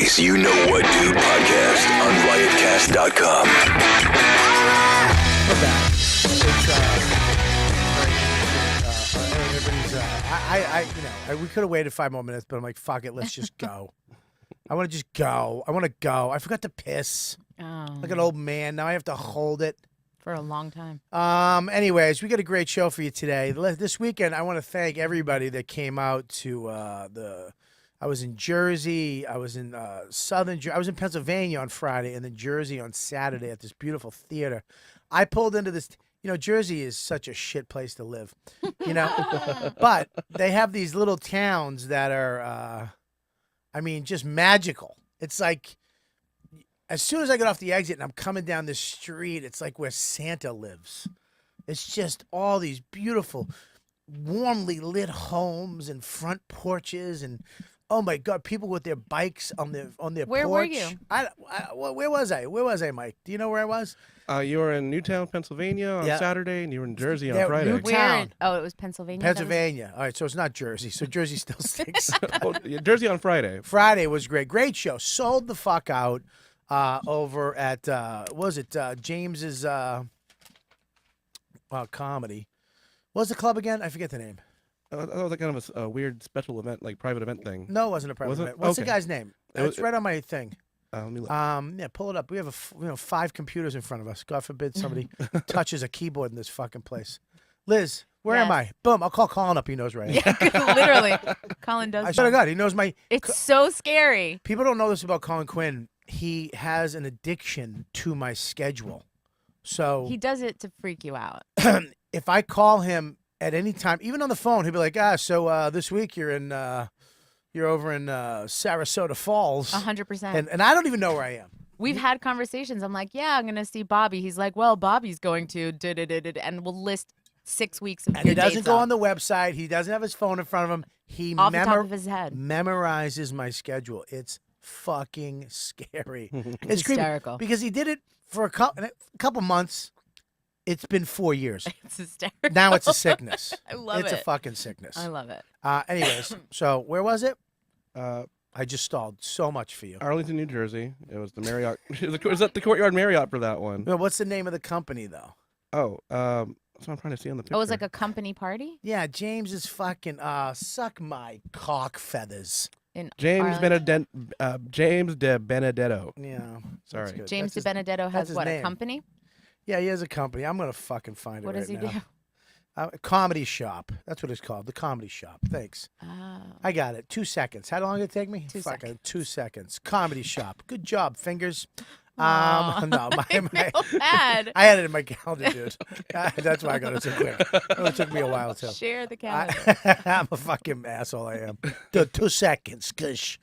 Today's You Know What Dude podcast on riotcast.com. We're back. It's we could have waited 5 more minutes, but I'm like, fuck it, let's just go. I want to just go. I want to go. I forgot to piss. Like an old man. Now I have to hold it. For a long time. Anyways, we got a great show for you today. This weekend, I want to thank everybody that came out to I was in Jersey. I was in I was in Pennsylvania on Friday, and then Jersey on Saturday at this beautiful theater. I pulled into this. You know, Jersey is such a shit place to live. You know, but they have these little towns that are, just magical. It's like, as soon as I get off the exit and I'm coming down this street, it's like where Santa lives. It's just all these beautiful, warmly lit homes and front porches, and oh my God, people with their bikes on their porch. Where were you? Where was I? Where was I, Mike? Do you know where I was? You were in Newtown, Pennsylvania on Saturday, and you were in Jersey on Yeah, Friday. Newtown. Oh, it was Pennsylvania? Pennsylvania. All right, so it's not Jersey. So Jersey still stinks. Oh, yeah, Jersey on Friday. Friday was great. Great show. Sold the fuck out over at, James's comedy. What was the club again? I forget the name. That was like kind of a weird special event, like private event thing. No, it wasn't a private Was it? event. What's the Okay. guy's name? It's right on my thing. Let me look. Yeah, pull it up. We have 5 computers in front of us. God forbid somebody touches a keyboard in this fucking place. Liz, where am I? Boom! I'll call Colin up. He knows where I am. Yeah, literally. Colin does. I swear to God, he knows my. It's so scary. People don't know this about Colin Quinn. He has an addiction to my schedule. So He does it to freak you out. if I call him at any time, even on the phone, he'll be like, so this week you're over in Sarasota Falls. 100%. And I don't even know where I am. We've had conversations. I'm like, yeah, I'm going to see Bobby. He's like, well, Bobby's going to, and we'll list 6 weeks of And he doesn't go on the website. He doesn't have his phone in front of him. He off the top of his head memorizes my schedule. It's fucking scary. It's hysterical. creepy because he did it for a couple months. It's been 4 years. It's hysterical. Now it's a sickness. I love It's it. a fucking sickness. I love it. Anyways, so where was it? I just stalled so much for you. Arlington, New Jersey. It was the Marriott. It was at the Courtyard Marriott for that one. Well, what's the name of the company, though? Oh, that's what I'm trying to see on the picture. Oh, it was like a company party? Yeah, James is fucking suck my cock feathers. In James Arlington? James De Benedetto. Yeah, Sorry. that's good. James That's De his- Benedetto that's has his what, name. a company? Yeah, he has a company. I'm gonna fucking find it What right does he now. do? Comedy Shop. That's what it's called. The Comedy Shop. Thanks. Oh. I got it. 2 seconds. How long did it take me? 2 Fucking seconds. 2 seconds. Comedy Shop. Good job, fingers. Aw. No, my feel bad. I had it in my calendar, dude. That's why I got it so quick. It took me a while too. Share the calendar. I'm a fucking asshole. I am. 2 seconds, gush.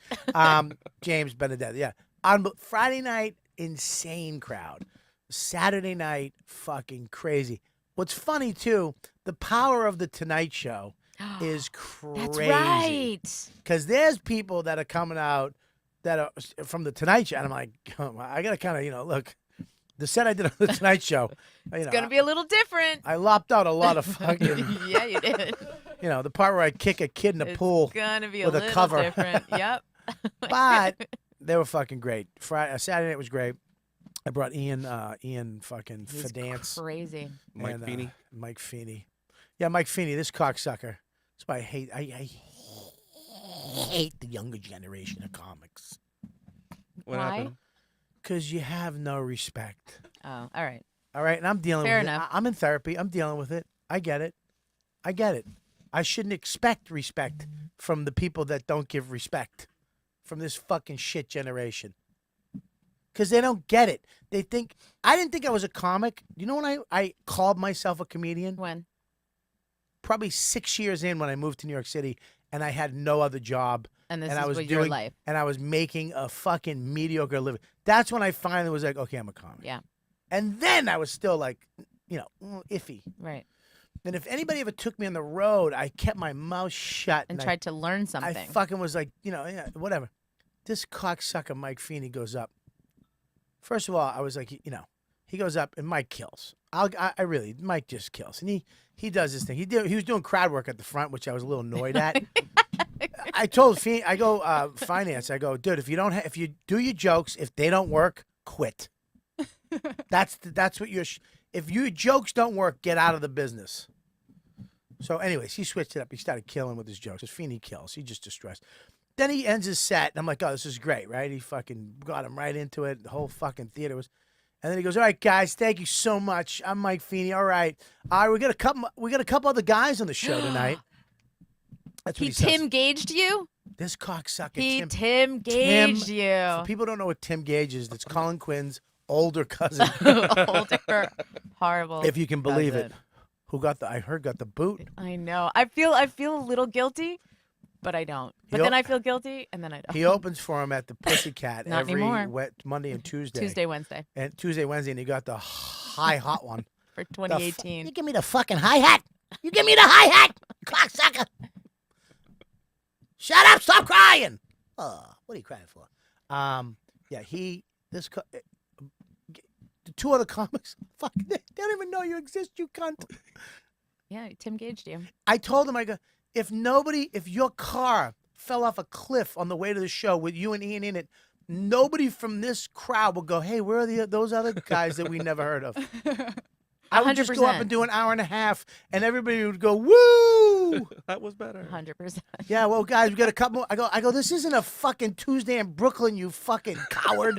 James Benedetto. Yeah. On Friday night, insane crowd. Saturday night, fucking crazy. What's funny too, the power of the Tonight Show is crazy. That's right. Because there's people that are coming out that are from the Tonight Show, and I'm like, I gotta kind of, look. The set I did on the Tonight Show, It's going to be a little different. I lopped out a lot of fucking, Yeah, you did. the part where I kick a kid in the pool. It's going to be a with a little cover. different. Yep. But they were fucking great. Saturday night was great. I brought Ian fucking He's for dance. crazy. Mike and, Feeney. Mike Feeney. Yeah, Mike Feeney, this cocksucker. That's why I hate the younger generation of comics. What Why? happened? Because you have no respect. Oh, all right. All right, and I'm dealing Fair with enough. it. I'm in therapy. I'm dealing with it. I get it. I shouldn't expect respect from the people that don't give respect from this fucking shit generation. Because they don't get it. They think I didn't think I was a comic. You know when I called myself a comedian? When? Probably 6 years in when I moved to New York City and I had no other job. And this and I was was doing, your life. And I was making a fucking mediocre living. That's when I finally was like, okay, I'm a comic. Yeah. And then I was still like, iffy. Right. And if anybody ever took me on the road, I kept my mouth shut. And I tried to learn something. I fucking was like, yeah, whatever. This cocksucker Mike Feeney goes up. First of all, I was like, he goes up and Mike kills. Mike just kills. And he does his thing. He was doing crowd work at the front, which I was a little annoyed at. I told I go finance. I go, dude. If you do your jokes, if they don't work, quit. That's what if your jokes don't work, get out of the business. So, anyways, he switched it up. He started killing with his jokes. His Feeney kills. He just distressed. Then he ends his set, and I'm like, oh, this is great, right? He fucking got him right into it. The whole fucking theater was. And then he goes, all right, guys, thank you so much. I'm Mike Feeney. All right, we got a couple other guys on the show tonight. That's what he says. Tim Gaged you? This cocksucker. Tim Gaged you. For people who don't know what Tim Gage is, that's Colin Quinn's older cousin. Older, horrible. If you can believe it. Who got the boot? I know. I feel a little guilty, but I don't. But then I feel guilty, and then I don't. He opens for him at the Pussycat Not every anymore. Monday and Tuesday. Tuesday, Wednesday. And he got the hot one. For 2018. You give me the fucking hi-hat. You give me the hi-hat, cocksucker. Shut up, stop crying. Oh, what are you crying for? The two other comics, fuck, they don't even know you exist, you cunt. Yeah, Tim Gaged you. I told him, I go, if your car fell off a cliff on the way to the show with you and Ian in it, nobody from this crowd will go, hey, where are those other guys that we never heard of? I would just go up and do an hour and a half, and everybody would go, woo! That was better. 100%. Yeah, well, guys, we got a couple more. I go, this isn't a fucking Tuesday in Brooklyn, you fucking coward.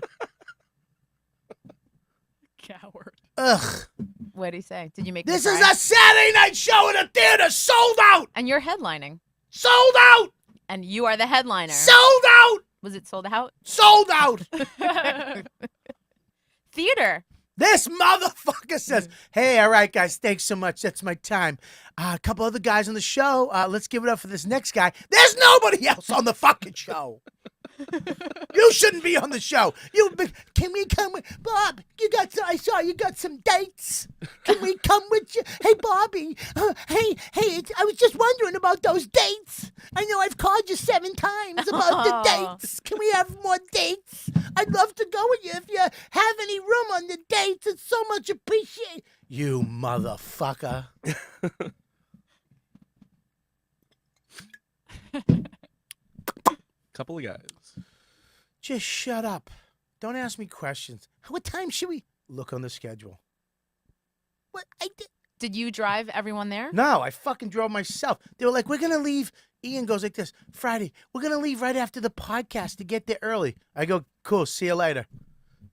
Coward. Ugh. What did he say? Did you make This me is cry? a Saturday night show in a theater, sold out! And you're headlining. Sold out! And you are the headliner. Sold out! Was it sold out? Sold out! Theater. This motherfucker says, hey, all right, guys, thanks so much. That's my time. A couple other guys on the show. Let's give it up for this next guy. There's nobody else on the fucking show. You shouldn't be on the show. Can we come with Bob? I saw you got some dates. Can we come with you? Hey, Bobby. Hey, I was just wondering about those dates. I know I've called you 7 times about the dates. Can we have more dates? I'd love to go with you if you have any room on the dates. It's so much appreciated. You motherfucker. Couple of guys. Just shut up. Don't ask me questions. What time should we look on the schedule? What I did? Did you drive everyone there? No, I fucking drove myself. They were like, we're gonna leave. Ian goes like this, Friday, we're gonna leave right after the podcast to get there early. I go, cool, see you later.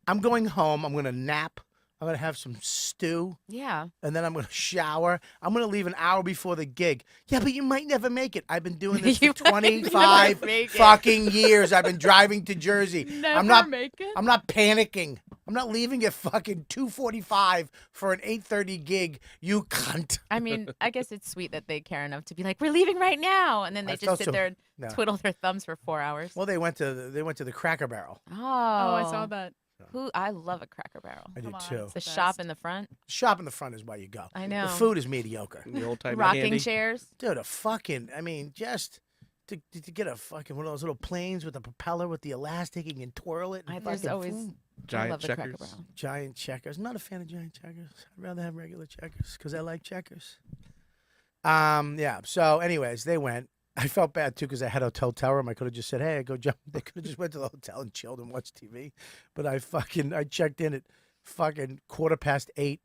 I'm going home. I'm gonna nap. I'm going to have some stew. Yeah. And then I'm going to shower. I'm going to leave an hour before the gig. Yeah, but you might never make it. I've been doing this for 25 fucking years. I've been driving to Jersey. Never make it? I'm not panicking. I'm not leaving at fucking 2:45 for an 8:30 gig. You cunt. I mean, I guess it's sweet that they care enough to be like, we're leaving right now. And then they just sit there and twiddle their thumbs for 4 hours. Well, they went to the Cracker Barrel. Oh, I saw that. I love a Cracker Barrel. I do too. The shop in the front. Shop in the front is where you go. I know. The food is mediocre. The old type Rocking chairs. Dude, just to get a fucking one of those little planes with a propeller with the elastic, you can twirl it. There's always giant checkers. Giant checkers. I'm not a fan of giant checkers. I'd rather have regular checkers because I like checkers. Yeah. So, anyways, they went. I felt bad too because I had a hotel room. I could have just said, "Hey, I go jump." They could have just went to the hotel and chilled and watched TV. But I checked in at fucking 8:15.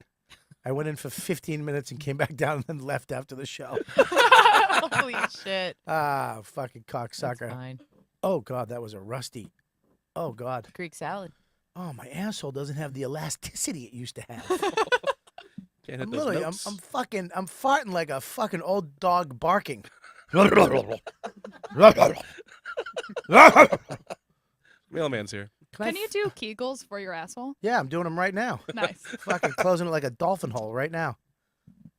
I went in for 15 minutes and came back down and then left after the show. Holy shit! Fucking cocksucker. That's fine. Oh God, that was a rusty. Oh God. Greek salad. Oh, my asshole doesn't have the elasticity it used to have. Can't hit I'm those literally, notes. I'm farting like a fucking old dog barking. Mailman's here. Can you do Kegels for your asshole? Yeah, I'm doing them right now. Nice. Fucking closing it like a dolphin hole right now.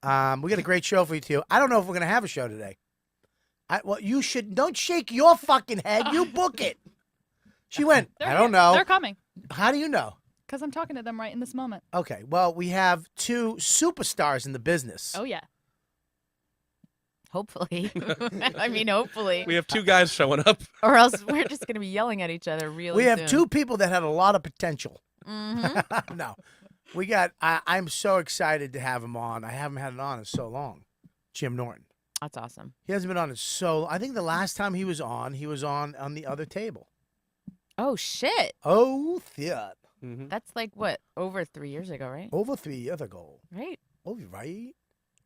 We got a great show for you too. I don't know if we're gonna have a show today. Well, you should. Don't shake your fucking head. You book it. She went. I don't know. They're coming. How do you know? Because I'm talking to them right in this moment. Okay. Well, we have 2 superstars in the business. Oh, yeah. Hopefully. I mean, hopefully. We have 2 guys showing up. Or else we're just going to be yelling at each other really We have soon. 2 people that had a lot of potential. Mm-hmm. No. We got, I'm so excited to have him on. I haven't had it on in so long. Jim Norton. That's awesome. He hasn't been on it so. I think the last time he was on the other table. Oh shit. Oh, theater. Mhm. That's like what, over 3 years ago, right? Over 3 years ago. Right. Oh, right.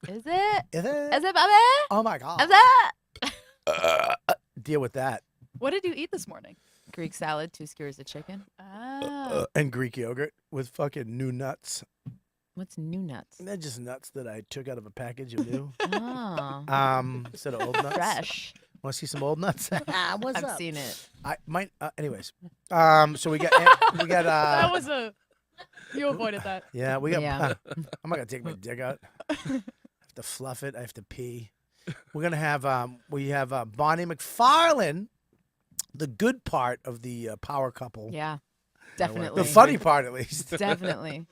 Is it? Is it? Is it, Bobby? Oh my God. Is it? Deal with that. What did you eat this morning? Greek salad, 2 skewers of chicken. Ah. And Greek yogurt with fucking new nuts. What's new nuts? They're just nuts that I took out of a package of new. Oh, Instead of old nuts. fresh. Want to see some old nuts? What's I've up? seen it. I might. Anyways, so we got That was a. You avoided that. yeah, we got. Yeah. I'm not gonna take my dick out. I have to fluff it. I have to pee. We're gonna have. We have Bonnie Mcfarlane, the good part of the power couple. Yeah, definitely. The funny part, at least. Definitely.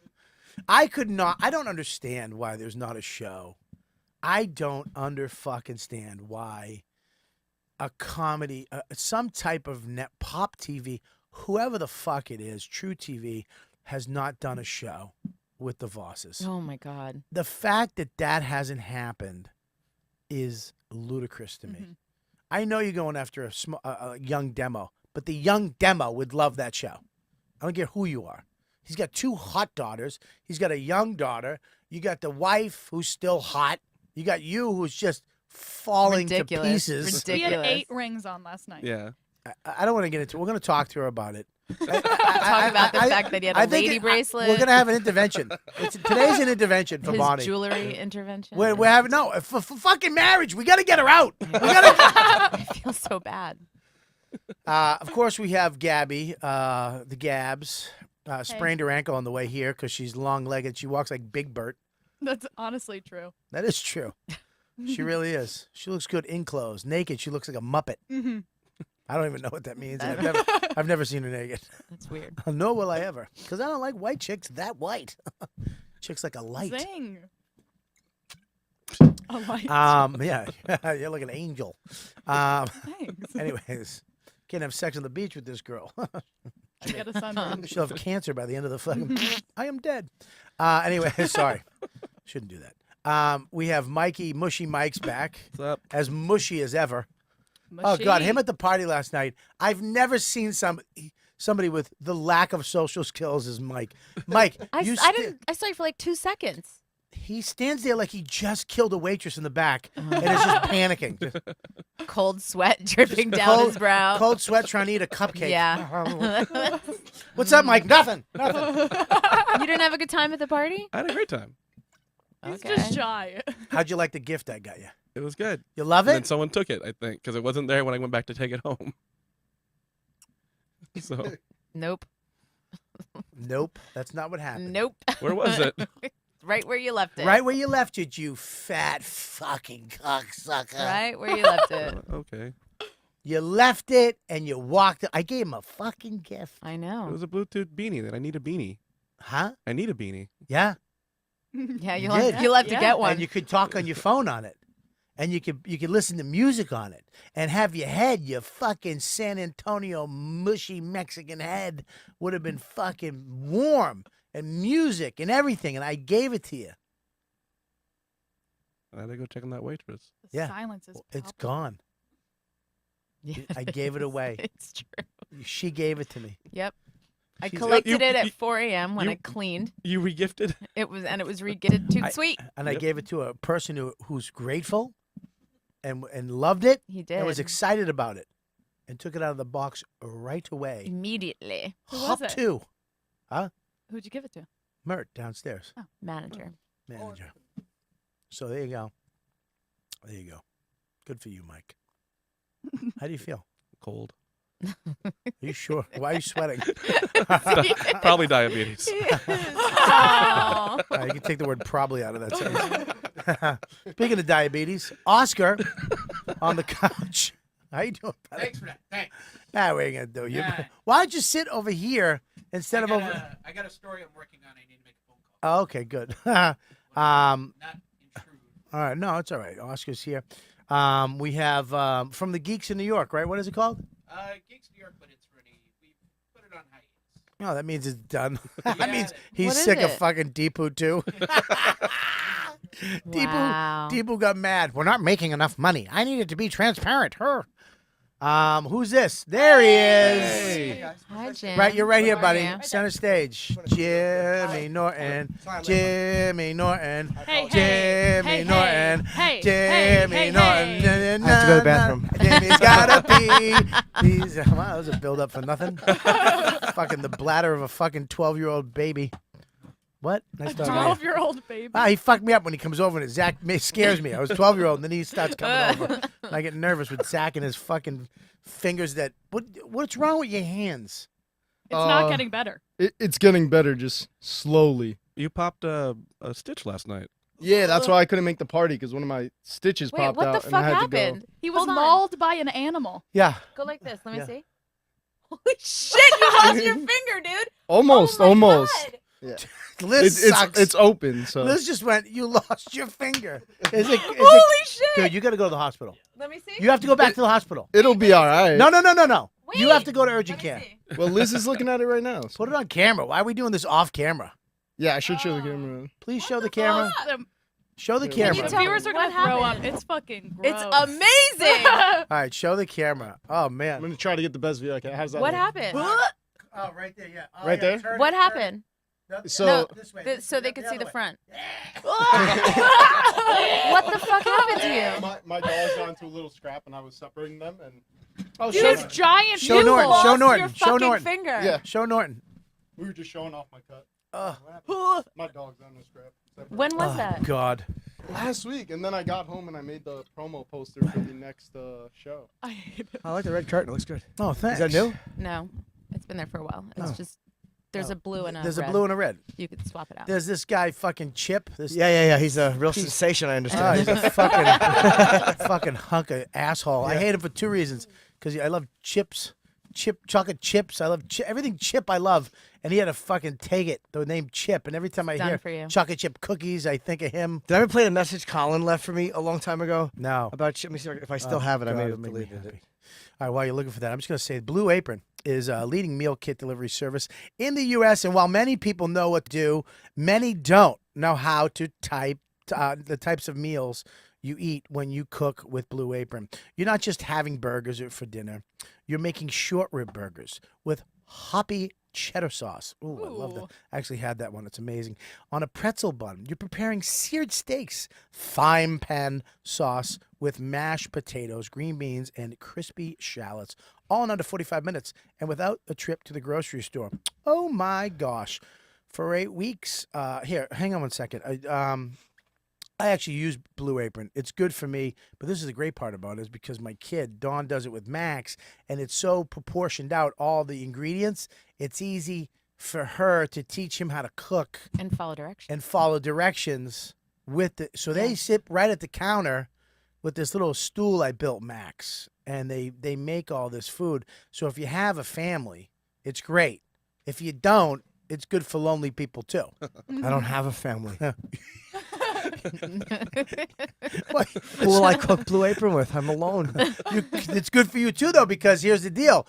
I don't understand why there's not a show. I don't fucking-stand why a comedy, some type of net pop TV, whoever the fuck it is, True TV, has not done a show with the Vosses. Oh my God. The fact that hasn't happened is ludicrous to me. Mm-hmm. I know you're going after a young demo, but the young demo would love that show. I don't care who you are. He's got 2 hot daughters. He's got a young daughter. You got the wife who's still hot. You got you who's just falling Ridiculous. to pieces. We had Ridiculous. 8 rings on last night. Yeah. I don't want to get into it. We're going to talk to her about it. Talk about the fact that he had a lady bracelet. We're going to have an intervention. Today's an intervention for His Bonnie. jewelry intervention. We're having, no, for fucking marriage. We got to get her out. We gotta I feel so bad. Of course, we have Gabby, the Gabs. Sprained her ankle on the way here because she's long-legged. She walks like Big Bert. That's honestly true. That is true. She really is. She looks good in clothes. Naked, she looks like a Muppet. Mm-hmm. I don't even know what that means. I've never seen her naked. That's weird. Nor will I ever. Because I don't like white chicks that white. Chicks like a light. Zing. A light. Yeah. You're like an angel. Thanks. Anyways, can't have sex on the beach with this girl. I get a sunburn. She'll have cancer by the end of the fucking. I am dead. Anyway, sorry. Shouldn't do that. We have Mikey, Mushy Mike's back. What's up? As mushy as ever. Oh, Mushy. God. Him at the party last night. I've never seen somebody with the lack of social skills as Mike. Mike, I saw you for like 2 seconds. He stands there like he just killed a waitress in the back and is just panicking. Just Cold sweat dripping down his brow. Cold sweat trying to eat a cupcake. Yeah. What's up, Mike? Nothing. You didn't have a good time at the party? I had a great time. He's Okay. just shy. How'd you like the gift I got you? It was good. You love And then it? someone took it, I think, because it wasn't there when I went back to take it home. So, Nope. Nope. That's not what happened. Nope. where was it? Right where you left it. Right where you left it, you fat fucking cocksucker. Right where you left it. Okay. You left it and you walked it. I gave him a fucking gift. I It know. was a Bluetooth beanie that I need a beanie. Huh? I need a beanie. Yeah. Yeah, You you'll have, did. you'll have to Yeah. get one. And you could talk on your phone on it. And you could listen to music on it. And have your head, your fucking San Antonio mushy Mexican head would have been fucking warm. And music and everything. And I gave it to you. I had to go check on that waitress. The Yeah. silence is It's palpable. gone. Yeah, I gave it away. It's true. She gave it to me. Yep. I She's- collected You- it at you- 4 a.m. when you- I cleaned. You regifted? It was re-gifted too sweet. And I Yep. gave it to a person who's grateful and loved it He did. and was excited about it and took it out of the box right away. Immediately. Who was Hop it? to Who'd you give it to? Mert downstairs, Manager. manager. So there you go. There you go. Good for you, Mike. How do you feel? Cold. Are you sure? Why are you sweating? Probably diabetes. Aw. You can take the word probably out of that sentence. Speaking of diabetes, Oscar on the couch. How you doing, buddy? Thanks for that. Thanks. Nah, we ain't gonna do you. Yeah. Why don't you sit over here instead of over? I got a story I'm working on. I need to make a phone call. Oh, okay, good. Not intrude. All right, no, it's all right. Oscar's here. We have from the Geeks in New York, right? What is it called? Gigs New York, but it's ready. We put it on hiatus. Oh, that means it's done. that Yeah. means he's What is sick of it? fucking Deepu too. Wow. Deepu got mad. We're not making enough money. I need it to be transparent. Her. Who's this? There he is. Hi, Jim. Right, you're right here, How are buddy. you? Center stage. Jimmy Norton. Jimmy Norton. Hey, Jimmy hey, Norton. hey, Jimmy hey, Norton. hey. I have to go to the bathroom. Jimmy's gotta pee. Wow, that was a build up for nothing. Fucking the bladder of a fucking 12-year-old baby. What? Nice dog. 12-year-old baby. He fucked me up when he comes over and Zach scares me. I was 12-year-old and then he starts coming over. And I get nervous with Zach and his fucking fingers that. What's wrong with your hands? It's not getting better. It's getting better, just slowly. You popped a stitch last night. Yeah, that's why I couldn't make the party, because one of my stitches Wait, popped what out the and I fuck had to go. happened? He was Hold on. mauled by an animal. Yeah. Go like this. Let me Yeah. see. Holy shit, you lost your finger, dude. Almost, Oh my almost. God. Yeah. Liz sucks. It's open, so. Liz just went, you lost your finger. Holy shit. Dude, you got to go to the hospital. Let me see. You have to go back to the hospital. It'll be all right. No. You Wait. have to go to urgent care. Well, Liz is looking at it right now. so- Put it on camera. Why are we doing this off camera? Yeah, I should show the camera. Please show the camera. The, Show the the camera. tell- viewers are what going to throw up. happened? It's fucking gross. It's amazing. All right, show the camera. Oh, I'm man. going to try to get the best view I can. How's that What look? happened? Oh, right there, yeah. Oh, Right yeah, there? turn What it, happened? turn it. So- No, this way. So they could see the other way. front. What the fuck happened to you? My dog got into a little scrap and I was separating them. And Oh, Dude, show, this giant Show You Norton, lost show Norton, your show fucking Norton. finger. Yeah. show Norton. we were just showing off my cut. My dog's on the scrap. Separating. When was that? God. Last week, and then I got home and I made the promo poster for the next show. I hate it. I like the red curtain. It looks good. Oh, thanks. Is that new? No, it's been there for a while. It's just there's a blue and a There's red. a blue and a red. You could swap it out. There's this guy, fucking Chip. This Yeah. He's a real sensation, I Oh, understand. he's a fucking hunk of asshole. I hate him for two reasons. Because I love chips, chocolate chips. I love everything chip. I love, and he had to fucking take it. The name Chip, and every time I Done hear for you. chocolate chip cookies, I think of him. Did I ever play the message Colin left for me a long time ago No. about? Let me see if I still have it. I God, may it have made me deleted happy. it. All right, while you're looking for that, I'm just going to say Blue Apron is a leading meal kit delivery service in the U.S. And while many people know what to do, many don't know how to type the types of meals you eat when you cook with Blue Apron. You're not just having burgers for dinner. You're making short rib burgers with hoppy cheddar sauce. Ooh, I love that. Ooh. I actually had that one. It's amazing. On a pretzel bun, you're preparing seared steaks, fine pan sauce with mashed potatoes, green beans, and crispy shallots, all in under 45 minutes and without a trip to the grocery store. Oh my gosh. For 8 weeks, here, hang on one second. I actually use Blue Apron. It's good for me, but this is the great part about it is because my kid, Dawn, does it with Max, and it's so proportioned out, all the ingredients, it's easy for her to teach him how to cook And follow directions. and follow directions with the, so they sit right at the counter with this little stool I built, Max, and they make all this food. So if you have a family, it's great. If you don't, it's good for lonely people too. I don't have a family. What? Who will I cook Blue Apron with? I'm alone. It's good for you too, though, because here's the deal: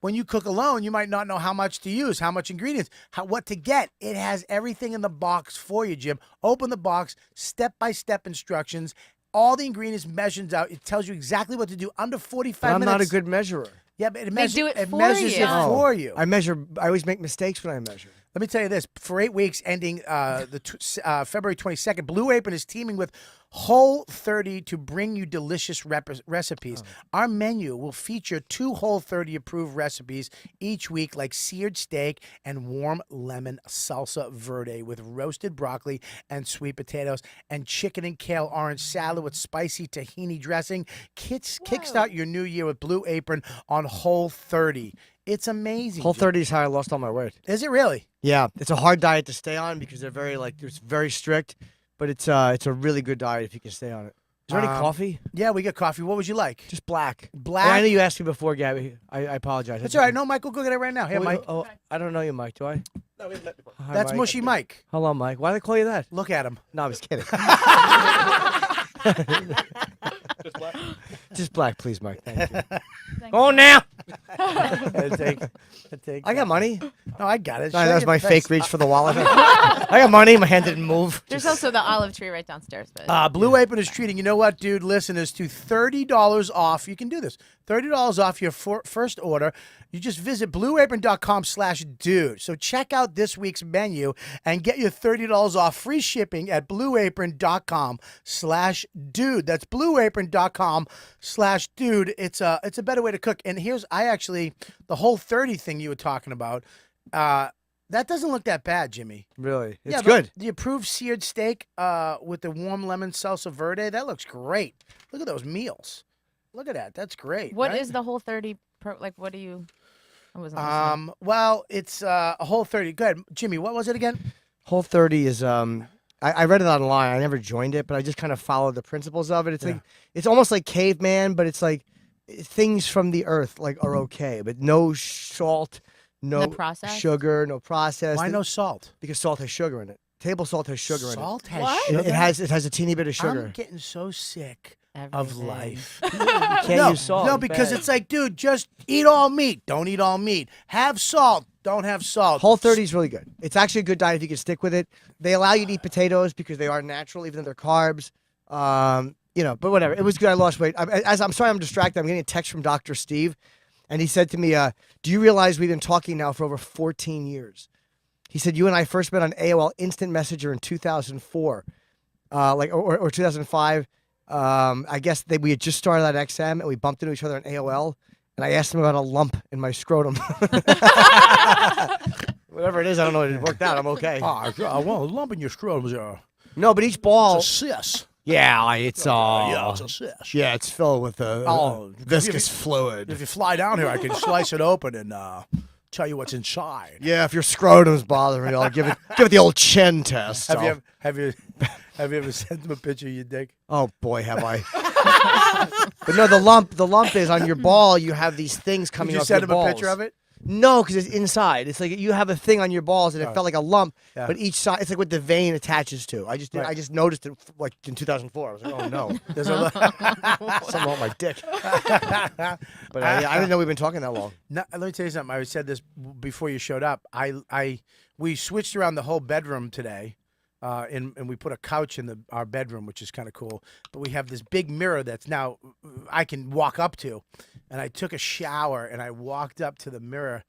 when you cook alone, you might not know how much to use, how much ingredients, what to get. It has everything in the box for you, Jim. Open the box, step-by-step instructions. All the ingredients measures out. It tells you exactly what to do under 45 But I'm minutes. not a good measurer. Yeah, but it, They do it for measures you. it for you. I always make mistakes when I measure. Let me tell you this: for 8 weeks, ending February 22nd, Blue Apron is teaming with Whole30 to bring you delicious recipes. Our menu will feature 2 Whole30 approved recipes each week, like seared steak and warm lemon salsa verde with roasted broccoli and sweet potatoes, and chicken and kale orange salad with spicy tahini dressing. Kickstart your new year with Blue Apron on Whole30. It's amazing. Whole30 is how I lost all my weight. Is it really? Yeah, it's a hard diet to stay on because they're it's very strict, but it's a really good diet if you can stay on it. Is there any coffee? Yeah, we got coffee. What would you like? Just black. Black? And I know you asked me before, Gabby. I apologize. That's all right. No, Mike, we'll go get it right now. Here, Mike. Oh, I don't know you, Mike. Do I? No, we met before. Hi, That's Mike. Mushy Mike. Hello, Mike. Why did I call you that? Look at him. No, I was kidding. Just black. Just black, please, Mike. Thank you. Thank Go on now. I got money. No, I got it. No, Show that was your my face. fake reach for the wallet. I got money. My hand didn't move. There's also the olive tree right downstairs. But Blue Apron is treating, you know what, dude, listeners, to $30 off. You can do this. $30 off your first order. You just visit blueapron.com/dude. So check out this week's menu and get your $30 off free shipping at blueapron.com/dude. That's blueapron.com/dude. It's a better way to cook. And here's, the whole 30 thing you were talking about, that doesn't look that bad, Jimmy. Really? It's Yeah, good. The approved seared steak with the warm lemon salsa verde, that looks great. Look at those meals. Look at that. That's great. what right? is the whole 30? What do you? I wasn't listening. Well, it's a whole 30. Go ahead, Jimmy. What was it again? Whole 30 is I read it online. I never joined it, but I just kind of followed the principles of it. It's like it's almost like caveman, but it's like things from the earth like are okay, but no salt, no process? sugar, no process. Why no salt? Because salt has sugar in it. Table salt has sugar Salt has What? in it. sugar. It has a teeny bit of sugar. I'm getting so sick of Everything. life. You can't no, use salt. no, it's because bad. it's like, dude, just eat all meat. Don't eat all meat. Have salt. Don't have salt. Whole 30 is really good. It's actually a good diet if you can stick with it. They allow you to eat potatoes because they are natural, even though they're carbs. But whatever. It was good. I lost weight. I'm sorry I'm distracted. I'm getting a text from Dr. Steve, and he said to me, do you realize we've been talking now for over 14 years? He said, you and I first met on AOL Instant Messenger in 2004, or 2005. I guess we had just started at XM, and we bumped into each other on AOL, and I asked him about a lump in my scrotum. Whatever it is, I don't know. It worked out. I'm okay. Well, a lump in your scrotum is No, but each ball. a cyst. Yeah, it's Yeah, it's a cyst. yeah, it's filled with viscous fluid. If you fly down here, I can slice it open and tell you what's inside. Yeah, if your scrotum's bothering you, I'll give it the old chin test. Have you ever sent them a picture of your dick? Oh boy, have I. But no, the lump is on your ball. You have these things coming Did you off send your him balls. a picture of it? No, because it's inside. It's like you have a thing on your balls, and it felt like a lump. Yeah. But each side, it's like what the vein attaches to. I just Right. noticed it like in 2004. I was like, oh no, There's a something wrong with my dick. But I didn't know we've been talking that long. No, let me tell you something. I said this before you showed up. We switched around the whole bedroom today, and we put a couch in our bedroom, which is kind of cool. But we have this big mirror that's now I can walk up to, and I took a shower and I walked up to the mirror,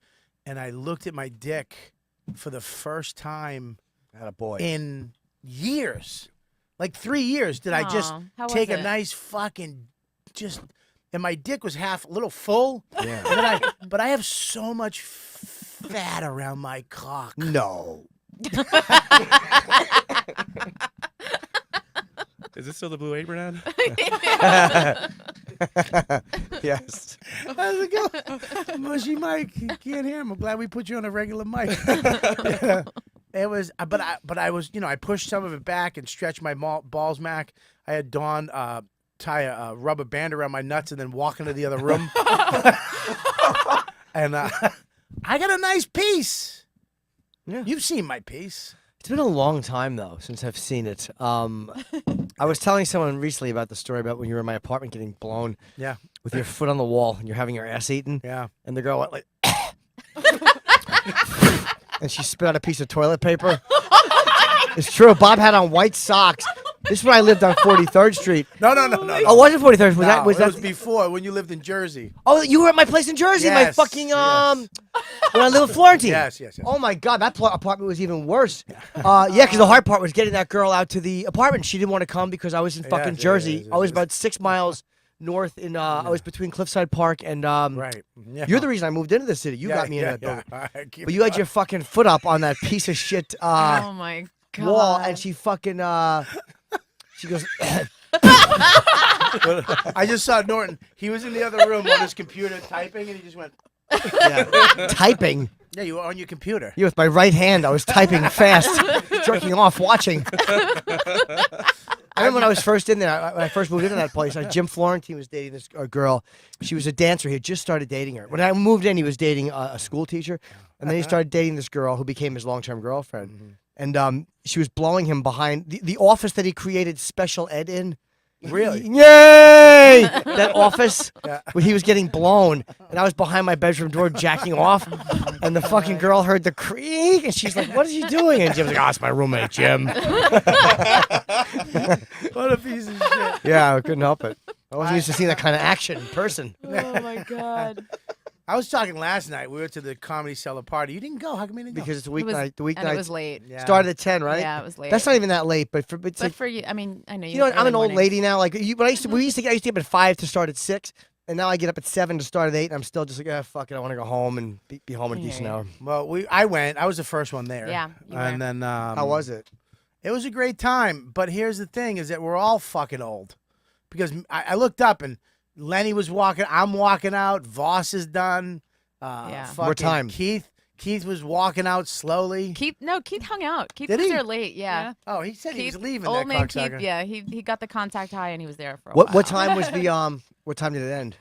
and I looked at my dick for the first time Attaboy. in years, like 3 years. Did I just Aw, how was take a it? nice fucking and my dick was a little full. Yeah. And then but I have so much fat around my cock. No. Is this still the Blue Apron ad? Yes. How's it go? Mushy Mike, you can't hear him. I'm glad we put you on a regular mic. Yeah. It was, but I was, I pushed some of it back and stretched my balls back. I had Dawn tie a rubber band around my nuts and then walk into the other room. And I got a nice piece. Yeah. You've seen my piece. It's been a long time though since I've seen it. I was telling someone recently about the story about when you were in my apartment getting blown Yeah. with your foot on the wall and you're having your ass eaten. Yeah. And the girl went like, and she spit out a piece of toilet paper. It's true. Bob had on white socks. This is when I lived on 43rd Street. No. Oh, was it 43rd? Was it was that? before when you lived in Jersey. Oh, you were at my place in Jersey. Yes, My fucking yes. when I lived with Florentine. Yes. Oh my God, that apartment was even worse. Yeah, because the hard part was getting that girl out to the apartment. She didn't want to come because I was in fucking Jersey. yes, I was about 6 miles north in. I was between Cliffside Park and. Right. Yeah. You're the reason I moved into the city. You got me in that building. All right, keep But you had your fucking foot up on that piece of shit Oh my god. wall, and she fucking. She goes. I just saw Norton. He was in the other room on his computer typing, and he just went, Yeah. Typing. "Yeah, you were on your computer." Yeah, with my right hand, I was typing fast, jerking off, watching. I remember when I was first in there, when I first moved into that place, Jim Florentine was dating this girl. She was a dancer. He had just started dating her. When I moved in, he was dating a school teacher. And then he started dating this girl who became his long-term girlfriend. And she was blowing him behind the office that he created special ed in. Really? Yay! That office Yeah. where he was getting blown, and I was behind my bedroom door jacking off, and the fucking girl heard the creak, and she's like, "What is he doing?" And Jim's like, "Oh, it's my roommate, Jim." What a piece of shit. Yeah, I couldn't help it. I wasn't used to seeing that kind of action in person. Oh my god. I was talking last night. We went to the Comedy Cellar party. You didn't go. How come you didn't go? Because it's a It was- weeknight. The And it weeknight was late. Yeah. started at 10, right? Yeah, it was late. That's not even that late, but it's But like, for you, I mean, I know you. you know what? I'm early an old mornings. lady now. Like when I used to get up at 5 to start at 6, and now I get up at 7 to start at 8, and I'm still just like, fuck it, I want to go home and be home in a I hear decent you. hour. Well, I went. I was the first one there. Yeah, you were. And then How was it? It was a great time. But here's the thing: is that we're all fucking old. Because I looked up and Lenny was walking. I'm walking out. Voss is done. Yeah. Fucking More time. Keith was walking out slowly. Keith hung out. Keith Did was he? there late. Yeah. Oh, he said he was Keith, leaving. old that man cocksucker. Keith. Yeah, he got the contact high and he was there for a What while. time was the What time did it end?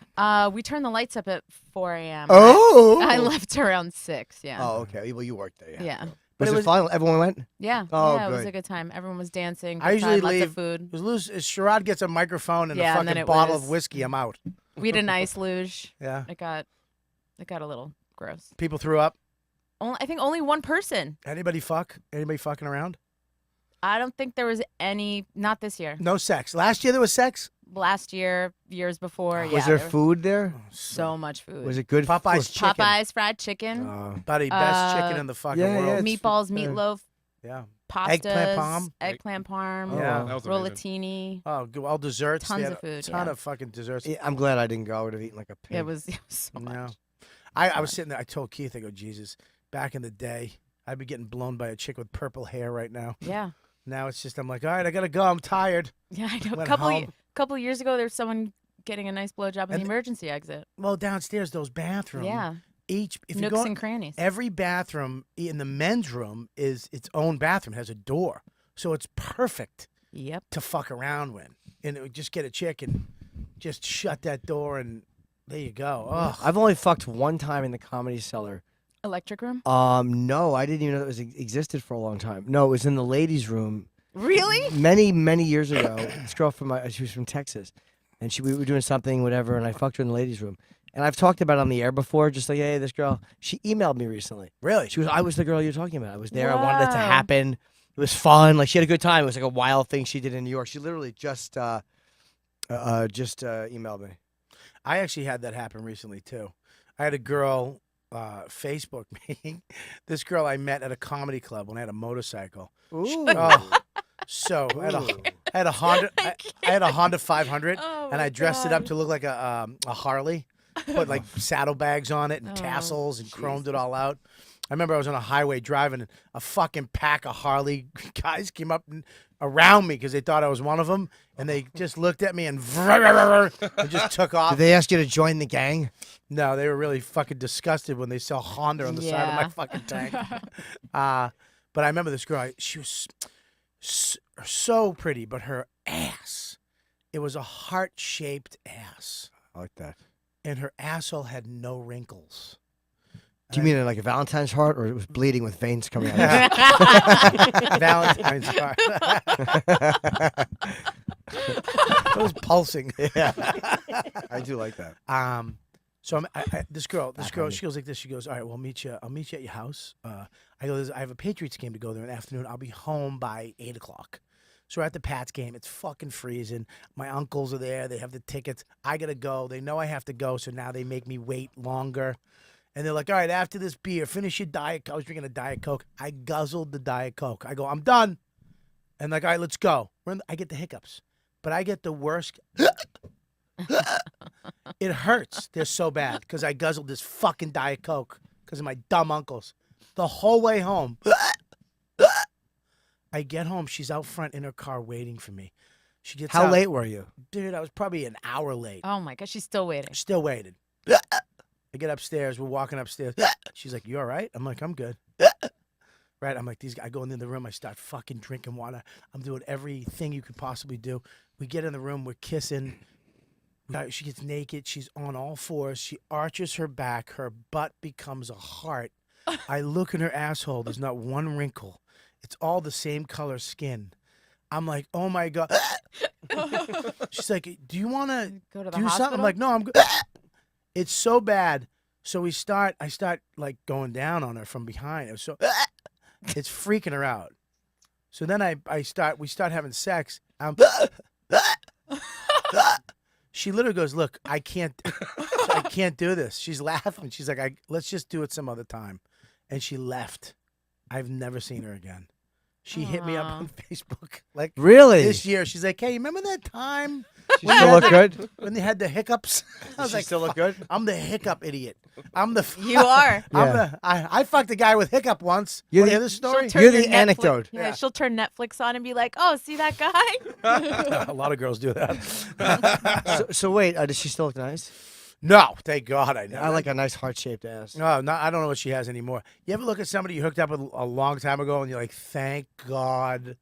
We turned the lights up at 4 a.m. Oh. I left around 6. Yeah. Oh, okay. Well, you worked there. Yeah. Yeah. Was it it was- fun? Everyone went. Yeah. Oh, yeah, it was good. a good time. Everyone was dancing. I good usually time, lots leave. of food. It was loose. As Sherrod gets a microphone and Yeah, a and then fucking it bottle was- of whiskey, I'm out. We had an ice luge. Yeah. It got a little gross. People threw up. I think only one person. Anybody fuck? Anybody fucking around? I don't think there was any. Not this year. No sex. Last year there was sex. Last year, years before. Was yeah, there were food there? so much food. Was it good? Popeye's chicken. Popeyes fried chicken, Buddy, best chicken Uh, in the fucking yeah, world. it's- meatballs, uh, meatloaf, Yeah. pastas, Eggplant parm? eggplant parm, Yeah. That was amazing. rollatini. Oh, all desserts. Tons They had of food, A ton yeah. of fucking desserts. Yeah, I'm glad I didn't go. I would have eaten like a pig. It was so much. Yeah. I was sitting there. I told Keith, I go, Jesus, back in the day, I'd be getting blown by a chick with purple hair right now. Yeah. Now it's just, I'm like, all right, I got to go. I'm tired. Yeah, I know. Went Couple home. years ago, there's someone getting a nice blowjob in And- the emergency exit. Well, downstairs, those bathrooms. Yeah. If you Nooks go, and crannies. every bathroom in the men's room is its own bathroom. It has a door. So it's perfect Yep. to fuck around with. And it would just get a chick and just shut that door and there you go. Oh, I've only fucked one time in the Comedy Cellar. Electric room. No, I didn't even know that was existed for a long time. No, it was in the ladies' room Really? many years ago. This girl she was from Texas, and we were doing something, whatever, and I fucked her in the ladies' room. And I've talked about it on the air before, just like, hey, this girl. She emailed me recently. really? I was the girl you're talking about. I was there. I wanted it to Wow. happen. It was fun. Like she had a good time. It was like a wild thing she did in New York. She literally just emailed me. I actually had that happen recently too. I had a girl Facebook me. This girl I met at a comedy club when I had a motorcycle. Ooh. Oh, so I had a Honda. I had a Honda 500, Oh, and my I dressed it up God. to look like a Harley. Put like saddlebags on it and Oh, tassels and chromed it all out. I remember I was on a highway driving, and a fucking pack of Harley guys came up around me because they thought I was one of them, and they just looked at me and just took off. Did they ask you to join the gang? No, they were really fucking disgusted when they saw Honda on the side of my Yeah. fucking tank. But I remember this girl. She was so pretty, but her ass, it was a heart-shaped ass, I like that. and her asshole had no wrinkles. Do you mean like a Valentine's heart, or it was bleeding with veins coming out? of it? Valentine's heart. It was pulsing. Yeah, I do like that. So this girl, Back on me. she goes like this. She goes, all right, well, I'll meet you at your house. I go, I have a Patriots game to go there in the afternoon. I'll be home by 8 o'clock. So we're at the Pats game. It's fucking freezing. My uncles are there. They have the tickets. I got to go. They know I have to go, so now they make me wait longer. And they're like, all right, after this beer, finish your Diet Coke. I was drinking a Diet Coke. I guzzled the Diet Coke. I go, I'm done. And like, all right, let's go. I get the hiccups. But I get the worst. It hurts. They're so bad because I guzzled this fucking Diet Coke because of my dumb uncles. The whole way home. I get home. She's out front in her car waiting for me. She gets How out. late were you? Dude, I was probably an hour late. Oh my gosh, she's still waiting. Still waited. I get upstairs. We're walking upstairs. She's like, you all right? I'm like, I'm good. Right? I'm like, I go in the room. I start fucking drinking water. I'm doing everything you could possibly do. We get in the room. We're kissing. She gets naked. She's on all fours. She arches her back. Her butt becomes a heart. I look in her asshole. There's not one wrinkle. It's all the same color skin. I'm like, oh my God. She's like, do you want to Go to the do hospital. something? I'm like, no, I'm good. It's so bad. So I start like going down on her from behind. It was so it's freaking her out. So then we start having sex. She literally goes, look, I can't do this. She's laughing. She's like, let's just do it some other time. And she left. I've never seen her again. She hit me up on Facebook like Really? this year. She's like, hey, remember that time She still look good? when they had the hiccups? I was She like, still look "Fuck, good? I'm the hiccup idiot. I'm the You are. I fucked a guy with hiccup once. You're Want to the- hear this story? Turn You're your the Netflix- anecdote. Yeah, she'll turn Netflix on and be like, "Oh, see that guy?" A lot of girls do that. So wait, does she still look nice? No, thank God I know. I like a nice heart-shaped ass. No, I don't know what she has anymore. You ever look at somebody you hooked up with a long time ago and you're like, thank God.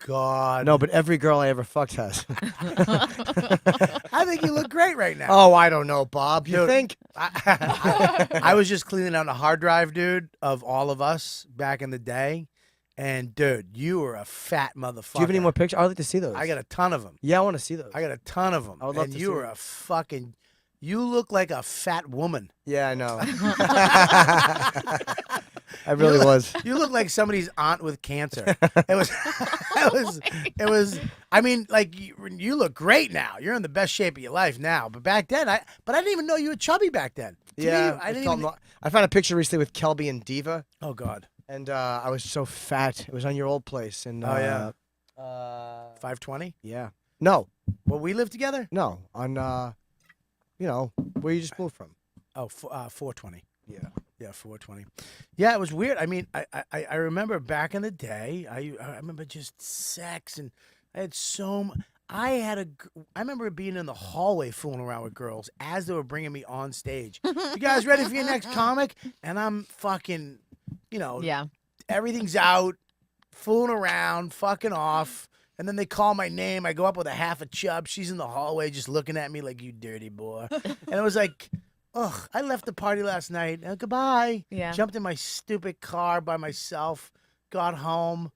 No, but every girl I ever fucked has. I think you look great right now. Oh, I don't know, Bob. You Dude. think? I was just cleaning out a hard drive, dude, of all of us back in the day. And, dude, you were a fat motherfucker. Do you have any more pictures? I'd like to see those. I got a ton of them. Yeah, I want to see those. I got a ton of them. I would love and to you see were it. a fucking... You look like a fat woman. Yeah, I know. I really was. You look like somebody's aunt with cancer. It was. I mean, like you look great now. You're in the best shape of your life now. But back then, I didn't even know you were chubby back then. To me, I didn't even. I found a picture recently with Kelby and Diva, Oh God. and I was so fat. It was on your old place, and Oh, yeah. 520. yeah. No, Well, we lived together. no, on where you just moved from. Oh, 420. Yeah. Yeah, 420. Yeah, it was weird. I mean, I remember back in the day. I remember just sex, and I had I remember being in the hallway fooling around with girls as they were bringing me on stage. You guys ready for your next comic? And I'm fucking, Yeah. everything's out, fooling around, fucking off. And then they call my name. I go up with a half a chub. She's in the hallway just looking at me like, you dirty boy. And it was like, ugh, I left the party last night. Goodbye. Yeah. Jumped in my stupid car by myself. Got home.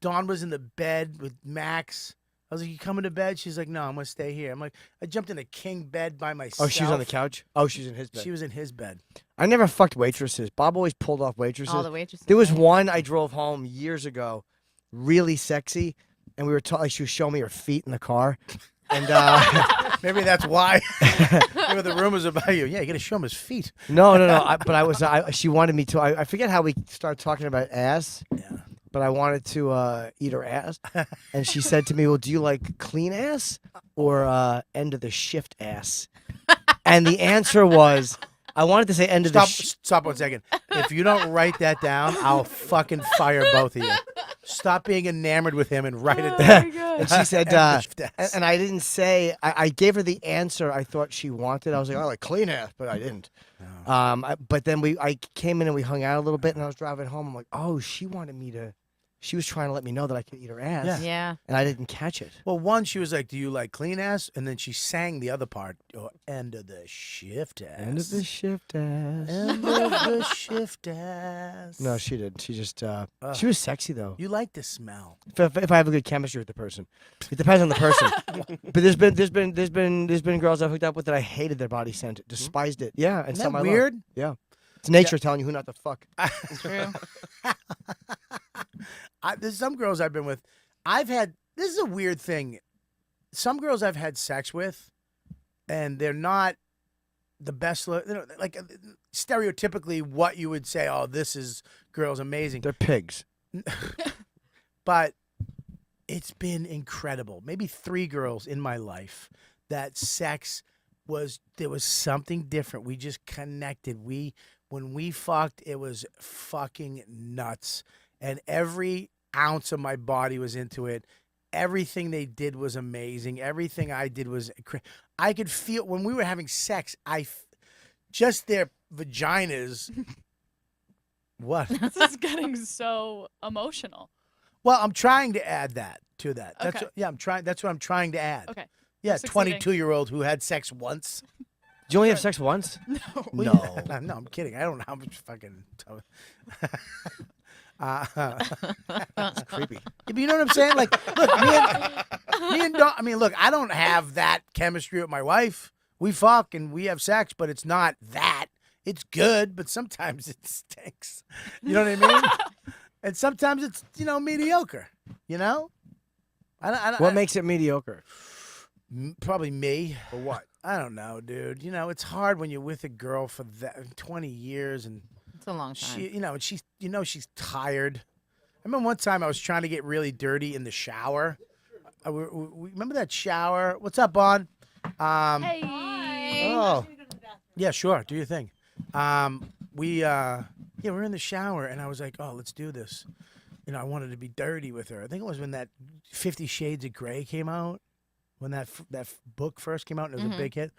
Dawn was in the bed with Max. I was like, you coming to bed? She's like, no, I'm going to stay here. I'm like, I jumped in a king bed by myself. Oh, she was on the couch. Oh, she's in his bed. She was in his bed. I never fucked waitresses. Bob always pulled off waitresses. All the waitresses. There was one I drove home years ago, really sexy, and we were like she was showing me her feet in the car, and Maybe that's why. Maybe the rumors about you. Yeah, you got to show him his feet. no. She wanted me to. I forget how we started talking about ass. Yeah. But I wanted to eat her ass, and she said to me, "Well, do you like clean ass or end of the shift ass?" And the answer was, I wanted to say end of the. Stop 1 second. If you don't write that down, I'll fucking fire both of you. Stop being enamored with him and write it down. And she said, End of ass. and I didn't say. I gave her the answer I thought she wanted. I was like, I like clean ass, but I didn't. But then I came in and we hung out a little bit, and I was driving home. I'm like, oh, she wanted me to. She was trying to let me know that I could eat her ass. Yeah. Yeah. And I didn't catch it. Well, one, she was like, do you like clean ass? And then she sang the other part, end of the shift ass. End of the shift ass. End of the shift ass. No, she didn't. She just. She was sexy though. You like the smell. If I have a good chemistry with the person, it depends on the person. But there's been girls I've hooked up with that I hated their body scent, despised it. Yeah, and Isn't some that I love. weird? Yeah, it's nature telling you who not to fuck. It's true. There's some girls I've been with. This is a weird thing. Some girls I've had sex with, and they're not the best. Like stereotypically, what you would say, oh, this is girl's amazing. They're pigs. But it's been incredible. Maybe 3 girls in my life that there was something different. We just connected. When we fucked, it was fucking nuts. And every ounce of my body was into it. Everything they did was amazing. Everything I did was I could feel when we were having sex, just their vaginas. What? This is getting so emotional. Well, I'm trying to add that to that. That's Okay. I'm trying. That's what I'm trying to add. Okay. Yeah, You're succeeding. 22-year-old who had sex once. Did you only have sex once? Well, No. yeah. No, I'm kidding. I don't know how much fucking. It's creepy. Yeah, but you know what I'm saying? Like, look, me and Dawn, I mean, look, I don't have that chemistry with my wife. We fuck and we have sex, but it's not that. It's good, but sometimes it stinks. You know what I mean? And sometimes it's, mediocre. You know? What makes it mediocre? Probably me. For what? I don't know, dude. It's hard when you're with a girl for 20 years and It's a long time. she's tired. I remember one time I was trying to get really dirty in the shower. Remember that shower? What's up, Bon? Hey. Oh. Yeah, sure. Do your thing. We're in the shower, and I was like, oh, let's do this. I wanted to be dirty with her. I think it was when that 50 Shades of Grey came out, when that book first came out, and it was a big hit.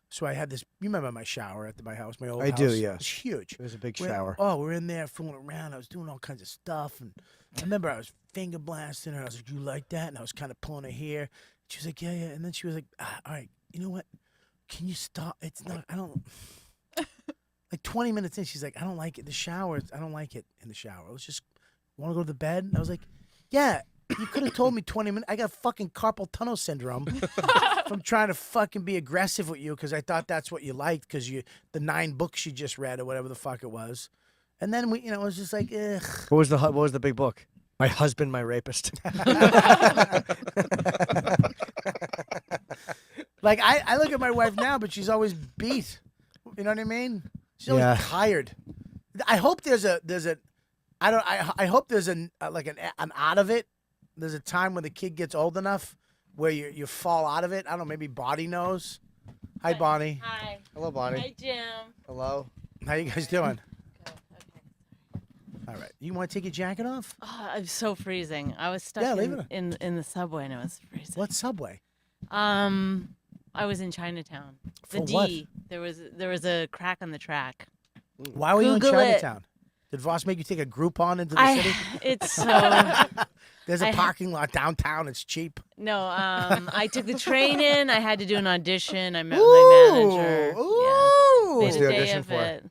So I had this. You remember my shower at my house, my old house? I do, yes. It's huge. It was a big shower. We're in there fooling around. I was doing all kinds of stuff, and I remember I was finger blasting her. I was like, "You like that?" And I was kind of pulling her hair. She was like, "Yeah, yeah." And then she was like, "All right, you know what? Can you stop? It's not. I don't." Like 20 minutes in, she's like, "I don't like it. The shower. I don't like it in the shower. Let's just want to go to the bed." And I was like, "Yeah." You could have told me 20 minutes. I got fucking carpal tunnel syndrome from trying to fucking be aggressive with you because I thought that's what you liked because the 9 books you just read or whatever the fuck it was. And then it was just like, ugh. What was the big book? My Husband, My Rapist. Like I look at my wife now, but she's always beat. You know what I mean? She's always tired. I hope there's an out of it. There's a time when the kid gets old enough where you fall out of it. I don't know, maybe Bonnie knows. Hi, Bonnie. Hi. Hello, Bonnie. Hi, Jim. Hello. How you guys doing? Good. Okay. All right. You want to take your jacket off? Oh, I'm so freezing. I was stuck leave it. in the subway and it was freezing. What subway? I was in Chinatown. For the what? D. There was a crack on the track. Why were you in Google it. Chinatown? Did Voss make you take a Groupon into the city? It's so. There's a parking lot downtown. It's cheap. No, I took the train in. I had to do an audition. I met my manager. Ooh. Made What's a the day audition of for? it.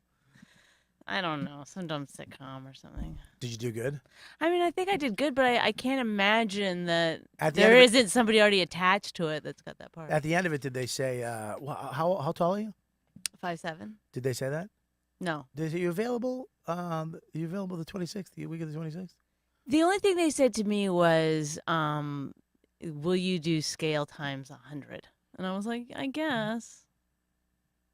I don't know, some dumb sitcom or something. Did you do good? I mean, I think I did good, but I can't imagine that At the there end of isn't somebody already attached to it that's got that part. At the end of it, did they say, how tall are you? 5'7"? Did they say that? No. Are you available? Are you available the 26th, the week of the 26th? The only thing they said to me was, will you do scale times 100? And I was like, I guess.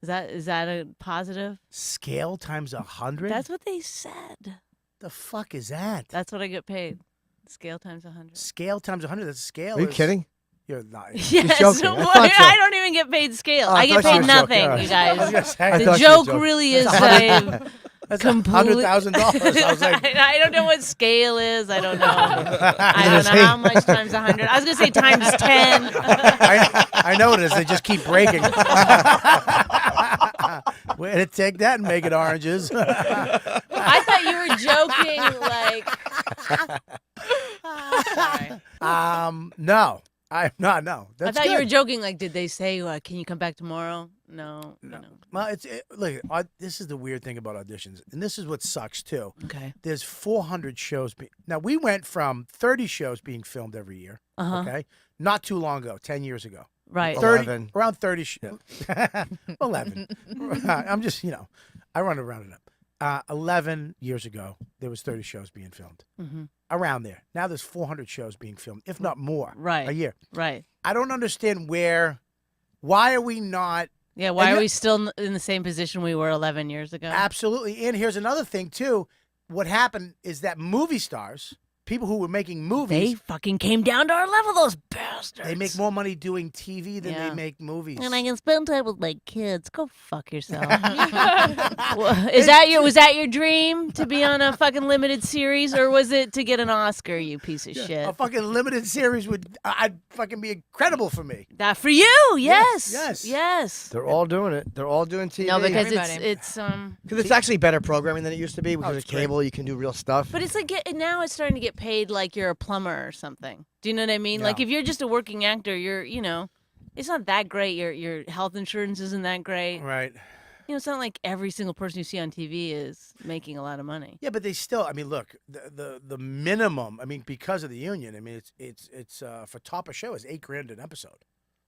Is that a positive? Scale times 100? That's what they said. The fuck is that? That's what I get paid. Scale times 100. Scale times 100. That's a scale. Are you kidding? You're not. Yes. joking. I don't even get paid scale. Oh, I I get thought you paid were joking. nothing, All you right. I was gonna guys. say, I The thought you were joke joking. really is That's that that's completely- $100,000. I was like, I don't know what scale is. I don't know. I don't know how much times 100. I was gonna say times 10. I know it is. They just keep breaking. Way to take that and make it oranges. I thought you were joking. Like, sorry. No, I'm not. No, that's I thought you were good. joking. Like, did they say, "Can you come back tomorrow"? No. Well, look. This is the weird thing about auditions, and this is what sucks too. Okay. There's 400 shows. Now we went from 30 shows being filmed every year. Okay, not too long ago, 10 years ago. Right. 30, 11. around 30. 11. I'm just, I run around it up. 11 years ago, there was 30 shows being filmed. Around there. Now there's 400 shows being filmed, if not more, Right. a year. Right. I don't understand why are we not? Yeah. Why And are we still in the same position we were 11 years ago? Absolutely. And here's another thing, too. What happened is that movie stars, people who were making They movies, fucking came down to our level. Those bastards. they make more money doing TV than Yeah. they make movies. And I can spend time with my kids. Go fuck yourself. Was that your dream to be on a fucking limited series, or was it to get an Oscar? You piece of shit. A fucking limited series I'd fucking be incredible for me. That for you? Yes. Yes. They're all doing it. They're all doing TV. No, because Everybody. Because it's actually better programming than it used to be. Because it's of cable, you can do real stuff. But it's like now it's starting to get paid like you're a plumber or something. Do you know what I mean? Like No. if you're just a working actor, it's not that great. Your health insurance isn't that great. Right. it's not like every single person you see on TV is making a lot of money. Yeah, but they still. I mean, look, the minimum. I mean, because of the union. I mean, it's for top of show is $8,000 an episode.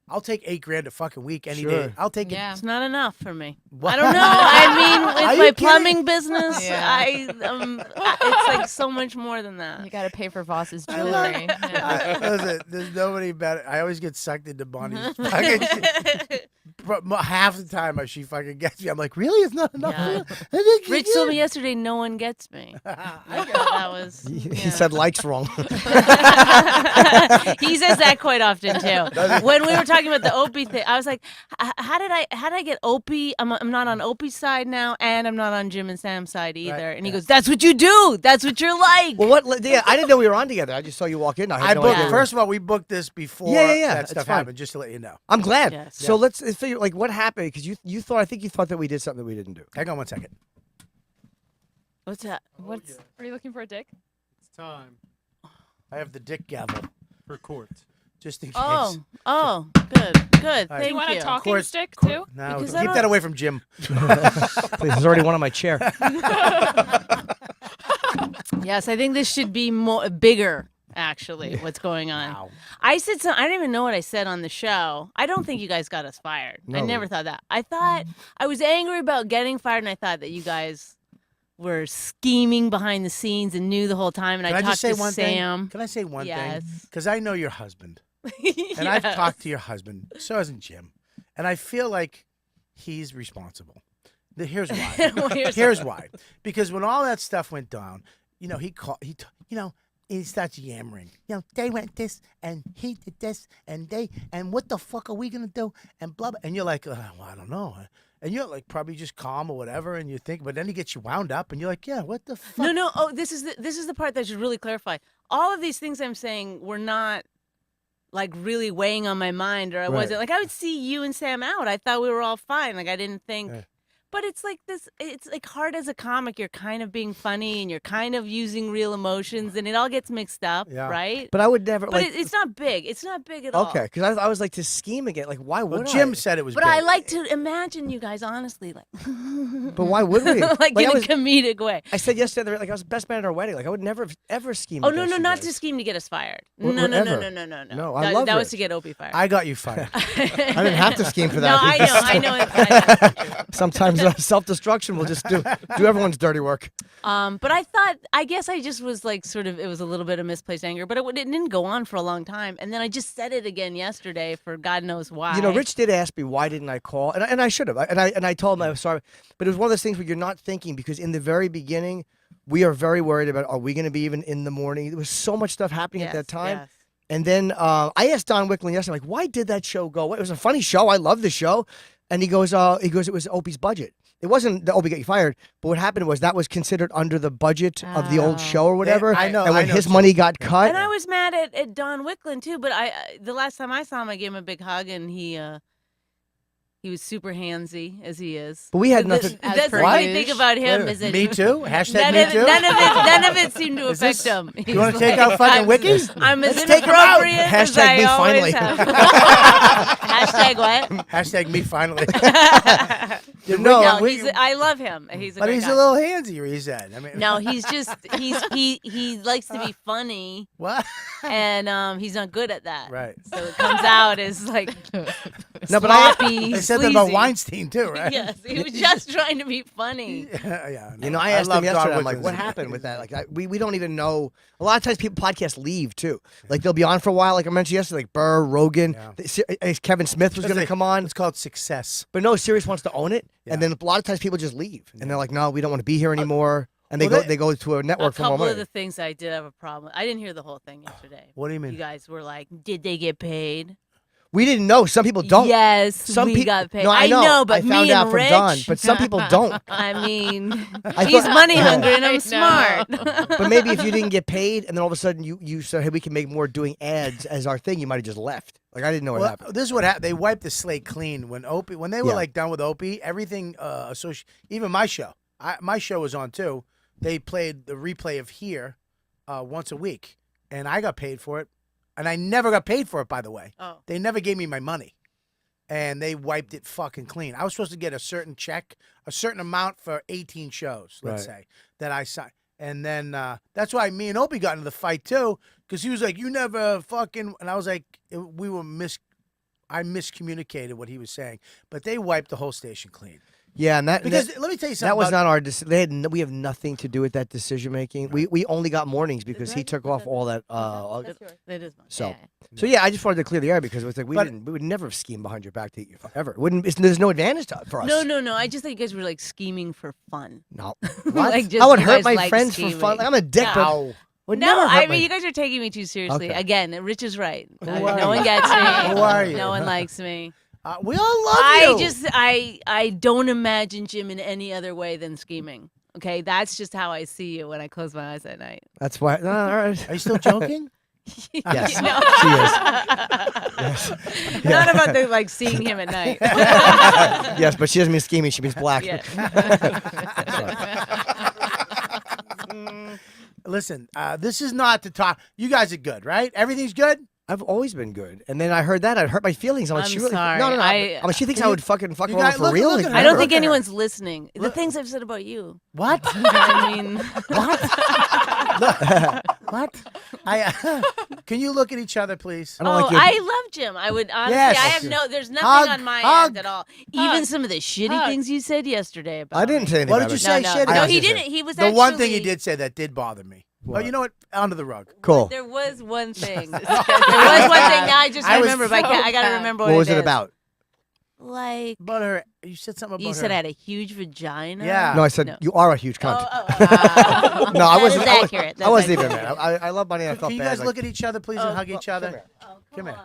I'll take $8,000 a fucking week any day. I'll take it. Yeah. It's not enough for me. What? I don't know. I mean, Are with you my kidding? plumbing business, Yeah. it's like so much more than that. You got to pay for Voss's I love- jewelry. Yeah. Listen, there's nobody better. I always get sucked into Bonnie's fucking shit. Half the time she fucking gets me. I'm like, really? It's not enough Yeah. for you? Rich told me yesterday, no one gets me. I thought that was. He said likes wrong. He says that quite often too. When we were talking about the Opie thing, I was like, how did I get Opie? I'm not on Opie's side now, and I'm not on Jim and Sam's side either. Right, And he goes, "That's what you do. That's what you're like." Well, what? Yeah, I didn't know we were on together. I just saw you walk in. I had no booked. idea. First of all, we booked this before Yeah, that it's stuff fine. happened. Just to let you know. I'm glad. Yes. So let's figure like what happened because you thought I think you thought that we did something that we didn't do. Hang on one second. What's that? What's Are you looking for a dick? It's time I have the dick gavel for court. just in case. Oh, good. right. Thank Do you want a you. talking Course- stick Cour- too? No, Because keep I don't- that away from Jim. Please, there's already one on my chair. Yes, I think this should be bigger. Actually, what's going on? Wow. I said something. I don't even know what I said on the show. I don't think you guys got us fired. I No. never thought that. I thought I was angry about getting fired, and I thought that you guys were scheming behind the scenes and knew the whole time. And Can I I talked just say to one Sam. thing? Can I say one thing? Yes. Because I know your husband, and I've Yes. talked to your husband. So hasn't Jim, and I feel like he's responsible. Here's why. Well, Here's why. Because when all that stuff went down, he called. He starts yammering. They went this and he did this and what the fuck are we gonna do and blah blah. And you're like, well, I don't know. And you're like probably just calm or whatever, and you think, but then he gets you wound up, and you're like, yeah, what the fuck? No. Oh, this is the part that I should really clarify. All of these things I'm saying were not like really weighing on my mind, or I wasn't like I would see you and Sam out. I thought we were all fine. Like I didn't think. Right. But it's like this. It's like hard as a comic. You're kind of being funny, and you're kind of using real emotions, and it all gets mixed up, Yeah. right? But I would never But like. it's not big. It's not big at all. Okay, because I was like to scheme again. Like why would Well, Jim I? said it was. But big. I like to imagine you guys honestly, like, But why would we? like I in a was- comedic way. I said yesterday, like I was best man at our wedding. Like I would never ever scheme. Oh no, against no, you not guys. to scheme to get us fired. Wh- No. whatever. No, I that, love that was Rich. to get Opie fired. I got you fired. I didn't have to scheme for No, that. I know. Sometimes self-destruction will just do everyone's dirty work. But I guess I just was like sort of, it was a little bit of misplaced anger, but it didn't go on for a long time. And then I just said it again yesterday for God knows why. You know, Rich did ask me why didn't I call, and I should have, and I told him I was sorry, but it was one of those things where you're not thinking because in the very beginning, we are very worried about are we going to be even in the morning? There was so much stuff happening at that time. Yes. And then I asked Don Wicklund yesterday, like, why did that show go away? It was a funny show. I love the show. And he goes, it was Opie's budget. It wasn't that Opie got you fired, but what happened was that was considered under the budget of the old show or whatever. I know. And when I know his too. money got cut, And I was mad at Don Wicklund too, but the last time I saw him, I gave him a big hug, and he was super handsy as he is. but we had nothing. As That's per the funny usual. thing about him Wait a is that me too? Hashtag none me of, too? none of it seemed to Is affect this- him. You want He's to take like, out fucking wikis? I'm as Let's take 'em out. inappropriate as Hashtag I me always finally. have. Hashtag what? Hashtag me finally. No, we- I love him. He's a but great he's guy. a little handsy, he said. I mean, No, he's just he likes to be funny, what? and he's not good at that. Right. So it comes out as like No, but I, sloppy, They said that about sleazy. Weinstein too, right? Yes, he was just trying to be funny. Yeah. You know, I asked him love yesterday. Don I'm like, Wicklund's what a- happened with that? Like, we don't even know. A lot of times, people podcasts leave too. Like, they'll be on for a while. Like I mentioned yesterday, like Burr, Rogan, Kevin Smith was going to come on, It's called success. but no, Sirius wants to own it. Yeah. And then a lot of times, people just leave, and they're like, no, we don't want to be here anymore. And well, they go to a A network for more couple money. of the things I did have a problem. I didn't hear the whole thing yesterday. What do you You mean? guys were like, "Did they get paid?" We didn't know. Some people don't. Yes, Some we people got paid. No, I know. but I found me out and from Rich, Don, but some people don't. I mean, I he's thought- money hungry and I I'm know. smart. But maybe if you didn't get paid, and then all of a sudden you said, hey, we can make more doing ads as our thing, you might have just left. Like I didn't know what Well, happened. this is what happened. They wiped the slate clean when they were Yeah. like done with Opie. Everything even my show. My show was on too. They played the replay of Here once a week, and I got paid for it. And I never got paid for it, by the way. Oh. They never gave me my money. and they wiped it fucking clean. I was supposed to get a certain check, a certain amount for 18 shows, let's say, that I signed. And then that's why me and Opie got into the fight too, because he was like, "You never fucking," and I was like, I miscommunicated what he was saying, but they wiped the whole station clean. Yeah, and let me tell you something. That was not our decision. We have nothing to do with that decision making. We only got mornings because he took off all that. That is mine. So yeah, I just wanted to clear the air because it was like we would never have schemed behind your back to eat you ever. It wouldn't. There's no advantage for us. No. I just thought you guys were like scheming for fun. No. Like, just I would you hurt guys my like friends scheming. for fun. Like, I'm a dick, but would No, never hurt I my- mean, you guys are taking me too seriously. Okay. Again, Rich is right. are No you? one gets me. Who are you? No one likes me. We all love you. I don't imagine Jim in any other way than scheming. Okay, that's just how I see you when I close my eyes at night. That's why. All right. Are you still joking? Yes. No. She is. Yes. Not about the like seeing him at night. Yes, but she doesn't mean scheming. She means black. Yeah. Listen, this is not to talk. You guys are good, right? Everything's good? I've always been good, and then I heard that I hurt my feelings. I'm like, I'm she really, sorry. No. I mean, she thinks I would fucking fuck You her over guys- for look- real. look Like, at her. I don't Look think at her. anyone's listening. The things I've said about you. What? I mean, What? Can you look at each other, please? I don't like your. I love Jim. I would honestly. Yes. I have no. There's nothing Hug, on my hug, end at all. Even some of the shitty hug. things you said yesterday about. I didn't me. say anything. What about did you it. say? No, Shit, no, I he asked you. didn't. He was The actually, one thing he did say that did bother me. Well, What? you know what? Under the rug. Cool. There was one thing. There was one thing. Now I just I was remember, but I gotta remember what, What was it is. about? Like About her. You said something about you her. said, I had a huge vagina. Yeah. No, I said No. you are a huge cunt. Oh. No, I That wasn't. is I was- accurate. I That's wasn't even accurate. mad. I love Bunny. I felt Can you bad. guys like- look at each other, please, and hug each other? Oh, Come here.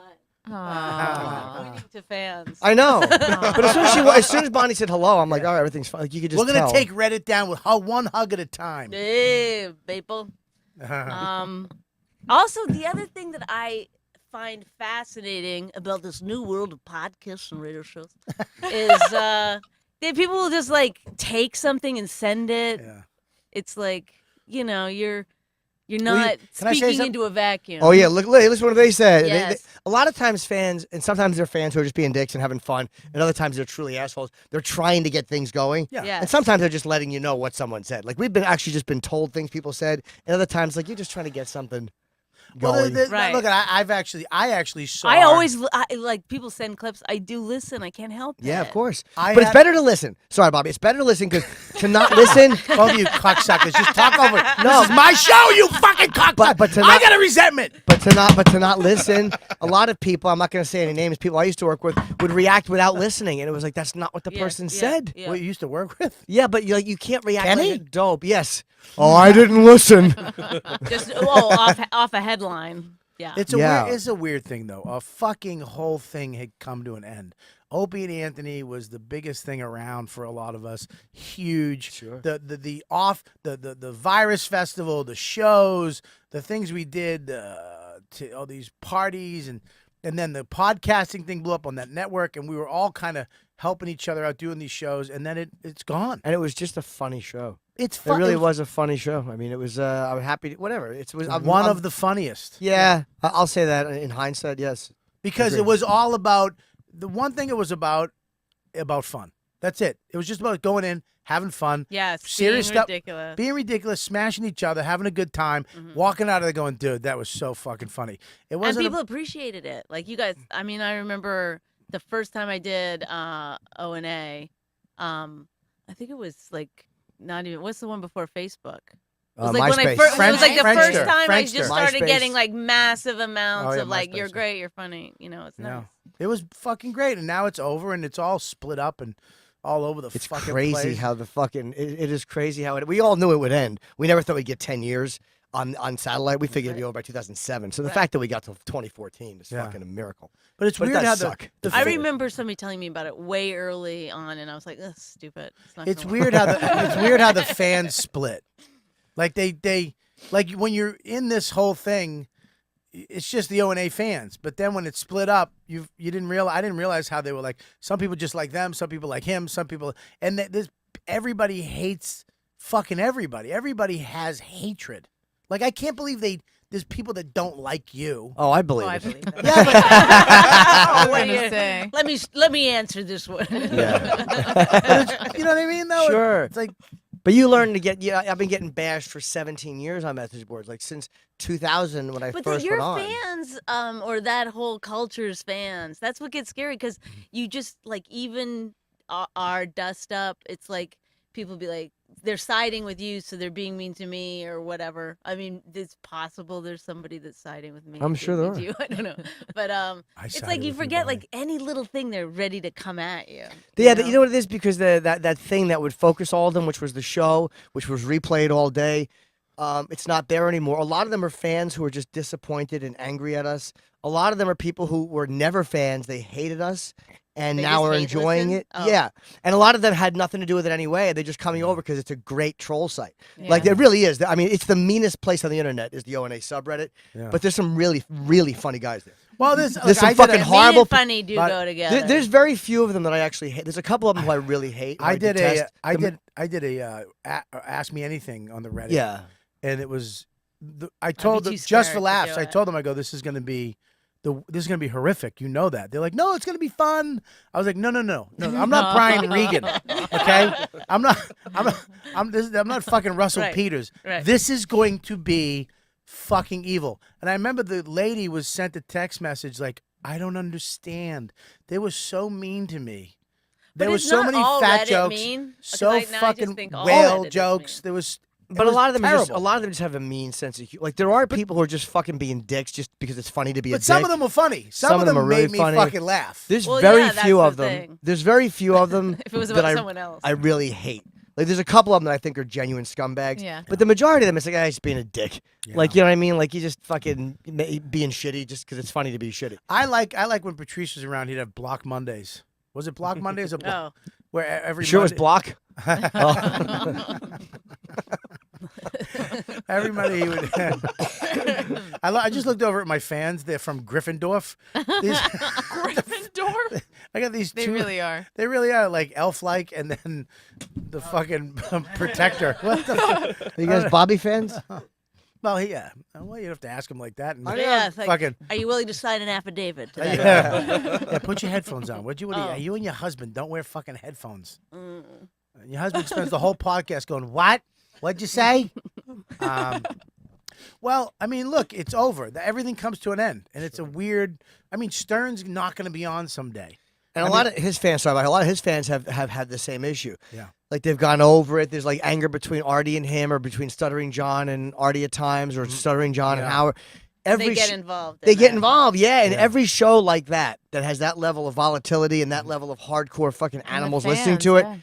on. Pointing to fans. I know, but as soon as Bonnie said hello, I'm like, all right, everything's fine. Like you could just We're gonna tell. take Reddit down with one hug at a time. Hey, people. Also, the other thing that I find fascinating about this new world of podcasts and radio shows is that people will just like take something and send it. Yeah. It's like, you're Will not can I say speaking something? into a vacuum. Oh yeah, look, listen what they said. Yes. A lot of times fans, and sometimes they're fans who are just being dicks and having fun, and other times they're truly assholes. They're trying to get things going. Yeah. Yes. And sometimes they're just letting you know what someone said. Like we've been actually just been told things people said, and other times like you're just trying to get something going. Right. Look, I actually saw. I always like people send clips. I do listen. I can't help it. Yeah, of course. I But it's had- better to listen. Sorry, Bobby. It's better to listen because to not listen. Both of you cocksuckers, just talk over it. No, this is my show, you fucking cocksucker. But to I not- got a resentment. But to not listen, a lot of people, I'm not going to say any names, people I used to work with would react without listening, and it was like that's not what the Yeah, person yeah, said. yeah. What you used to work with? Yeah, but you can't react Kenny? like a dope. Yes. Oh, I didn't listen. Just off a headline. Yeah. It's a weird thing though. A fucking whole thing had come to an end. Opie and Anthony was the biggest thing around for a lot of us. Huge. Sure. The virus festival, the shows, the things we did to all these parties, and then the podcasting thing blew up on that network, and we were all kind of helping each other out doing these shows, and then it's gone. And it was just a funny show. It's It fun. really was a funny show. I mean, it was. I'm happy. Whatever. It was one of the funniest. Yeah, I'll say that in hindsight. Yes. Because Agreed. it was all about the one thing it was about fun. That's it. It was just about going in, having fun, Yes. serious being stuff, ridiculous. being ridiculous, smashing each other, having a good time, walking out of there going, dude, that was so fucking funny. It And wasn't. people appreciated it. Like you guys. I mean, I remember the first time I did O&A. I think it was like not even. What's the one before Facebook? It was like when I MySpace. first. It was like the first Friendster. time I Friendster. just started MySpace. getting like massive amounts Oh, yeah, of like, you're MySpace. great, you're funny. It's nice. no, it was fucking great, and now it's over, and it's all split up and all over the It's fucking crazy place. how the fucking. It is crazy how it. We all knew it would end. We never thought we'd get 10 years on satellite. We figured it'd be over by 2007. So the fact that we got to 2014 is Yeah. fucking a miracle. But it's But it weird how does the, suck. the I fi- remember somebody telling me about it way early on, and I was like, "That's stupid." Not It's gonna work." weird how it's weird how the fans split. Like they like when you're in this whole thing, it's just the O&A fans. But then when it's split up, you didn't realize. I didn't realize how they were like. Some people just like them. Some people like him. Some people and everybody hates fucking everybody. Everybody has hatred. Like I can't believe they there's people that don't like you. Oh, I believe Oh, I it. believe that. Yeah, but I was What gonna do you- say. Let me answer this one. Yeah. you know what I mean? Though Sure. It's like But you learn to get. Yeah, I've been getting bashed for 17 years on message boards, like since 2000 when I But first your went on. fans, or that whole culture's fans, that's what gets scary because you just like even our dust up. It's like people be like they're siding with you, so they're being mean to me or whatever. I mean, it's possible there's somebody that's siding with me. I'm and sure being there mean to you. I don't know, but it's sided like you with you, forget Bonnie. like any little thing they're ready to come at you. Yeah, you know what it is? Because that thing that would focus all of them, which was the show, which was replayed all day, it's not there anymore. A lot of them are fans who are just disappointed and angry at us. A lot of them are people who were never fans. They hated us, and They now just are hate enjoying listen? it. Oh. Yeah, and a lot of them had nothing to do with it anyway. They're just coming over because it's a great troll site. Like Yeah. it really is. I mean, it's the meanest place on the internet is the O&A subreddit. Yeah. But there's some really, really funny guys there. well, There's look, some I did fucking a- Mean horrible and funny do but go together. There's very few of them that I actually hate. There's a couple of them who I really hate. who I did detest. a I did a ask me anything on the Reddit. Yeah. and it was I told too them just scared for to laughs. do I it. told them I go, this is gonna be horrific. You know that. They're like, no, it's gonna be fun. I was like, no. I'm not Brian Regan. Okay, I'm not fucking Russell Right, Peters. right. This is going to be fucking evil. And I remember the lady was sent a text message like, I don't understand. They were so mean to me. But There were it's so not many all fat Reddit jokes, mean, 'cause so I just fucking think all whale Reddit is jokes. mean. There was, But it a lot of was them terrible. a lot of them just have a mean sense of humor. Like there are people who are just fucking being dicks just because it's funny to be a But dick. some of them were funny. Some of them are really made me funny. fucking laugh. There's Well, very yeah, that's few the of them. thing. There's very few of them If it was that about I someone else. I really hate. Like there's a couple of them that I think are genuine scumbags. Yeah. But the majority of them, it's like, he's being a dick. Yeah. Like, you know what I mean? Like, you just fucking being shitty just because it's funny to be shitty. I like when Patrice was around. He'd have Block Mondays. Was it Block Mondays or Block? Oh. Where every You sure it was Monday, Block? Oh. every Monday he would. I just looked over at my fans. They're from Gryffindor. Gryffindor? I got these They two. really are. They really are like elf-like, and then the fucking protector. What the? Are you guys Bobby fans? Well, yeah. Well, you have to ask him like that. And Yeah, it's like, fucking. are you willing to sign an affidavit? To that? Yeah, put your headphones on. What Oh. you and your husband don't wear fucking headphones. Mm. Your husband spends the whole podcast going, "What? What'd you say?" Well, I mean, look, it's over. Everything comes to an end, and it's a weird. I mean, Stern's not going to be on someday. And a lot of his fans have had the same issue. Yeah. Like they've gone over it. There's like anger between Artie and him, or between Stuttering John and Artie at times, or Stuttering John and Yeah. Howard. They get sh- involved. They in get that. involved, yeah. And Yeah. every show like that has that level of volatility and that level of hardcore fucking And the animals listening fans, to it. yeah.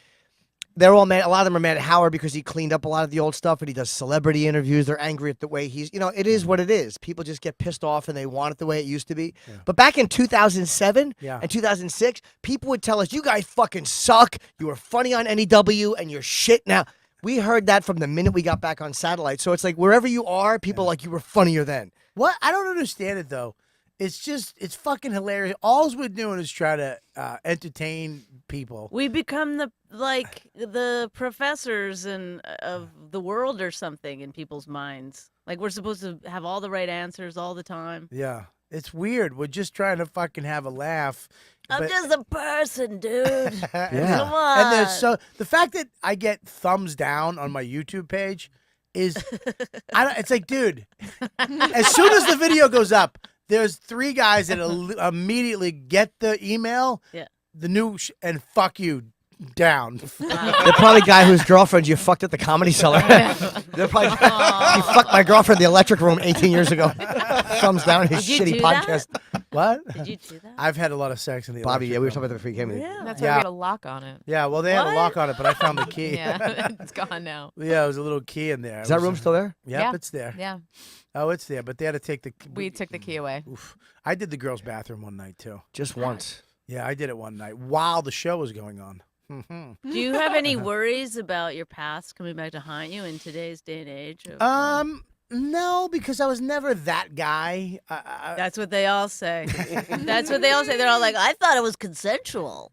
They're all mad. A lot of them are mad at Howard because he cleaned up a lot of the old stuff and he does celebrity interviews. They're angry at the way he's, it is what it is. People just get pissed off and they want it the way it used to be. Yeah. But back in 2007 Yeah. and 2006, people would tell us, you guys fucking suck. You were funny on NEW and you're shit now. We heard that from the minute we got back on satellite. So it's like wherever you are, people are like, you were funnier then. What? I don't understand it though. It's fucking hilarious. All we're doing is try to entertain people. We become the professors of the world or something in people's minds. Like we're supposed to have all the right answers all the time. Yeah, it's weird. We're just trying to fucking have a laugh. I'm but- just a person, dude. Yeah. Come on. And there's the fact that I get thumbs down on my YouTube page is, it's like, dude, as soon as the video goes up, there's 3 guys that immediately get the email, Yeah. the new and fuck you down. They're probably a guy whose girlfriend you fucked at the Comedy Cellar. They're probably, you fucked my girlfriend in the electric room 18 years ago. Thumbs down his Did you shitty do that? podcast. What? Did you do that? I've had a lot of sex in the Bobby, yeah, we were electric talking room. about that before you came in. Yeah. That's why Yeah. we got a lock on it. Yeah, well, they had a What? lock on it, but I found the key. Yeah, it's gone now. Yeah, there was a little key in there. Is that room still there? Yep, Yeah. it's there. Yeah, Oh, it's there, but they had to take the. we took the key away. Oof. I did the girls' bathroom one night too. Just once. Yeah, I did it one night while the show was going on. Do you have any worries about your past coming back to haunt you in today's day and age? Of, No, because I was never that guy. That's what they all say. That's what they all say. They're all like, I thought it was consensual.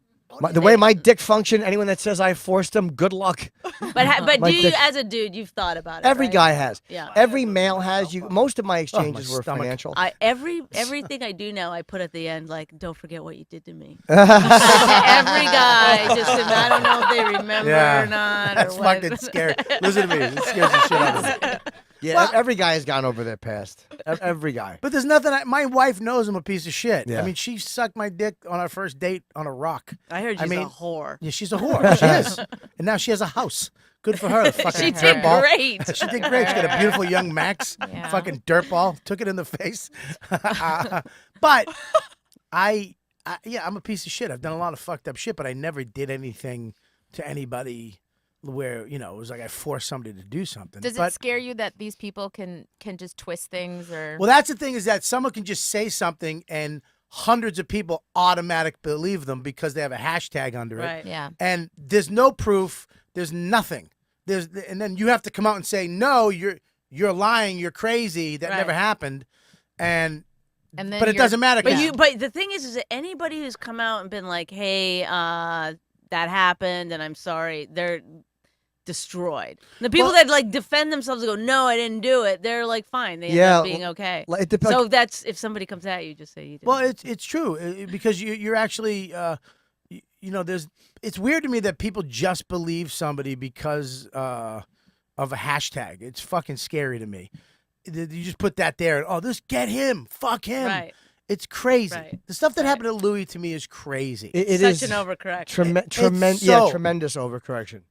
The way my dick functioned, anyone that says I forced him, good luck. But My do you, dick- as a dude, you've thought about it. Every right? guy has. Yeah. Every male has. Most of my exchanges were stomach. financial. Everything I do now, I put at the end like, "Don't forget what you did to me." Every guy, I don't know if they remember or not. That's or what. fucking scary. Listen to me. It scares the shit out of me. Yeah, every guy has gone over their past. Every guy. But there's nothing. My wife knows I'm a piece of shit. Yeah. I mean, she sucked my dick on our first date on a rock. I heard she's a whore. Yeah, she's a whore. She is. And now she has a house. Good for her. Fucking She dirt did ball. great. She did great. She got a beautiful young Max. Yeah. Fucking dirt ball. Took it in the face. But I'm a piece of shit. I've done a lot of fucked up shit, but I never did anything to anybody where, it was like I forced somebody to do something. Does But- it scare you that these people can just twist things or? Well, that's the thing, is that someone can just say something and hundreds of people automatically believe them because they have a hashtag under it. Right. Yeah. And there's no proof. There's nothing. And then you have to come out and say, no, you're lying. You're crazy. That never happened. And then But it doesn't matter. But 'cause- but the thing is that anybody who's come out and been like, "Hey, that happened, and I'm sorry," they're destroyed. The people that like defend themselves and go, "No, I didn't do it," they're like, fine. They end up being okay. It depends. So that's if somebody comes at you, just say you did. Well, it's true because you're actually, it's weird to me that people just believe somebody because of a hashtag. It's fucking scary to me. You just put that there and, this get him, fuck him. Right. It's crazy. Right. The stuff that happened to Louis to me is crazy. It Such is an overcorrection. Tremendous overcorrection.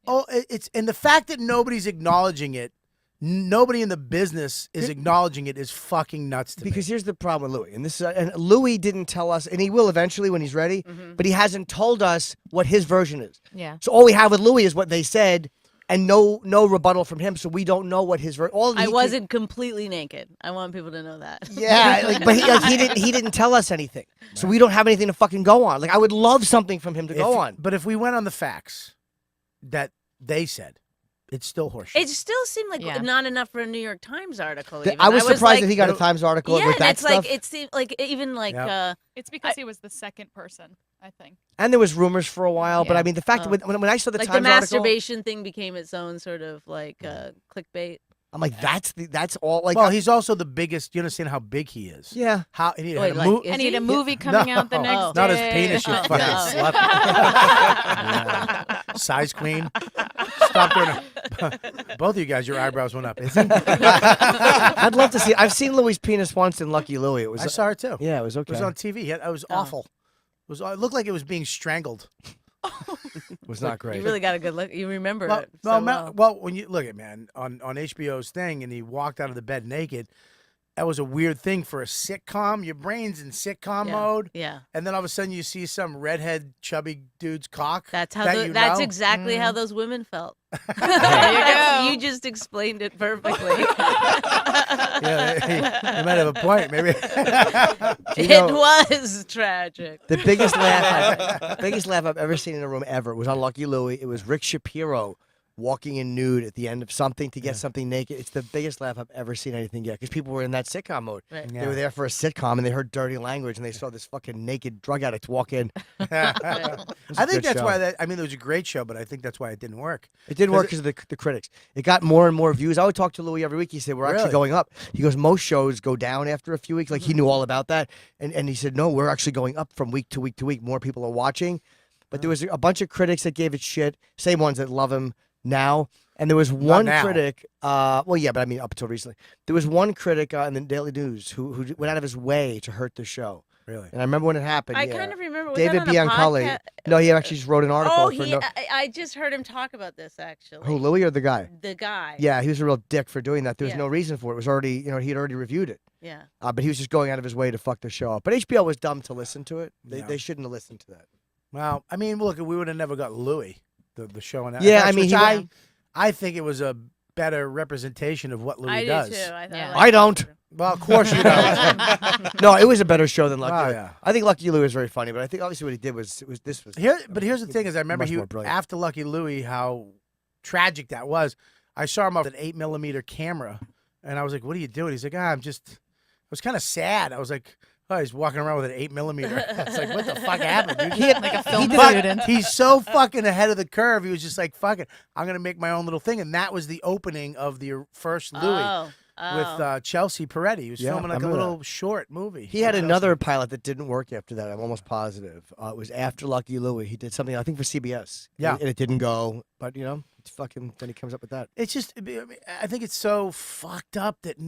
And the fact that nobody's acknowledging it, nobody in the business is acknowledging it, is fucking nuts to me. Because here's the problem with Louis, and Louis didn't tell us, and he will eventually when he's ready, but he hasn't told us what his version is. Yeah. So all we have with Louis is what they said, and no rebuttal from him, so we don't know what his version. I wasn't completely naked. I want people to know that. Yeah, but he didn't tell us anything, so we don't have anything to fucking go on. Like I would love something from him to go on. But if we went on the facts that they said, it's still horseshit. It still seemed like not enough for a New York Times article. Even. I was surprised like, that he got a Times article Yeah, with that and it's stuff. like it seemed like even like It's because he was the second person, I think. And there was rumors for a while, but Yeah. I mean the fact that when I saw the like Times the article, masturbation thing became its own sort of like clickbait. I'm like that's all. Like well, he's also the biggest. You understand how big he is? yeah. How and he Wait, had a like, mo- is I need he? a movie coming out the next Oh. day. Not his penis, you Oh. fucking Yeah. slut. Yeah. Size queen. Stop doing it. Both of you guys, your eyebrows went up. I'd love to see. I've seen Louis' penis once in Lucky Louie. It was I saw it too. yeah, it was okay. It was on TV. It was awful. It looked like it was being strangled. It was not great. You really got a good look. You remember Well, it. well, So well, when you look at man on HBO's thing, and he walked out of the bed naked, that was a weird thing for a sitcom. Your brain's in sitcom mode, Yeah. and then all of a sudden you see some redhead, chubby dude's cock. That's how that that's know. exactly how those women felt. There you go. You just explained it perfectly. Yeah, you might have a point, maybe. It was tragic. The biggest laugh I've ever seen in a room ever was on Lucky Louie. It was Rick Shapiro walking in nude at the end of something to get something naked. It's the biggest laugh I've ever seen anything get because people were in that sitcom mode. Right. They were there for a sitcom and they heard dirty language and they saw this fucking naked drug addict walk in. I think good that's show. why it was a great show, but I think that's why it didn't work. It didn't work because of the critics. It got more and more views. I would talk to Louis every week. He said, we're actually Really? going up. He goes, most shows go down after a few weeks. Like he knew all about that. And he said, no, we're actually going up from week to week to week. More people are watching. But there was a bunch of critics that gave it shit. Same ones that love him now. And there was one now. critic, well, yeah, but I mean up until recently. There was one critic in the Daily News who went out of his way to hurt the show. Really? And I remember when it happened. I yeah. kind of remember. Was David that on a Biancali. podcast? No, he actually just wrote an article. Oh, for I just heard him talk about this actually. who, Louis or the guy? The guy. Yeah, he was a real dick for doing that. There was Yeah. no reason for it. It was already, he had already reviewed it. Yeah. But he was just going out of his way to fuck the show up. But HBO was dumb to listen to it. Yeah. They shouldn't have listened to that. Well, I mean, look, we would have never got Louis, the show on that. Yeah, I mean, I think it was a better representation of what Louis I does. do too. I, thought Yeah. I don't. Well, of course you don't. No, it was a better show than Lucky Oh, Louie. yeah. I think Lucky Louie was very funny, but I think obviously what he did was this was. But here's the thing: is I remember Much more brilliant. after Lucky Louie, how tragic that was. I saw him with an 8mm camera, and I was like, "What are you doing?" He's like, I was kind of sad." I was like, Oh, he's walking around with an 8mm. It's like, what the fuck happened, dude? Like a film But student. he's so fucking ahead of the curve. He was just like, fuck it, I'm gonna make my own little thing, and that was the opening of the first Louis with Chelsea Peretti. He was Yeah, filming like a remember that. little short movie. He had Chelsea. another pilot that didn't work after that. I'm almost positive. It was after Lucky Louie. He did something, I think, for CBS. Yeah. And it didn't go. But, you know, it's fucking, then he comes up with that. It's just, I mean, I think it's so fucked up that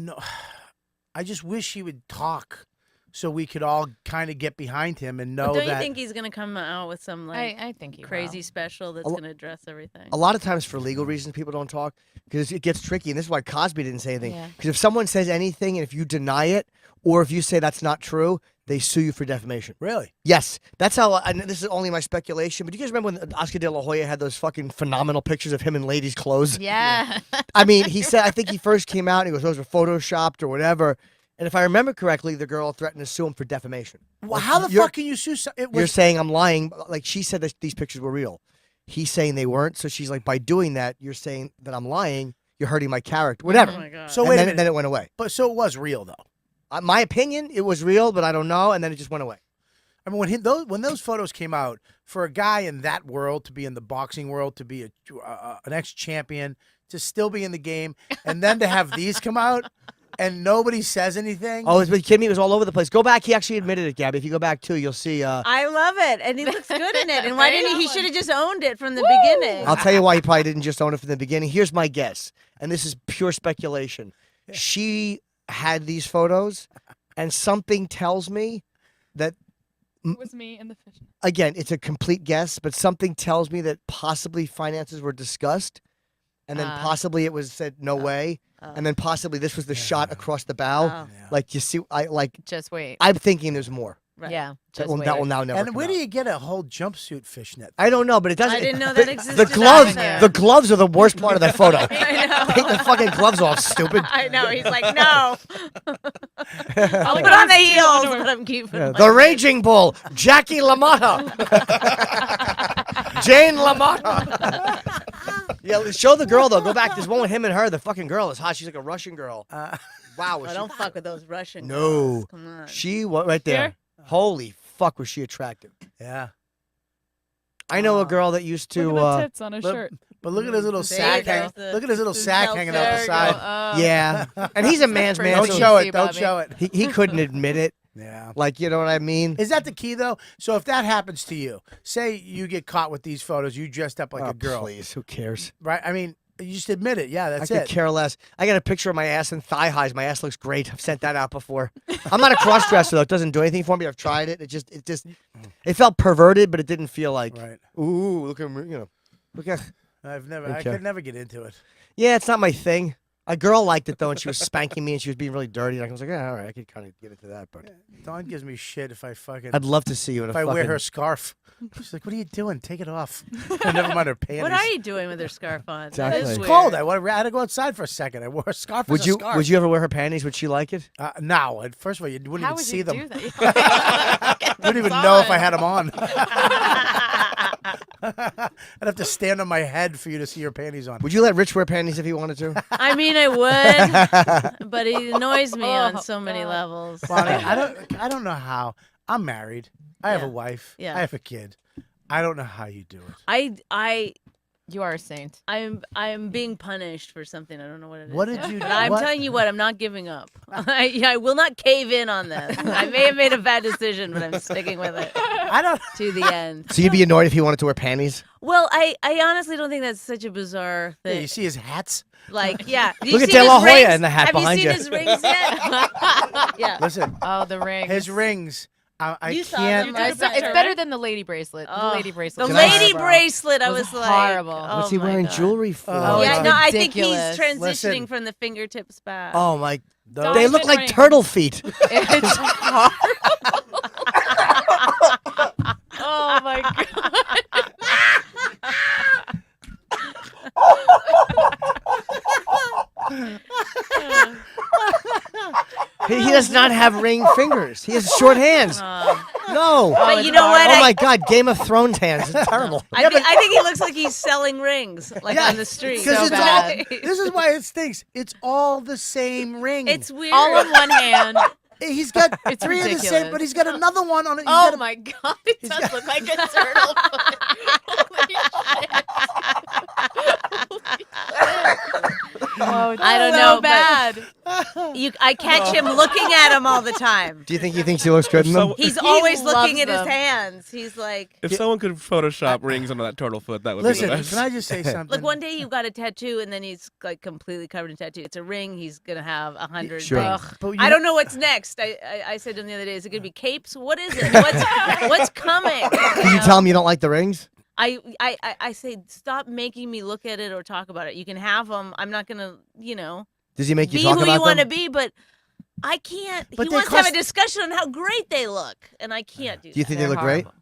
I just wish he would talk so we could all kind of get behind him and know Don't you that. think he's gonna come out with some like I think he crazy will. special that's gonna address everything? A lot of times for legal reasons, people don't talk because it gets tricky. And this is why Cosby didn't say anything. Yeah. Because if someone says anything and if you deny it or if you say that's not true, they sue you for defamation. Really? Yes. That's how, and this is only my speculation, but do you guys remember when Oscar de la Hoya had those fucking phenomenal pictures of him in ladies' clothes? Yeah. I mean, he said, I think he first came out and he goes, those were photoshopped or whatever. And if I remember correctly, the girl threatened to sue him for defamation. Well, how the you're- fuck can you sue? You're saying I'm lying. Like she said that these pictures were real. He's saying they weren't. So she's like, by doing that, you're saying that I'm lying. You're hurting my character. Whatever. Oh my god. So And wait a then, minute. then it went away. But so it was real though. My opinion, it was real, but I don't know. And then it just went away. I mean, when those photos came out, for a guy in that world to be in the boxing world, to be an ex-champion, to still be in the game, and then to have these come out and nobody says anything. Oh, it's kidding me. It was all over the place. Go back. He actually admitted it, Gabby. If you go back too, you'll see. I love it, and he looks good in it. And why didn't he? He should have just owned it from the beginning. I'll tell you why he probably didn't just own it from the beginning. Here's my guess, and this is pure speculation. She had these photos, and something tells me that, It was me in the fish. again, it's a complete guess, but something tells me that possibly finances were discussed, and then possibly it was said no way, and then possibly this was the shot across the bow. Oh. Like you see, Just wait. I'm thinking there's more. Right. Yeah. That Just will, wait. that will now never. And come where out. do you get a whole jumpsuit fishnet? I don't know, but it doesn't. I didn't know the, that existed. The gloves, either. the gloves are the worst part of that photo. I know. Take the fucking gloves off, stupid. I know. He's like, no. I'll like put on the these two heels, underwear. but I'm keeping Yeah, my the legs. Raging Bull, Jackie LaMotta, Jane LaMotta. Yeah, show the girl though. Go back. There's one with him and her. The fucking girl is hot. She's like a Russian girl. Wow. Oh, was she- don't fuck with those Russian No. girls. Come on. She was right there. Here? Holy fuck, was she attractive? Yeah. I know a girl that used Look to. at the tits on his look- shirt. But look at his little There sack. you go. Look at his little The sack hanging out the there you side. Oh. Yeah, and he's a man's man. Don't Don't show see, it. Don't Bobby. show it. He couldn't admit it. Yeah. Like, you know what I mean? Is that the key though? So if that happens to you, say you get caught with these photos, you dressed up like Oh, a girl, please, who cares? right? I mean, you just admit it. Yeah, that's I could it. care less. I got a picture of my ass and thigh highs. My ass looks great. I've sent that out before. I'm not a cross dresser though. It doesn't do anything for me. I've tried it. It felt perverted, but it didn't feel like, Right. ooh, look at me, you know. Look at. I Okay. could never get into it. Yeah, it's not my thing. A girl liked it though, and she was spanking me, and she was being really dirty. And I was like, yeah, all right, I could kind of get into that, but Dawn gives me shit if I fucking I'd love to see you in a if I fucking. wear her scarf. She's like, "What are you doing? Take it off." Never mind her panties. What are you doing with her scarf on? That is Exactly. It's weird. cold. I had to go outside for a second. I wore a scarf. Would as you a scarf. Would you ever wear her panties? Would she like it? No. First of all, you wouldn't How even would see you them. do that? I wouldn't even know if I had them on. I'd have to stand on my head for you to see your panties on. Would you let Rich wear panties if he wanted to? I mean, I would, but it annoys me on so many levels. Bonnie, I don't know how. I'm married. I have a Yeah. wife. Yeah. I have a kid. I don't know how you do it. You are a saint. I'm being punished for something. I don't know what it is. What did you But do? I'm What- telling you what, I'm not giving up. I will not cave in on this. I may have made a bad decision, but I'm sticking with it I don't. to the end. So you'd be annoyed if he wanted to wear panties? Well, I honestly don't think that's such a bizarre Yeah, thing. you see his hats. Like, yeah. Look at De La Hoya in the hat Have behind you you. seen his rings yet? Yeah. Listen, Oh, the ring. his rings. I You saw can't. them, You right? took a It's picture, better right? than the lady bracelet. Oh, The lady bracelet. The Can I- lady horrible. bracelet, I It was was like, horrible. oh What's he my wearing God. jewelry for? Oh, Yeah, it's no, I think he's ridiculous. transitioning Listen. from the fingertips back. Oh my! Those- They look Diamond like rings. turtle feet. It's horrible. Oh my god. He does not have ring fingers. He has short hands. No. But it's you know what? Oh I, my God! Game of Thrones hands. It's terrible. I think he looks like he's selling rings, like Yeah, on the street. Because So it's bad. all. This is why it stinks. It's all the same ring. It's weird. All on one hand. He's got It's three of the same, ridiculous. but he's got another one on it. Oh my god, it he's does got- look like a turtle foot. Holy shit. Oh, I don't so know, but- bad. I catch him looking at him all the time. Do you think he thinks he looks good in them? He's He always looking loves at his them. hands. He's like, If someone could Photoshop rings onto that turtle foot, that would Listen, be the best. can I just say something? look, one day he got a tattoo and then he's like completely covered in tattoo. It's a ring. He's gonna have 100. Sure. Ugh. But you I don't know what's next. I said to him the other day, is it gonna be capes? What is it? What's coming? Did you tell him you don't like the rings? I say stop making me look at it or talk about it. You can have them. I'm not gonna, Does he make you be talk who about you want to them? be, but I can't. But He they wants to have a cost- discussion on how great they look, and I can't do. Do you that. think they They're look great? horrible.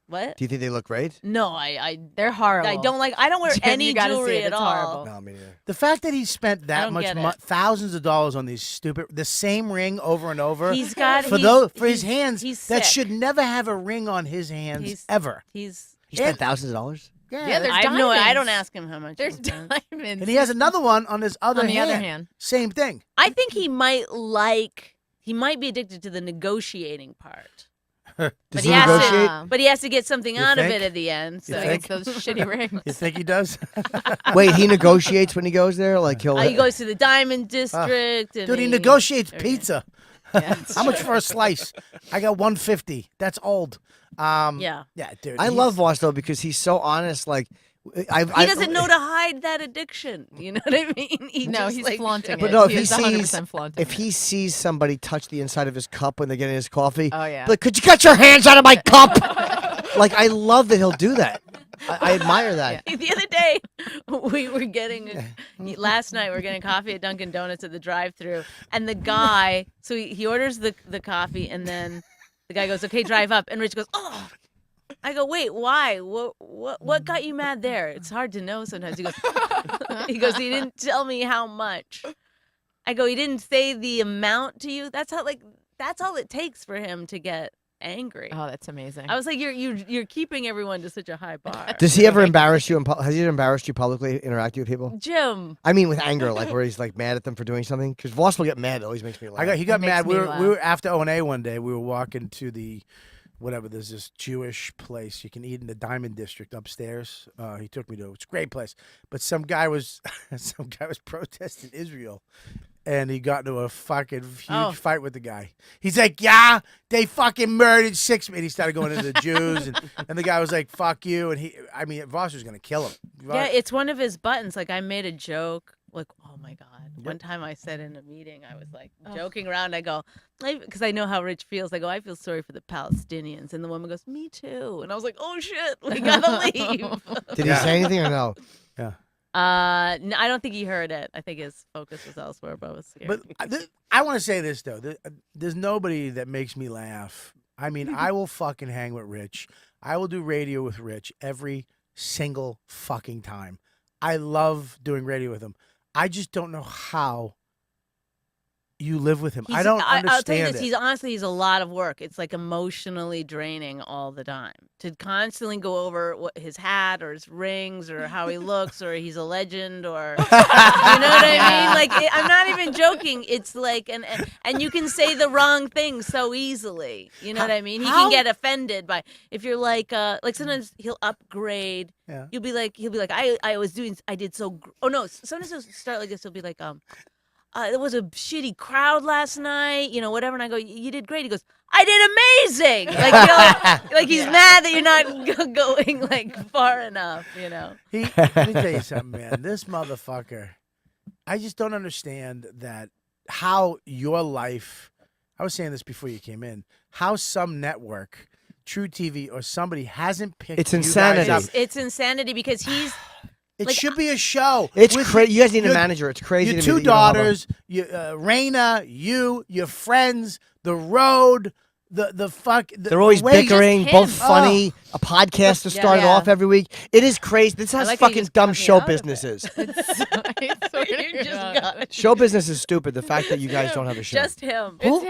What? Do you think they look great? No, I They're horrible. I don't like. I don't wear Jim, any you gotta see jewelry it. at It's all. horrible. No, me neither. The fact that he spent that don't much get it. thousands of dollars on these the same ring over and over He's got for he's- his he's- hands He's that sick. should never have a ring on his hands He's- ever. He's. He spent thousands of dollars. Yeah, there's I have no. I diamonds. don't ask him how much. There's he spent. diamonds. And he has another one on his other on the hand. other hand. Same thing. I think he might like. He might be addicted to the negotiating part. Does But he he has to- negotiate? But he has to get something You out of think? it at the end. So You So think? it's those shitty rings. You think he does? Wait, he negotiates when he goes there? Like he'll. he goes to the Diamond District. and Dude, he negotiates everything. pizza. Yeah. How much for a slice? I got 150. That's old. Yeah. Yeah, dude. I he's- love Voss though because he's so honest. Like, He doesn't know to hide that addiction. You know what I mean? He No, just, he's like, flaunting But it. no, if he he is sees 100% flaunting if it. he sees somebody touch the inside of his cup when they're getting his coffee. Oh, yeah. Like, could you get your hands out of my cup? Like, I love that he'll do that. I admire that. The other day, we were getting last night. We were getting coffee at Dunkin' Donuts at the drive-thru, and the guy. So he orders the coffee, and then the guy goes, "Okay, drive up." And Rich goes, "Oh." I go, "Wait, why? What got you mad there?" It's hard to know sometimes. He goes, "He didn't tell me how much." I go, "He didn't say the amount to you." That's all it takes for him to get angry. Oh, that's amazing. I was like, you're keeping everyone to such a high bar. Does he ever embarrass you? Has he ever embarrassed you publicly interacting with people? Jim. I mean, with anger, like where he's like mad at them for doing something. Because Voss will get mad. It always makes me laugh. He got It makes mad. me We laugh. were after O&A one day. We were walking to the whatever. There's this Jewish place you can eat in the Diamond District upstairs. He took me to. It's a great place. But some guy was protesting Israel. And he got into a fucking huge fight with the guy. He's like, "Yeah, they fucking murdered 6 men." He started going into the Jews, and the guy was like, "Fuck you!" And Voss was gonna kill him. Yeah, it's one of his buttons. Like I made a joke. Like, oh my God. One time I said in a meeting, I was like joking around. I go, because I know how Rich feels. I go, I feel sorry for the Palestinians. And the woman goes, me too. And I was like, oh shit, we gotta leave. Did he say anything or no? Yeah. No, I don't think he heard it. I think his focus was elsewhere, but I was scared. But I want to say this though. There's nobody that makes me laugh. I mean, I will fucking hang with Rich. I will do radio with Rich every single fucking time. I love doing radio with him. I just don't know how you live with him. I don't understand I'll tell you this. it. He's a lot of work. It's like emotionally draining all the time to constantly go over his hat or his rings or how he looks or he's a legend or you know what I mean? Like I'm not even joking. It's like and you can say the wrong thing so easily. You know what I mean? He can get offended by if you're like sometimes he'll upgrade. Yeah. He'll be like I did so. Oh no! Sometimes he'll start like this. He'll be like there was a shitty crowd last night, whatever. And I go, you did great. He goes, I did amazing. Like he's mad that you're not going like far enough, Let me tell you something, man. This motherfucker, I just don't understand that how your life, I was saying this before you came in, how some network, True TV or somebody hasn't picked It's you guys insanity. up. It's insanity because he's It like, should be a show. It's with crazy. You guys need a your- manager. It's crazy. Your to me two that you don't have daughters, Raina, your friends, the road, the fuck. They're always way- bickering, him. both funny. A podcast to start it Yeah. off every week. It is crazy. This is how like how you fucking just dumb cut me show out of business it. is. you just got it. Show business is stupid. The fact that you guys don't have a show. Just him. Who?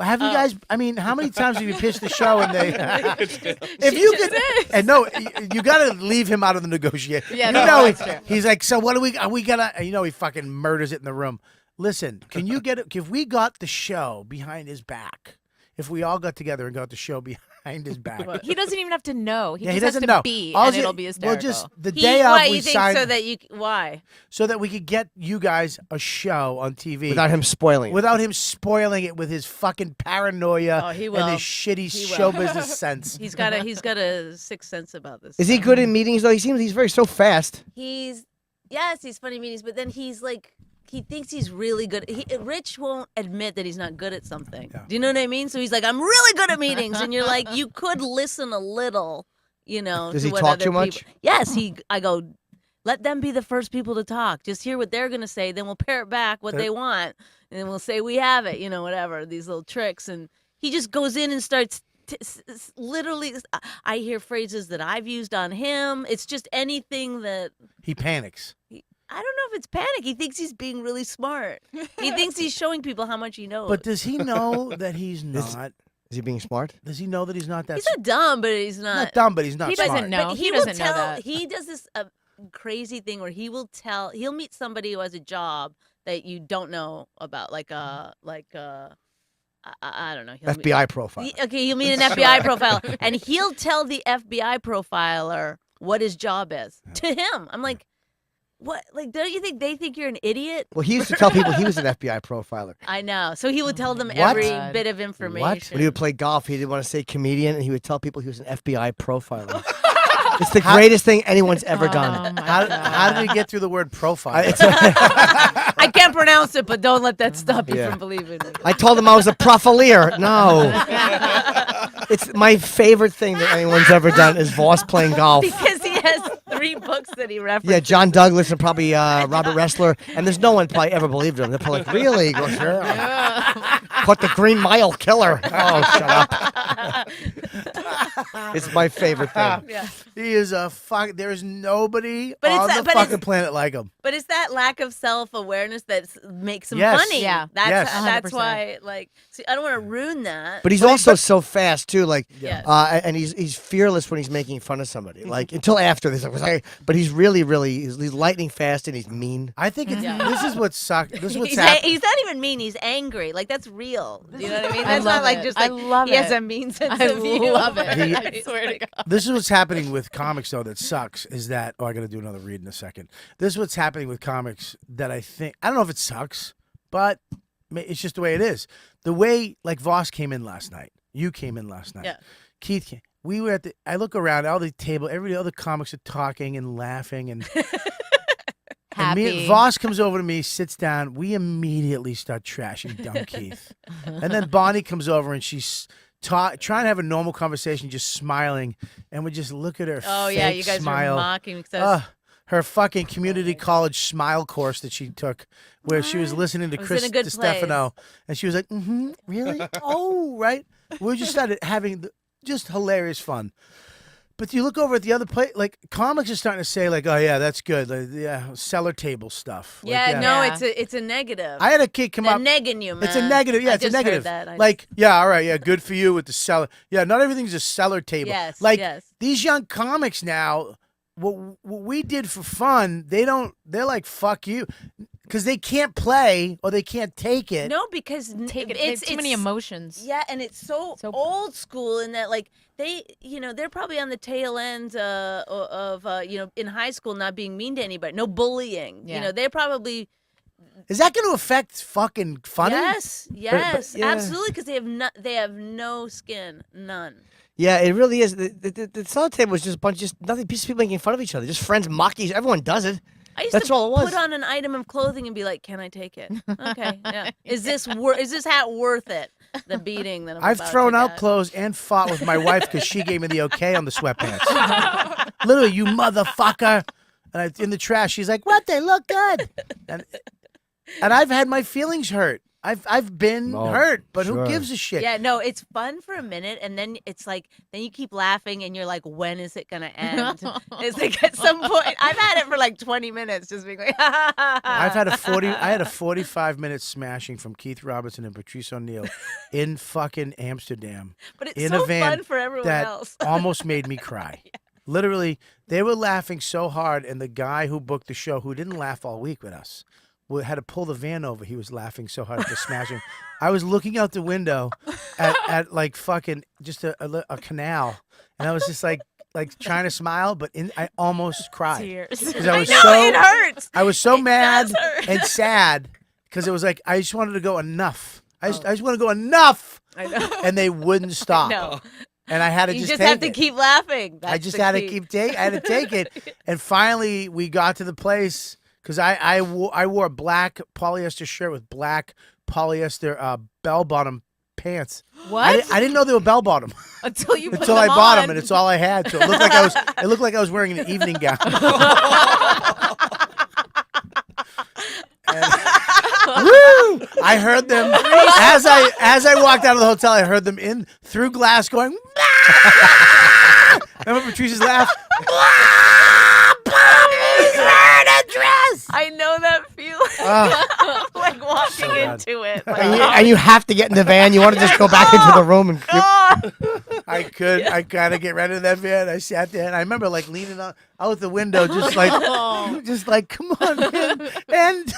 Have you guys? I mean, how many times have you pitched the show and they? If you could, and no, you got to leave him out of the negotiation. Yeah, you no, know, that's true. he's like, so what are we gonna? You know, he fucking murders it in the room. Listen, can you get it? If we got the show behind his back, if we all got together and got the show behind his back, He doesn't even have to know. He Yeah, just he has doesn't to know. be, All and he- it'll be hysterical. Well, just the He, day why of we you think signed, so that you why? so that we could get you guys a show on TV Without him spoiling it. without him spoiling it with his fucking paranoia Oh, he and will. his shitty He show will. business sense. He's got a sixth sense about this. Is he stuff. good in meetings though? He seems he's very so fast. He's funny meetings, but then he's like he thinks he's really good. Rich won't admit that he's not good at something. Yeah. Do you know what I mean? So he's like, I'm really good at meetings, and you're like, you could listen a little, Does to he what talk other too people- much? Yes, I go, let them be the first people to talk. Just hear what they're gonna say, then we'll parrot back what they want, and then we'll say we have it, whatever these little tricks, and he just goes in and starts. Literally, I hear phrases that I've used on him. It's just anything that. He panics. I don't know if it's panic. He thinks he's being really smart. He thinks he's showing people how much he knows. But does he know that he's not? Is he being smart? Does he know that he's not that? he's not dumb, but he's not dumb, but he's not He smart. doesn't know. But He will doesn't know tell. that. He does this crazy thing where he'll meet somebody who has a job that you don't know about, I don't know. He'll meet- FBI profile. He'll meet an FBI profiler, and he'll tell the FBI profiler what his job is to him. I'm like, what? Like, don't you think they think you're an idiot? Well, he used to tell people he was an FBI profiler. I know. So he would tell them What? every God. bit of information. When he would play golf, he didn't want to say comedian, and he would tell people he was an FBI profiler. It's the greatest thing anyone's ever done. Oh, my How God. did he get through the word profile? I can't pronounce it, but don't let that stop you Yeah. from believing me. I told him I was a profilier. No. It's my favorite thing that anyone's ever done is Voss playing golf. Because he has 3 books that he references. Yeah, John Douglas and probably Robert Ressler. And the's no one probably ever believed him. They're probably like, really? He goes, yeah. Caught the Green Mile killer. Oh, shut up. It's my favorite thing. Yeah. He is a fuck. There is nobody But it's on that- the but fucking it's- planet like him. But it's that lack of self-awareness that makes him Yes. funny. Yeah. That's Yes. that's 100%. why, see, I don't want to ruin that. But he's also so fast too, Yes. and he's fearless when he's making fun of somebody. Like until after this, but he's really he's lightning fast and he's mean. I think it's, Yeah. this is what sucks. This is what's he's happening. he's not even mean. He's angry. Like, that's real. You know what I mean? I That's love not like it. just I like love he has it. a mean sense I of humor. love it. He- I swear to God. This is what's happening with comics, though, that sucks, is that, I got to do another read in a second. This is what's happening with comics that I don't know if it sucks, but it's just the way it is. The way, like, Voss came in last night. You came in last night. Yeah. Keith came. We were I look around, all the table, every other comics are talking and laughing, and Happy. Voss comes over to me, sits down. We immediately start trashing dumb Keith. And then Bonnie comes over and she's trying to have a normal conversation, just smiling. And we just look at her Oh yeah, fake you guys smile. were mocking me. 'Cause I was- Her fucking community college smile course that she took, where she was listening to I was Chris in a good Stefano, and she was like, really? Oh, right. We just started having just hilarious fun. But you look over at the other place, like comics are starting to say, like, "Oh yeah, that's good." Like, yeah, cellar table stuff. Like, yeah, no, Yeah. it's a negative. I had a kid come They're up. negging you, man. It's a negative. Yeah, I it's a just heard negative. that. Like, yeah, all right, yeah, good for you with the cellar. Yeah, not everything's a cellar table. Yes, like yes. these young comics now, what we did for fun, they're like, fuck you, because they can't play or they can't take it. No, because Take it. it's It's too many emotions. Yeah, and it's so old school in that, like, they're probably on the tail end of in high school not being mean to anybody, no bullying. Yeah. They're probably Is that going to affect fucking funny? yes, yeah. absolutely, because they have no skin, none. Yeah, it really is. The cellar table was just a bunch, just nothing. Just people making fun of each other, just friends mocking. Everyone does it. I used That's to all it was. put on an item of clothing and be like, "Can I take it? Okay, yeah. Is this hat worth it? The beating that I've about thrown to out get?" clothes and fought with my wife because she gave me the okay on the sweatpants. Literally, you motherfucker. And in the trash, she's like, "What? They look good." And I've had my feelings hurt. I've been Oh, hurt, but sure. who gives a shit? Yeah, no, it's fun for a minute, and then it's like, then you keep laughing, and you're like, when is it gonna end? It's like at some point, I've had it for like 20 minutes, just being like, I had a 45-minute smashing from Keith Robinson and Patrice O'Neill in fucking Amsterdam. but it's in so a van fun for everyone that else. almost made me cry. Literally, they were laughing so hard, and the guy who booked the show, who didn't laugh all week with us, had to pull the van over. He was laughing so hard at the smashing. I was looking out the window at like fucking just a canal, and I was just like trying to smile, but I almost cried Tears. because I was it hurts. I was so It mad does hurt. and sad because it was like I just wanted to go enough. I just want to go enough, I know. and they wouldn't stop. No, And I had to you just just take have to it. keep laughing. I That's just the had to key. I had to take it, and finally we got to the place because I wore a black polyester shirt with black polyester bell bottom pants. What? I didn't know they were bell bottom Until you put until them I bought on. them, and it's all I had. So it looked like I was wearing an evening gown. Woo! I heard them as I walked out of the hotel. I heard them in through glass going. "Ah!" Remember Patrice's laugh? Bobby's wearing a dress. I know that feeling. Like walking bad. into it. Like, And you have to get in the van. You want to just go back into the room and. God. I gotta get right in that van. I sat there and I remember like leaning out the window, just like, come on, man. And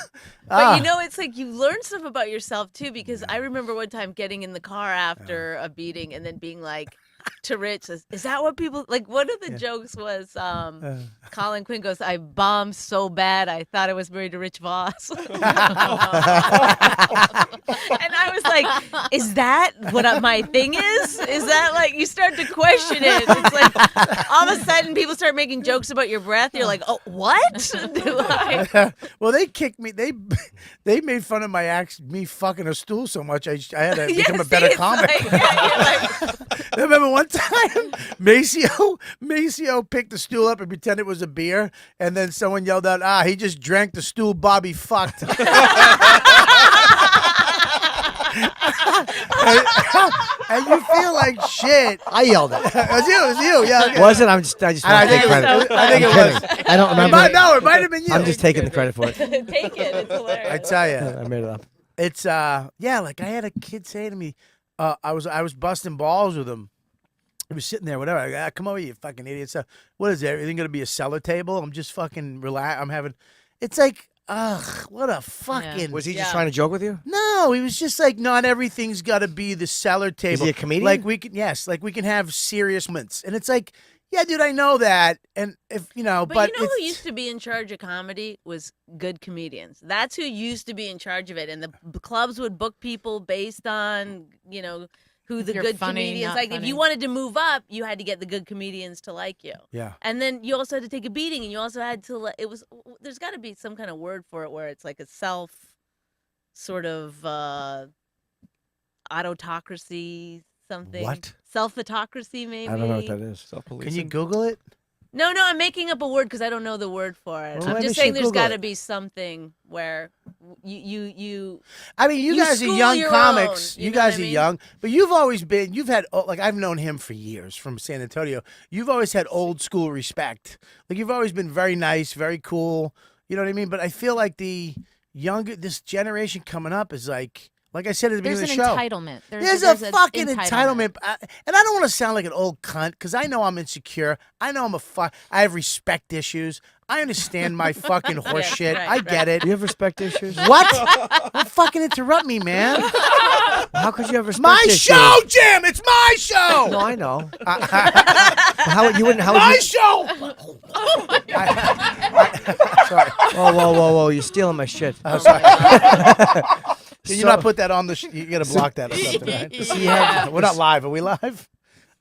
But you know, it's like you learn stuff about yourself too, because I remember one time getting in the car after a beating and then being like to Rich, is that what people like? One of the jokes was Colin Quinn goes, I bombed so bad I thought I was married to Rich Voss. And I was like, is that what my thing is? Is that like you start to question it? It's like all of a sudden people start making jokes about your breath. You're like, oh, what? well, they kicked me. They made fun of me fucking a stool so much. I had to become a better comic. Like, you're like, I remember one time Maceo picked the stool up and pretended it was a beer, and then someone yelled out, he just drank the stool Bobby fucked. And you feel like shit. I yelled it. It was you. Yeah. Okay. Was it? I just want to take credit. I think it was. I don't remember. It might have been you. I'm just taking the credit for it. take it. It's hilarious. I tell you. I made it up. It's like I had a kid say to me, I was busting balls with him. He was sitting there, whatever. I go, come over, you fucking idiot. So what is it? Everything gonna be a cellar table? I'm just fucking relax. I'm having. It's like, what a fucking. Was he just trying to joke with you? No, he was just like, not everything's got to be the cellar table. Is he a comedian? Like we can have serious moments, and it's like, yeah, dude, I know that, and if you know, But you know it's, who used to be in charge of comedy was good comedians. That's who used to be in charge of it, and the clubs would book people based on who the You're good funny, comedians. not Like if funny. you wanted to move up, you had to get the good comedians to like you. Yeah. And then you also had to take a beating, and you also had to. There's got to be some kind of word for it where it's like a self sort of autocratcy something. What? Self-autocracy, maybe. I don't know what that is. Can you Google it? No, I'm making up a word because I don't know the word for it. Well, I'm maybe just you saying should there's Google got to it. be something where you. I mean, you You guys are school young your comics. own, You you know guys what I are mean? young, but you've had like I've known him for years from San Antonio. You've always had old school respect. Like you've always been very nice, very cool. You know what I mean? But I feel like this generation coming up is like I said at the beginning There's of the show. an entitlement. There's a fucking entitlement. And I don't want to sound like an old cunt because I know I'm insecure. I know I have respect issues. I understand my fucking horse shit. right, I get it. Do you have respect issues? What? Don't fucking interrupt me, man. How could you have respect My issues? show, Jim. It's my show. No, I know. How would you? My show. Sorry. Whoa! You're stealing my shit. I'm sorry. Can you not put that on the? You gotta block that or something, right? Yeah. We're not live. Are we live?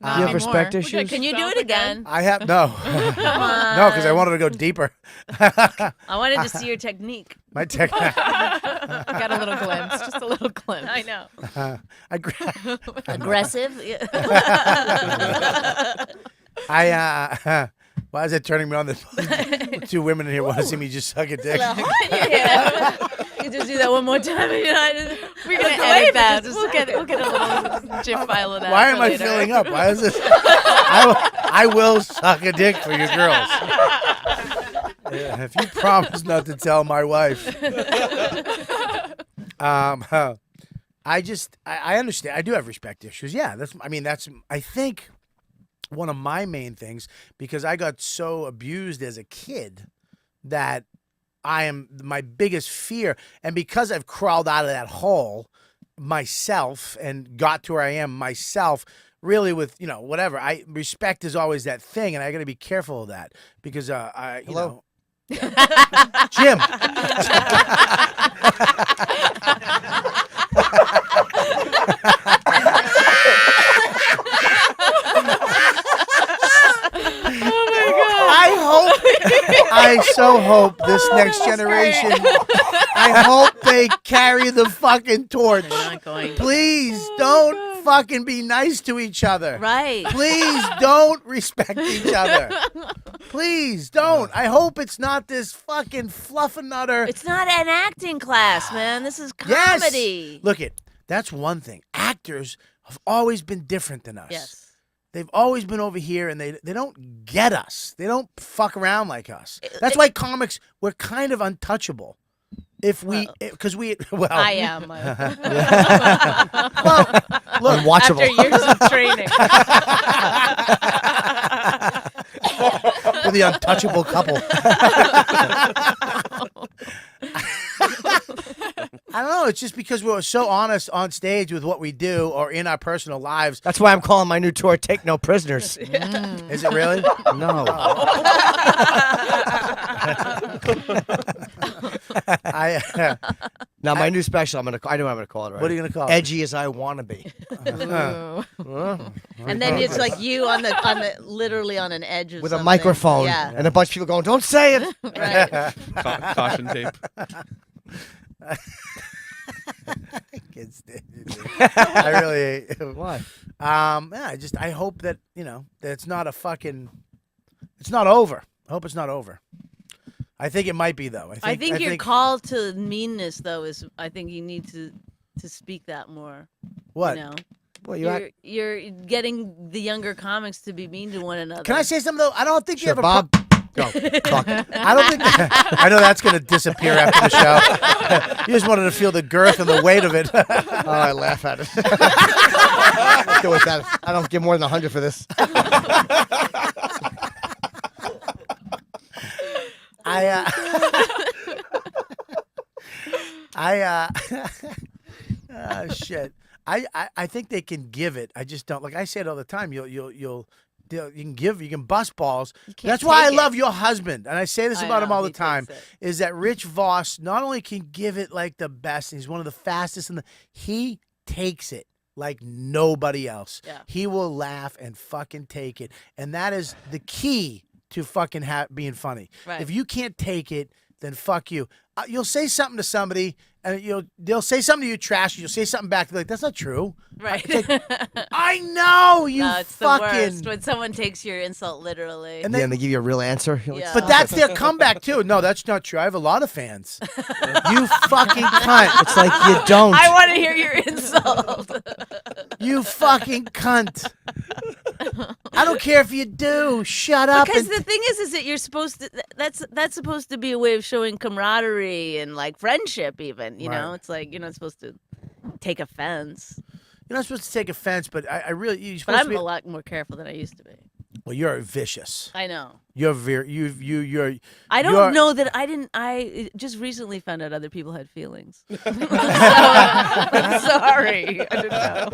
Do you have respect issues? Can you do it again? I have no, no, because I wanted to go deeper. I wanted to see your technique. My tech. Got a little glimpse, just a little glimpse. I know. Aggressive. Why is it turning me on? The two women in here want to see me just suck a dick. You just do that one more time. We're gonna edit that. We'll get a little GIF file of that. Why for am I later. filling up? Why is this? I will suck a dick for you girls. Yeah, if you promise not to tell my wife. I understand. I do have respect issues. Yeah, that's I think one of my main things, because I got so abused as a kid that my biggest fear. And because I've crawled out of that hole myself and got to where I am myself, really with, whatever, respect is always that thing. And I got to be careful of that because, you know, Jim. I so hope this next generation, I hope they carry the fucking torch. They're not going to. Please don't fucking be nice to each other. Right. Please don't respect each other. Please don't. I hope it's not this fucking fluffernutter. It's not an acting class, man. This is comedy. Yes. Look that's one thing. Actors have always been different than us. Yes. They've always been over here, and they don't get us. They don't fuck around like us. That's why comics, we're kind of untouchable. If we, because well, I am. well, look, Unwatchable. After years of training. we're the untouchable couple. I don't know. It's just because we're so honest on stage with what we do or in our personal lives. That's why I'm calling my new tour "Take No Prisoners." Is it really? No. Now my new special. I know what I'm gonna call it. Right? What are you gonna call it? Edgy as I wanna be. Ooh. And then it's like you on the literally on an edge of With a something. microphone. Yeah. And a bunch of people going, "Don't say it." Right. Caution tape. Can't stand it, dude. I really. Why? Yeah. I hope that that it's not it's not over. I hope it's not over. I think it might be though. I think your call to meanness though is I think you need to speak that more. What? You know? Well, You're getting the younger comics to be mean to one another. Can I say something though? I don't think you Sure, have a Bob. Go. Talk. I don't think. I know that's going to disappear after the show. You just wanted to feel the girth and the weight of it. Oh, I laugh at it. Let's go with that. I don't give more than 100 for this. Shit. I think they can give it. I just don't. Like I say it all the time. You can bust balls. That's why I love your husband, and I say this about him all the time. Is that Rich Voss not only can give it like the best, and he's one of the fastest, he takes it like nobody else. Yeah. He will laugh and fucking take it, and that is the key to fucking being funny. Right. If you can't take it, then fuck you. You'll say something to somebody, and they'll say something to you trash. You'll say something back. They're like, that's not true. Right. It's like, I know you No, it's fucking. the worst when someone takes your insult literally. And And they give you a real answer. You're like, Yeah. But that's their comeback too. No, that's not true. I have a lot of fans. You fucking cunt. it's like you don't. I want to hear your insult. You fucking cunt. I don't care if you do. Shut up. Because the thing is that you're supposed to. That's supposed to be a way of showing camaraderie and like friendship. Even you know, Right. it's like you're not supposed to take offense. You're not supposed to take offense, but I really. You're But supposed I'm to be. a lot more careful than I used to be. Well, you're vicious. I know. You're very. You're. I don't you're- know that I didn't. I just recently found out other people had feelings. So, I'm sorry. I didn't know.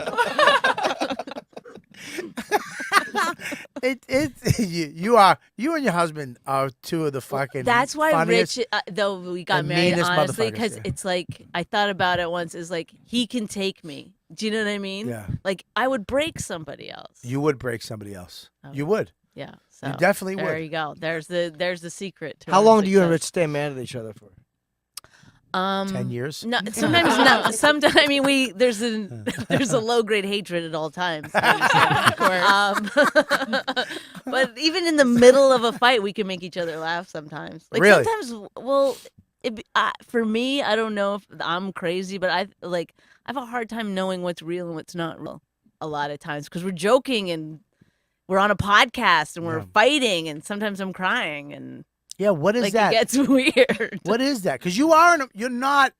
You and your husband are two of the fucking. That's why funniest, Rich, though we got and married, meanest honestly, motherfuckers, because yeah. it's like I thought about it once. Is like he can take me. Do you know what I mean? Yeah. Like I would break somebody else. You would break somebody else. Oh. You would. Yeah. So You definitely there would. you go. There's the secret. To How our long do you and Rich success. stay mad at each other for? 10 years. No, sometimes not. Sometimes I mean, there's a low grade hatred at all times. Of course. But even in the middle of a fight, we can make each other laugh sometimes. Like Really? sometimes, well, for me, I don't know if I'm crazy, but I have a hard time knowing what's real and what's not real a lot of times because we're joking and we're on a podcast and we're fighting and sometimes I'm crying and Yeah. What is like that? it gets weird. What is that? Because you're not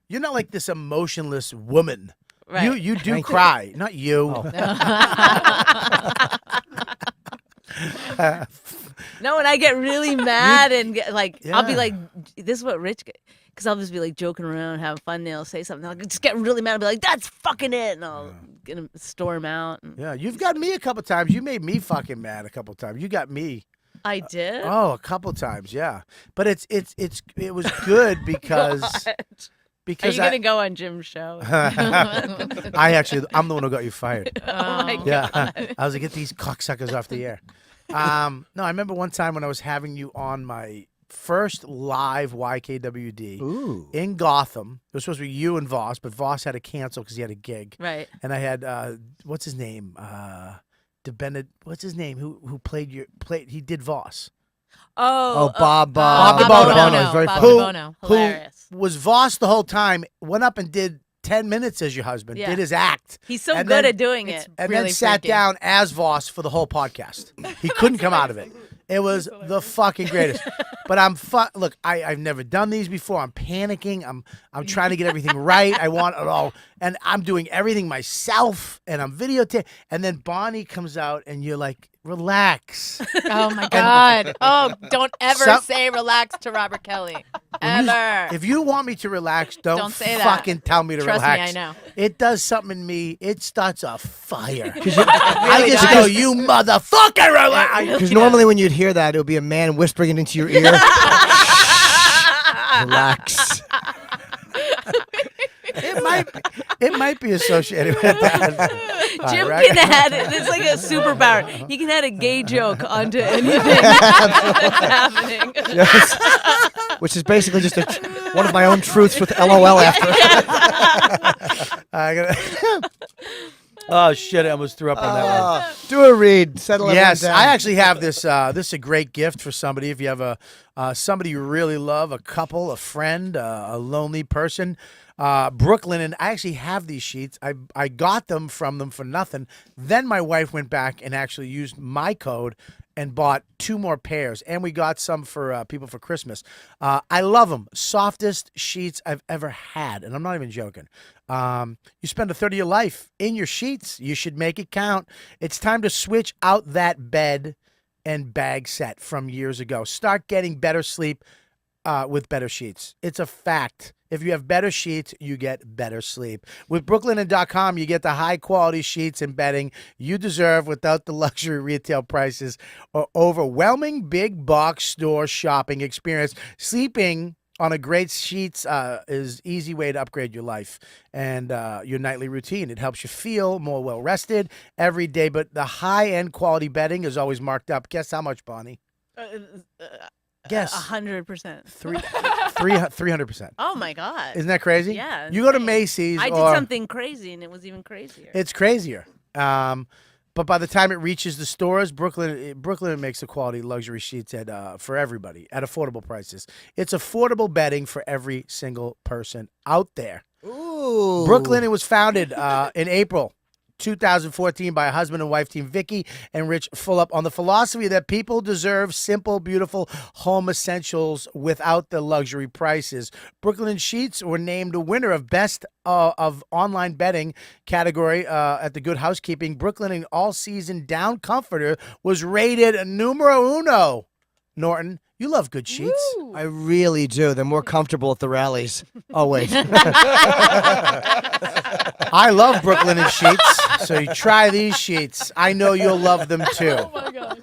like this emotionless woman. Right. You do cry, not you. No, and I get really mad and I'll be Yeah. like, this is what Rich, because I'll just be like joking around, having fun. And they'll say something. I'll just get really mad and be like, that's fucking it. And I'll get him, storm out. And Yeah, you've got me a couple times. You made me fucking mad a couple times. You got me. I did. Oh, a couple times, yeah. But it was good because Are because you gonna go on Jim's show? I'm the one who got you fired. Oh my God. Yeah, I was like, get these cocksuckers off the air. No, I remember one time when I was having you on my first live YKWD Ooh. in Gotham. It was supposed to be you and Voss, but Voss had to cancel because he had a gig. Right. And I had what's his name? What's his name? Who played he did Voss. Oh, Bob. Bob DeBono. DeBono. He's very Bob funny. DeBono. Hilarious. Who was Voss the whole time, went up and did 10 minutes as your husband, Yeah. did his act. He's so And good then- at doing It's it. And really then sat freaky. down as Voss for the whole podcast. He couldn't come out of it. It was the fucking greatest. But look, I've never done these before. I'm panicking. I'm trying to get everything right. I want it all. And I'm doing everything myself. And I'm videotaping. And then Bonnie comes out and you're like, relax. Oh my God. Oh, don't ever Some- say relax to Robert Kelly. When you- Ever. If you want me to relax, don't say that. fucking tell me to Trust me, relax. I know. It does something in me. It starts a fire. I really just does. go, you motherfucker, relax. Because normally when you'd hear that, it would be a man whispering it into your ear. Relax. It might be associated with that. Jim right. can add it. It's like a superpower. He can add a gay joke onto anything that's happening. Yes. Which is basically just one of my own truths with LOL after. I gotta oh shit! I almost threw up on that one. Do a read. Settle everyone Yes, down. I actually have this. This is a great gift for somebody. If you have somebody you really love, a couple, a friend, a lonely person. Brooklyn, and I actually have these sheets. I got them from them for nothing. Then my wife went back and actually used my code and bought 2 more pairs, and we got some for people for Christmas. I love them. Softest sheets I've ever had, and I'm not even joking. You spend a third of your life in your sheets. You should make it count. It's time to switch out that bed and bag set from years ago. Start getting better sleep with better sheets. It's a fact. If you have better sheets, you get better sleep. With Brooklinen.com, you get the high-quality sheets and bedding you deserve without the luxury retail prices or overwhelming big box store shopping experience. Sleeping on a great sheets is easy way to upgrade your life and your nightly routine. It helps you feel more well-rested every day, but the high-end quality bedding is always marked up. Guess how much, Bonnie? Guess. 100%. 300%. Oh my God. Isn't that crazy? Yeah, You go to insane. Macy's I did or something crazy and it was even crazier. it's crazier. But by the time it reaches the stores, Brooklyn makes the quality luxury sheets for everybody at affordable prices. It's affordable bedding for every single person out there. Ooh. Brooklyn, it was founded in April 2014 by a husband and wife team, Vicky and Rich Fulop, on the philosophy that people deserve simple, beautiful home essentials without the luxury prices. Brooklyn Sheets were named a winner of Best of Online Bedding category at the Good Housekeeping. Brooklyn and All Season Down Comforter was rated numero uno. Norton, you love good sheets. I really do. They're more comfortable at the rallies. Oh, wait. I love Brooklyn and sheets, so you try these sheets. I know you'll love them too. Oh my God.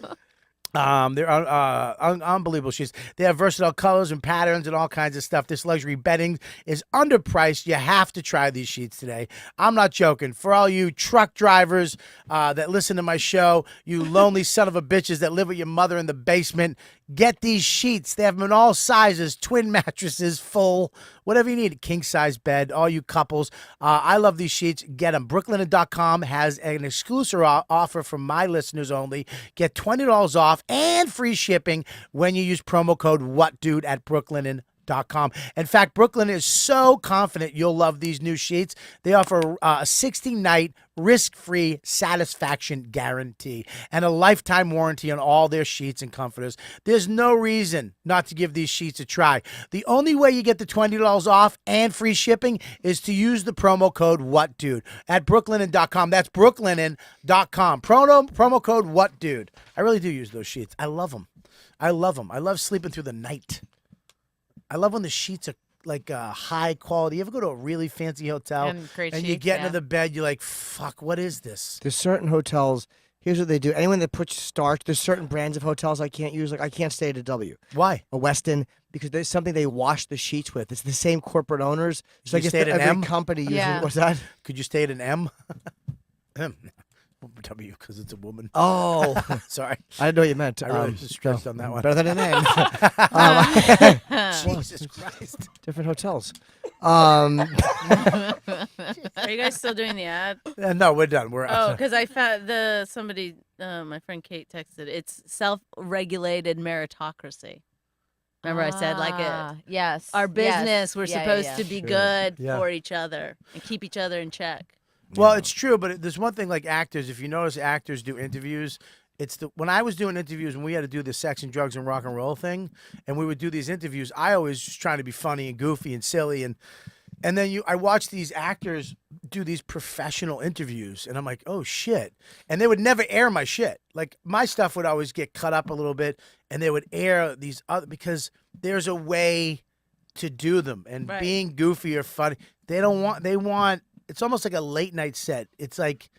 They're unbelievable sheets. They have versatile colors and patterns and all kinds of stuff. This luxury bedding is underpriced. You have to try these sheets today. I'm not joking. For all you truck drivers that listen to my show, you lonely son of a bitches that live with your mother in the basement, get these sheets. They have them in all sizes, twin mattresses, full, whatever you need. King size bed, all you couples. I love these sheets. Get them. Brooklinen.com has an exclusive offer for my listeners only. Get $20 off and free shipping when you use promo code WhatDude at Brooklinen.com. brooklinen.com. In fact, Brooklyn is so confident you'll love these new sheets. They offer a 60-night risk-free satisfaction guarantee and a lifetime warranty on all their sheets and comforters. There's no reason not to give these sheets a try. The only way you get the $20 off and free shipping is to use the promo code WhatDude at brooklinen.com. That's brooklinen.com. Promo code WhatDude. I really do use those sheets. I love them. I love them. I love sleeping through the night. I love when the sheets are like high quality. You ever go to a really fancy hotel And great you sheets, get yeah. into the bed, you're like, fuck, what is this? There's certain hotels. Here's what they do. Anyone that puts starch, there's certain brands of hotels I can't use. Like I can't stay at a W, Why? a Westin, because there's something they wash the sheets with. It's the same corporate owners. So You I guess stay at an every M? company uses. Yeah. What's that? Could you stay at an M? W, because it's a woman. Oh, Sorry. I didn't know what you meant. I really was stressed on that one. Better than an M. Jesus Christ. Different hotels. Are you guys still doing the ad? No, we're done. We're Oh, because I found my friend Kate texted. It's self-regulated meritocracy. Remember, I said like it. Yes. Our business, yes. we're Yeah, supposed yeah. to be good Yeah. for each other and keep each other in check. Well, it's true, but there's one thing like actors. If you notice, actors do interviews. When I was doing interviews and we had to do the sex and drugs and rock and roll thing, and we would do these interviews, I always was trying to be funny and goofy and silly, and then I watched these actors do these professional interviews, and I'm like, oh shit, and they would never air my shit. Like my stuff would always get cut up a little bit, and they would air these other because there's a way to do them, and Right. being goofy or funny, they want. It's almost like a late night set. It's like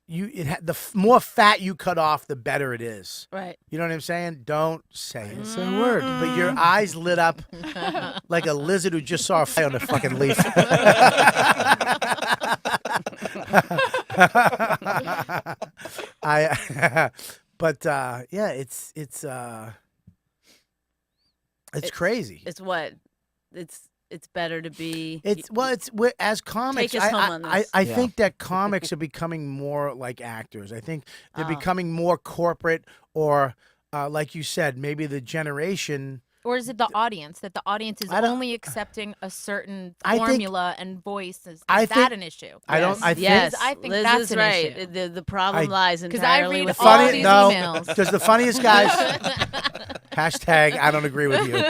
the more fat you cut off, the better it is. Right. You know what I'm saying? Don't say it. Say a word. But your eyes lit up like a lizard who just saw a fly on a fucking leaf. Yeah, it's crazy. It's what? It's better to be. We're, as comics. Take us home on this. I think that comics are becoming more like actors. I think they're Oh. becoming more corporate, or like you said, maybe the generation. Or is it the audience that the audience is I don't- only accepting a certain I think- formula and voice? Is I that think- an issue? I don't. I think Yes, I think Liz that's is an right. issue. The problem I- lies 'Cause I entirely read with all the these no, emails. because the funniest guys. Hashtag I don't agree with you.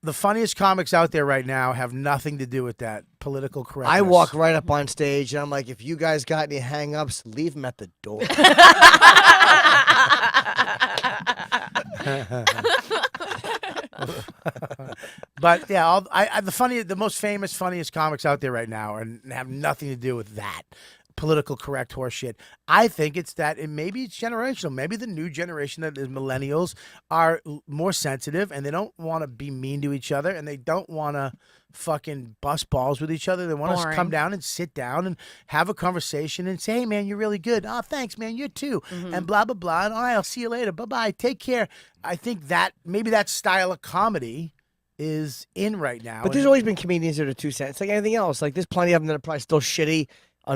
The funniest comics out there right now have nothing to do with that political correctness. I walk right up on stage and I'm like, if you guys got any hang-ups, leave them at the door. But yeah, the most famous, funniest comics out there right now, and have nothing to do with that political correct horseshit. I think it's that, and maybe it's generational. Maybe the new generation, that is millennials, are more sensitive, and they don't want to be mean to each other, and they don't want to fucking bust balls with each other. They want us to Boring. come down and sit down and have a conversation and say, hey man, you're really good. Oh, thanks man, you too. And blah blah blah. And all right, I'll see you later. Bye bye. Take care. I think that maybe that style of comedy is in right now. But there's always been comedians that are 2 cents. It's like anything else. Like there's plenty of them that are probably still shitty,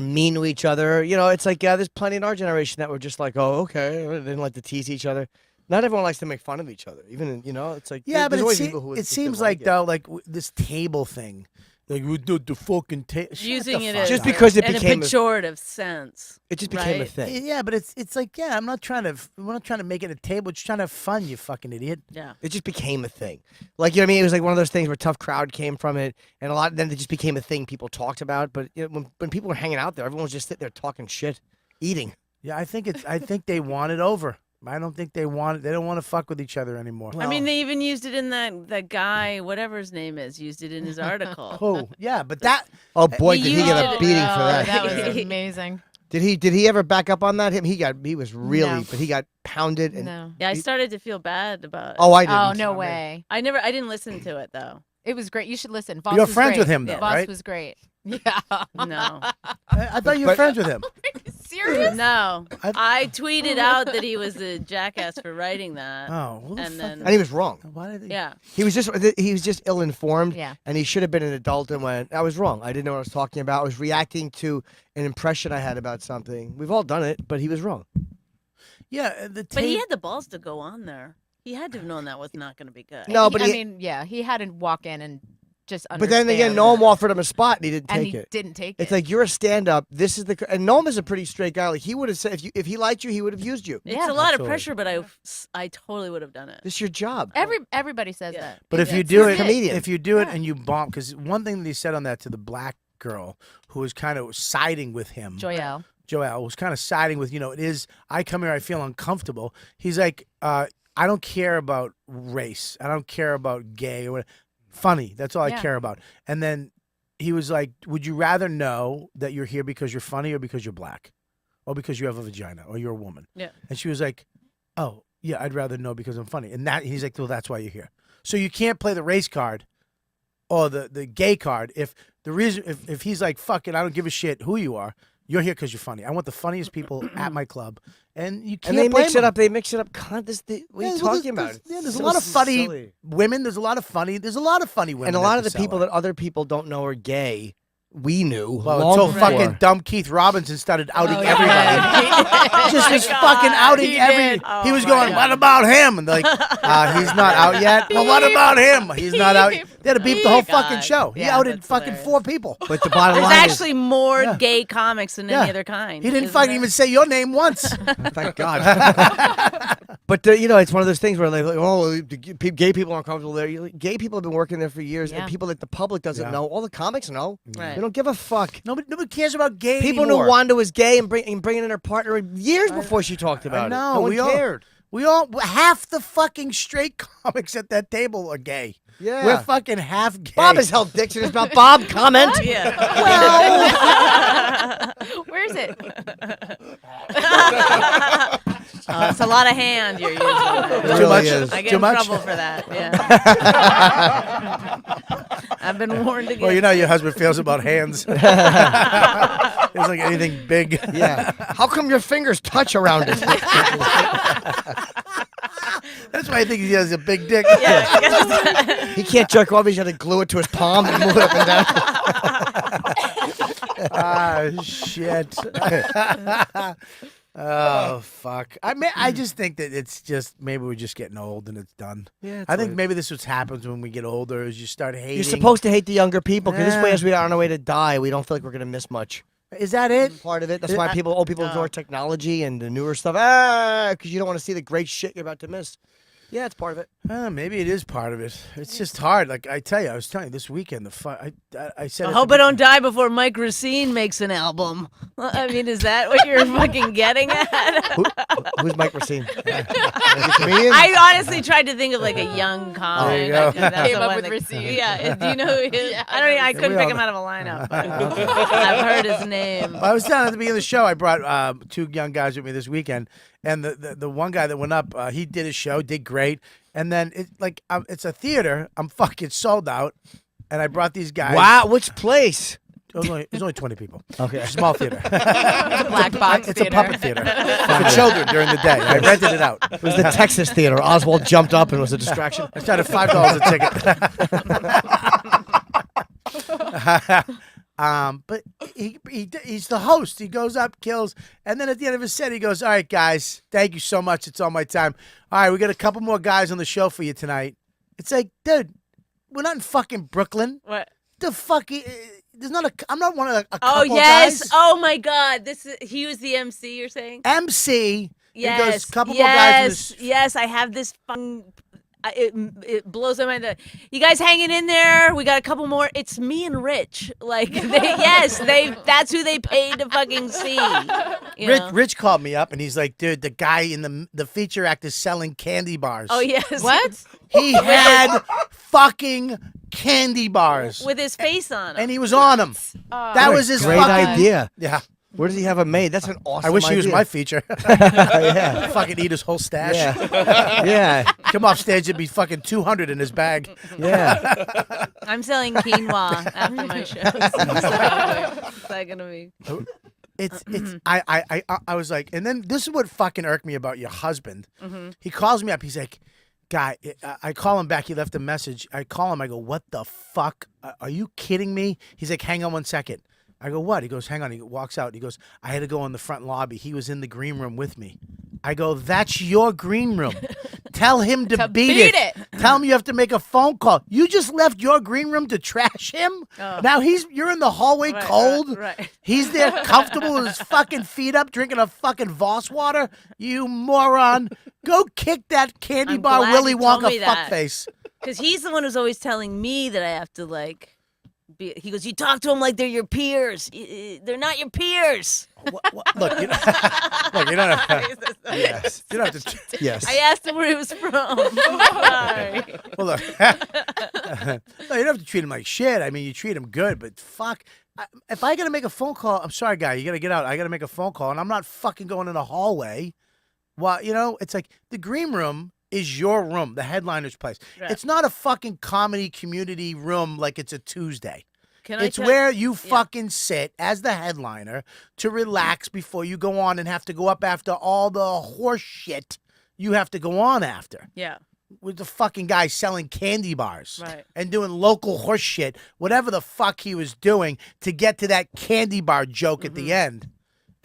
mean to each other. You know, it's like there's plenty in our generation that were just like, oh, okay. They didn't like to tease each other. Not everyone likes to make fun of each other. Even it's like Yeah, but there's always people who it just seems didn't like it. though, like this table thing, like we do the fucking table. using it as Just because it in became a a- pejorative sense. It just became a right? thing. Yeah, but it's like we're not trying to make it a table. We're just trying to have fun. You fucking idiot. Yeah. It just became a thing. Like, you know what I mean? It was like one of those things where tough crowd came from it, and then it just became a thing people talked about. But when people were hanging out there, everyone was just sitting there talking shit, eating. Yeah, I think they want it over. I don't think they want it. They don't want to fuck with each other anymore. I mean, they even used it in that guy, whatever his name is, used it in his article. Oh, yeah, but that Oh boy, He did he used get a it- beating Oh, for that. that was amazing. Did he ever back up on that? He was really, No. but he got pounded and No. Yeah, I started to feel bad about. oh, I didn't. Oh, no way. I didn't listen to it though. It was great. You should listen. Voss You're was friends great. with him, though, Voss right? was great. Yeah. No, I thought you were But- friends with him. Serious? no. I- I tweeted out that he was a jackass for writing that. Oh, who the And fuck then- and he was wrong. Why did he? Yeah. He was just ill informed. Yeah. And he should have been an adult and went, I was wrong. I didn't know what I was talking about. I was reacting to an impression I had about something. We've all done it, but he was wrong. Yeah, the But he tape. had the balls to go on there. He had to have known that was not going to be good. No, but I he- mean, yeah, he had to walk in and just But then again, understand. Noam offered him a spot and he didn't and take he it. didn't take It's it. like you're a stand-up. This is the and Noam is a pretty straight guy. Like he would have said if he liked you, he would have used you. It's Yeah. a lot of Absolutely. pressure, but I totally would have done it. This is your job. Everybody says Yeah. that. But if Yeah, you it's do a it, comedian. if you do it and you bomb, because one thing that he said on that to the black girl who was kind of siding with him, Joelle. Joelle was kind of siding with, it is, I come here, I feel uncomfortable. He's like, I don't care about race. I don't care about gay or whatever. Funny. That's all I Yeah. care about. And then he was like, would you rather know that you're here because you're funny or because you're black? Or because you have a vagina or you're a woman? Yeah. And she was like, oh, yeah, I'd rather know because I'm funny. And he's like, well, that's why you're here. So you can't play the race card or the gay card if the reason if he's like, fuck it, I don't give a shit who you are. You're here because you're funny. I want the funniest people at my club, and you can't. And they blame mix it them. up. They mix it up. What are you Yeah, well, talking about? there's a So lot of funny silly. women. There's a lot of funny women. And a lot of the sell people it. that other people don't know are gay, we knew. Well, long until before. fucking dumb Keith Robinson started outing Oh, everybody. yeah. Just my was God, fucking outing he every. did. He Oh was my going, God. what about him? And they're like, he's not out yet. Well, what about him? He's not out. They had to beep the whole fucking God. show. He Yeah, outed that's fucking hilarious. 4 people. But the bottom There's line actually more Yeah. gay comics than Yeah. any other kind. He didn't isn't fucking there? even say your name once. is, thank God. But it's one of those things where like, oh, gay people aren't comfortable there. Gay people have been working there for years, Yeah. and people that the public doesn't Yeah. know. All the comics know. Right. They don't give a fuck. Nobody cares about gay People anymore. knew Wanda was gay and bringing in her partner years before she talked about know, it. No one we all- cared. We all half the fucking straight comics at that table are gay. Yeah. We're fucking half gay. Bob has held dicks in his mouth. Bob, comment. Yeah. Where is it? It's a lot of hand you're using. It Too really much? is. I get Too in much? trouble for that. Yeah. I've been warned against. Well, you know how your husband feels about hands. It's like anything big. Yeah. How come your fingers touch around it? That's why I think he has a big dick. He can't jerk off. He's got to glue it to his palm and move it up and down. Ah, shit. Oh, fuck. I just think that it's just maybe we're just getting old and it's done. Yeah, I think maybe this is what happens when we get older is you start hating. You're supposed to hate the younger people because this way, Yeah. as we are on our way to die, we don't feel like we're going to miss much. Is that it? Part of it. That's I- why old people No. ignore technology and the newer stuff. Because you don't want to see the great shit you're about to miss. Yeah, it's part of it. Maybe it is part of it. It's just hard. Like I tell you, I was telling you this weekend. I said. I at hope the I don't die before Mike Racine makes an album. I mean, is that what you're fucking getting at? Who's Mike Racine? I honestly tried to think of like a young comic. There you go. That's Came the up one with that- Racine. Yeah, do you know who he is? Yeah, I don't. I couldn't We pick all him out of a lineup. But I've heard his name. I was telling at the beginning of the show, I brought 2 young guys with me this weekend, and the one guy that went up, he did his show, did great, and then it's a theater, I'm fucking sold out, and I brought these guys. Wow, which place? It was only 20 people. Okay. Small theater. It's a black box It's a theater. puppet theater for children during the day. I rented it out. It was the Texas Theater. Oswald jumped up and was a distraction. I started $5 a ticket. But he's the host. He goes up, kills, and then at the end of his set, he goes, "All right, guys, thank you so much. It's all my time. All right, we got a couple more guys on the show for you tonight." It's like, dude, we're not in fucking Brooklyn. What? The fucking there's not a. I'm not one of a couple Oh yes! guys. Oh my God! He was the MC. You're saying? MC. Yes. He goes, couple more guys. In Yes. I have this fun. It blows my mind that you guys hanging in there. We got a couple more. It's me and Rich. Like that's who they paid to fucking see. You know? Rich called me up and he's like, dude, the guy in the feature act is selling candy bars. Oh yes. What? He had fucking candy bars. With his face on And him. he was on them. That was his Great fucking idea. Yeah. Where does he have it made? That's an awesome I wish he was idea. my feature. Yeah. Fucking eat his whole stash. Yeah. Yeah. Come off stage, it'd be fucking 200 in his bag. Yeah. I'm selling quinoa after my show. It's not gonna be. It's I was like, and then this is what fucking irked me about your husband. He calls me up. He's like, guy, I call him back. He left a message. I call him. I go, what the fuck? Are you kidding me? He's like, hang on 1 second. I go, what? He goes, hang on. He walks out. He goes, I had to go in the front lobby. He was in the green room with me. I go, that's your green room. Tell him to beat it. Tell him you have to make a phone call. You just left your green room to trash him? Now you're in the hallway cold. Right. He's there comfortable with his fucking feet up drinking a fucking Voss water. You moron. Go kick that candy I'm bar glad Willy you told Wonka me that. fuckface. Because he's the one who's always telling me that I have to like. He goes, you talk to them like they're your peers. They're not your peers. Look, you don't have yes. You don't have to. Yes. I asked him where he was from. Sorry. Well, look. No, you don't have to treat him like shit. I mean, you treat him good, but fuck. If I got to make a phone call, I'm sorry, guy. You got to get out. I got to make a phone call, and I'm not fucking going in the hallway. Well, it's like the green room is your room, the headliner's place. Right. It's not a fucking comedy community room like it's a Tuesday. It's tell where you fucking sit as the headliner to relax before you go on and have to go up after all the horse shit you have to go on after. Yeah. With the fucking guy selling candy bars Right. and doing local horse shit, whatever the fuck he was doing to get to that candy bar joke at the end.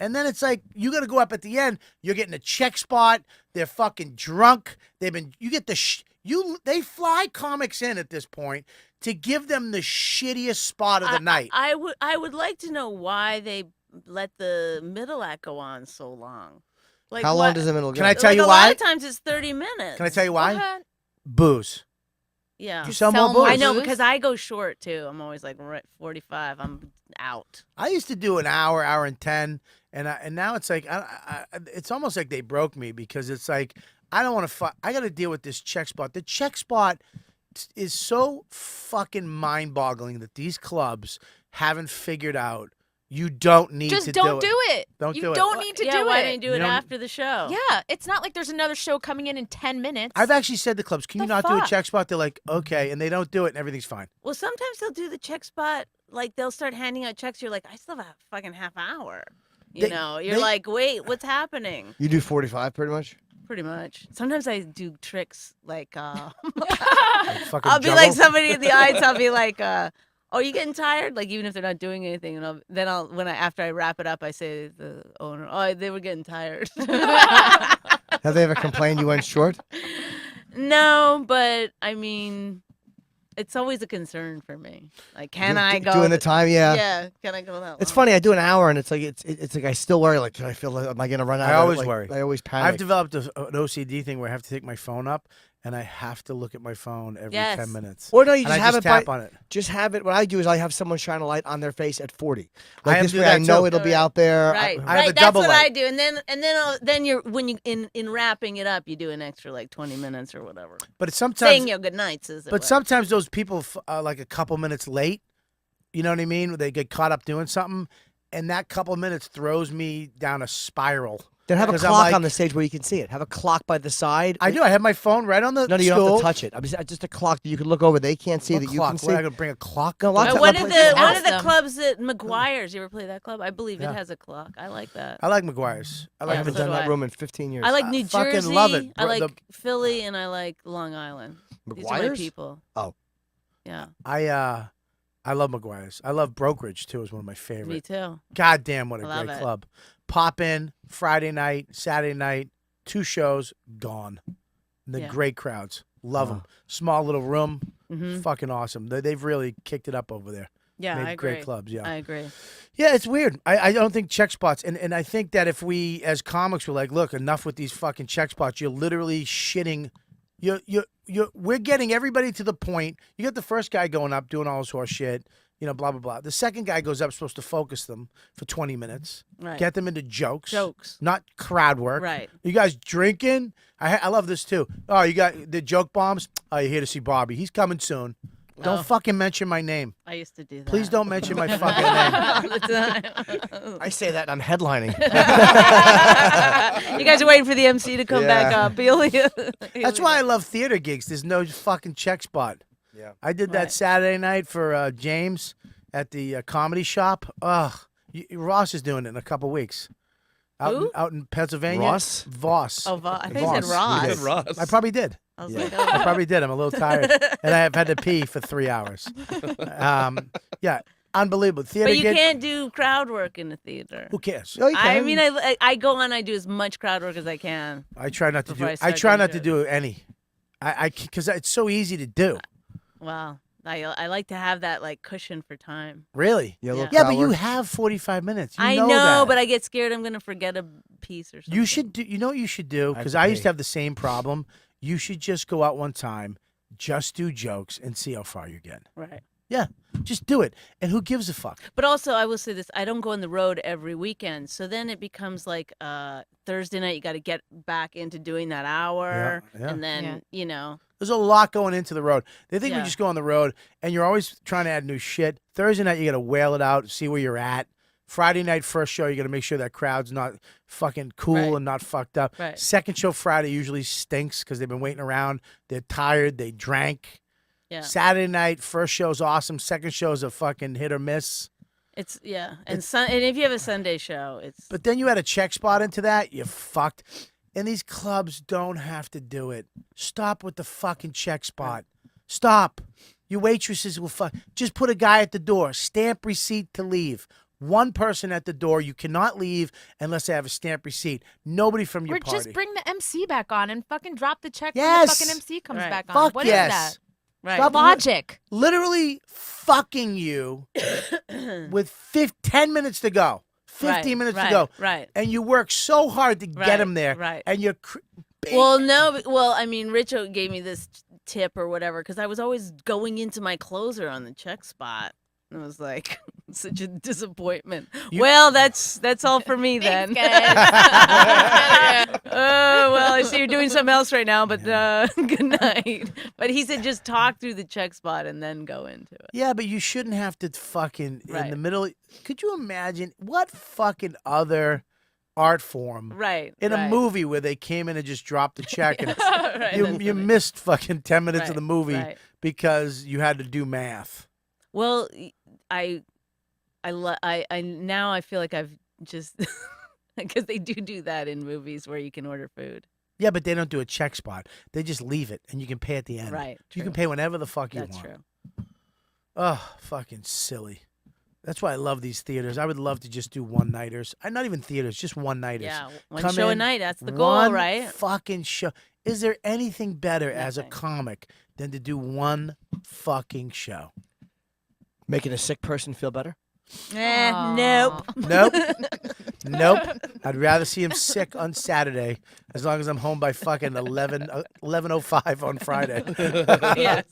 And then it's like, you got to go up at the end. You're getting a check spot. They're fucking drunk. You get they fly comics in at this point to give them the shittiest spot of the night. I would like to know why they let the middle act go on so long. Like, How long does the middle go? Can I tell you a why? lot of times it's 30 minutes. Can I tell you why? What? Booze. Yeah. You sell more booze. I know, because I go short too. I'm always like 45. I'm out. I used to do an hour, hour and 10, and now it's like it's almost like they broke me because it's like I don't want to. I got to deal with this check spot. The check spot is so fucking mind-boggling that these clubs haven't figured out. You don't need Just to don't do do it. Don't you do it. don't need to yeah, do why it. didn't you do it after the show? Yeah, it's not like there's another show coming in 10 minutes. I've actually said to clubs, "Can you The not do a fuck? check spot?" They're like, "Okay," and they don't do it, and everything's fine. Well, sometimes they'll do the check spot. Like they'll start handing out checks. You're like, I still have a fucking half hour. You're They- like, wait, what's happening? You do 45 pretty much? Pretty much. Sometimes I do tricks like Fucking I'll be juggle. like somebody in the eyes. I'll be like, "Oh, you getting tired?" Like even if they're not doing anything, and after I wrap it up, I say to the owner, "Oh, they were getting tired." Have they ever complained you went short? No, but I mean, it's always a concern for me. Like, can I go Doing the time, yeah. Yeah, can I go that long? It's funny. I do an hour, and it's like it's like I still worry. Like, I feel like am I gonna run out? I of it? always Like, worry. I always panic. I've developed an OCD thing where I have to take my phone up and I have to look at my phone every Yes. 10 minutes. Or no, you And just I have just it tap by, on it. Just have it. What I do is I have someone shine a light on their face at 40. I Like have this to do way, I that know too. it'll be out there. Right, I have a right. double That's what light. I do, and then you're when you in wrapping it up, you do an extra like 20 minutes or whatever. But it's sometimes, Saying your good nights is. but sometimes those people like a couple minutes late. You know what I mean? They get caught up doing something, and that couple minutes throws me down a spiral. Then have a 'Cause I'm clock like- on the stage where you can see it. Have a clock by the side. I do. I have my phone right on the No, you stool. don't have to touch it. I mean, just a clock that you can look over. They can't see What that you clock? can see. What, I gotta bring a clock? No, a lot of One time- of places the have one of the them. clubs at McGuire's. You ever play that club? I believe Yeah. it has a clock. I like that. I like McGuire's. I I like haven't so done do that I. room in 15 years. I like New fucking Jersey. love it. I like The- Philly, and I like Long Island. These are my McGuire's? people. Oh. Yeah, I love McGuire's. I love Brokerage too. Is one of my me favorite. too. God damn, what a I love great it. club. Pop in Friday night, Saturday night, 2 shows, gone. And the Yeah. great crowds. Love them. Small little room. Mhm. Fucking awesome. They've really kicked it up over there. Yeah, Made I agree. great clubs, yeah. I agree. Yeah, it's weird. I don't think check spots, and I think that if we as comics were like, look, enough with these fucking check spots, you're literally shitting. We're getting everybody to the point. You got the first guy going up doing all this horse shit, blah blah blah. The second guy goes up, supposed to focus them for 20 minutes, Right. get them into jokes, Jokes. not crowd work. Right. You guys drinking? I love this too. Oh, you got the joke bombs. Oh, you're here to see Bobby. He's coming soon. Don't Oh. fucking mention my name. I used to do that. Please don't mention my fucking name. All the time. I say that and I'm headlining. You guys are waiting for the MC to come back Yeah. up. That's why I love theater gigs. There's no fucking check spot. Yeah. I did that Right. Saturday night for James at the comedy shop. Ugh. Ross is doing it in a couple weeks. Who? Out in Pennsylvania. Ross? Voss. Oh, I think you said Voss. Ross. Good Ross. I probably did. I was Yeah. like, I oh. probably did. I'm a little tired. And I have had to pee for 3 hours. Yeah. Unbelievable. Theater But you gig. can't do crowd work in the theater. Who cares? No, you I can. mean, I go on. I do as much crowd work as I can. I try not to Before do. I I start try doing not to shows. do any. Because it's so easy to do. Wow. I like to have that like cushion for time. Really? Yeah, a little Yeah, crowd but you work. have 45 minutes. You I know, know, that. but I get scared I'm gonna forget a piece or something. You should do. You know what you should do? I Because have I to used pay. to have the same problem. You should just go out one time, just do jokes, and see how far you get. Right. Yeah, just do it. And who gives a fuck? But also, I will say this: I don't go on the road every weekend, so then it becomes like Thursday night. You got to get back into doing that hour, Yeah. and then Yeah. you know, There's a lot going into the road. They think we Yeah. just go on the road, and you're always trying to add new shit. Thursday night, you got to whale it out, see where you're at. Friday night, first show, you got to make sure that crowd's not fucking cool Right. and not fucked up. Right. Second show Friday usually stinks because they've been waiting around. They're tired. They drank. yeah, Saturday night, first show's awesome. Second show's a fucking hit or miss. it's and and if you have a Sunday show, it's But then you add a check spot into that, you're fucked. And these clubs don't have to do it. Stop with the fucking check spot. Stop. Your waitresses will just put a guy at the door, stamp receipt to leave. One person at the door. You cannot leave unless they have a stamp receipt. Nobody from your Or party. just bring the MC back on and fucking drop the check when Yes. the fucking MC comes Right. back on. Fuck What is yes. that? right. Stop Logic. Literally fucking you with 10 minutes to go. 15 Right, minutes to right, go. right. And you work so hard to get Right, him there. right. And you're Well, no, well, I mean, Richo gave me this tip or whatever because I was always going into my closer on the check spot. It was like such a disappointment. Well, that's all for me then. Well, I see you're doing something else right now, but good night. But he said just talk through the check spot and then go into it. Yeah, but you shouldn't have to fucking in Right. the middle. Could you imagine what fucking other art form Right. in right. a movie where they came in and just dropped the check and Right, you that's you funny. missed fucking 10 minutes of Right, the movie right. because you had to do math. Well, I now I feel like I've just because they do that in movies where you can order food. Yeah, but they don't do a check spot. They just leave it and you can pay at the end. Right. You can true. pay whenever the fuck you That's want. true. Oh, fucking silly. That's why I love these theaters. I would love to just do one-nighters. Not even theaters, just one-nighters. Yeah, one Come show a in, night. That's the goal, one right? fucking show. Is there anything better as a Nothing. comic than to do one fucking show? Making a sick person feel better. Nope. Nope. Nope. I'd rather see him sick on Saturday as long as I'm home by fucking 11:05 on Friday. Yes.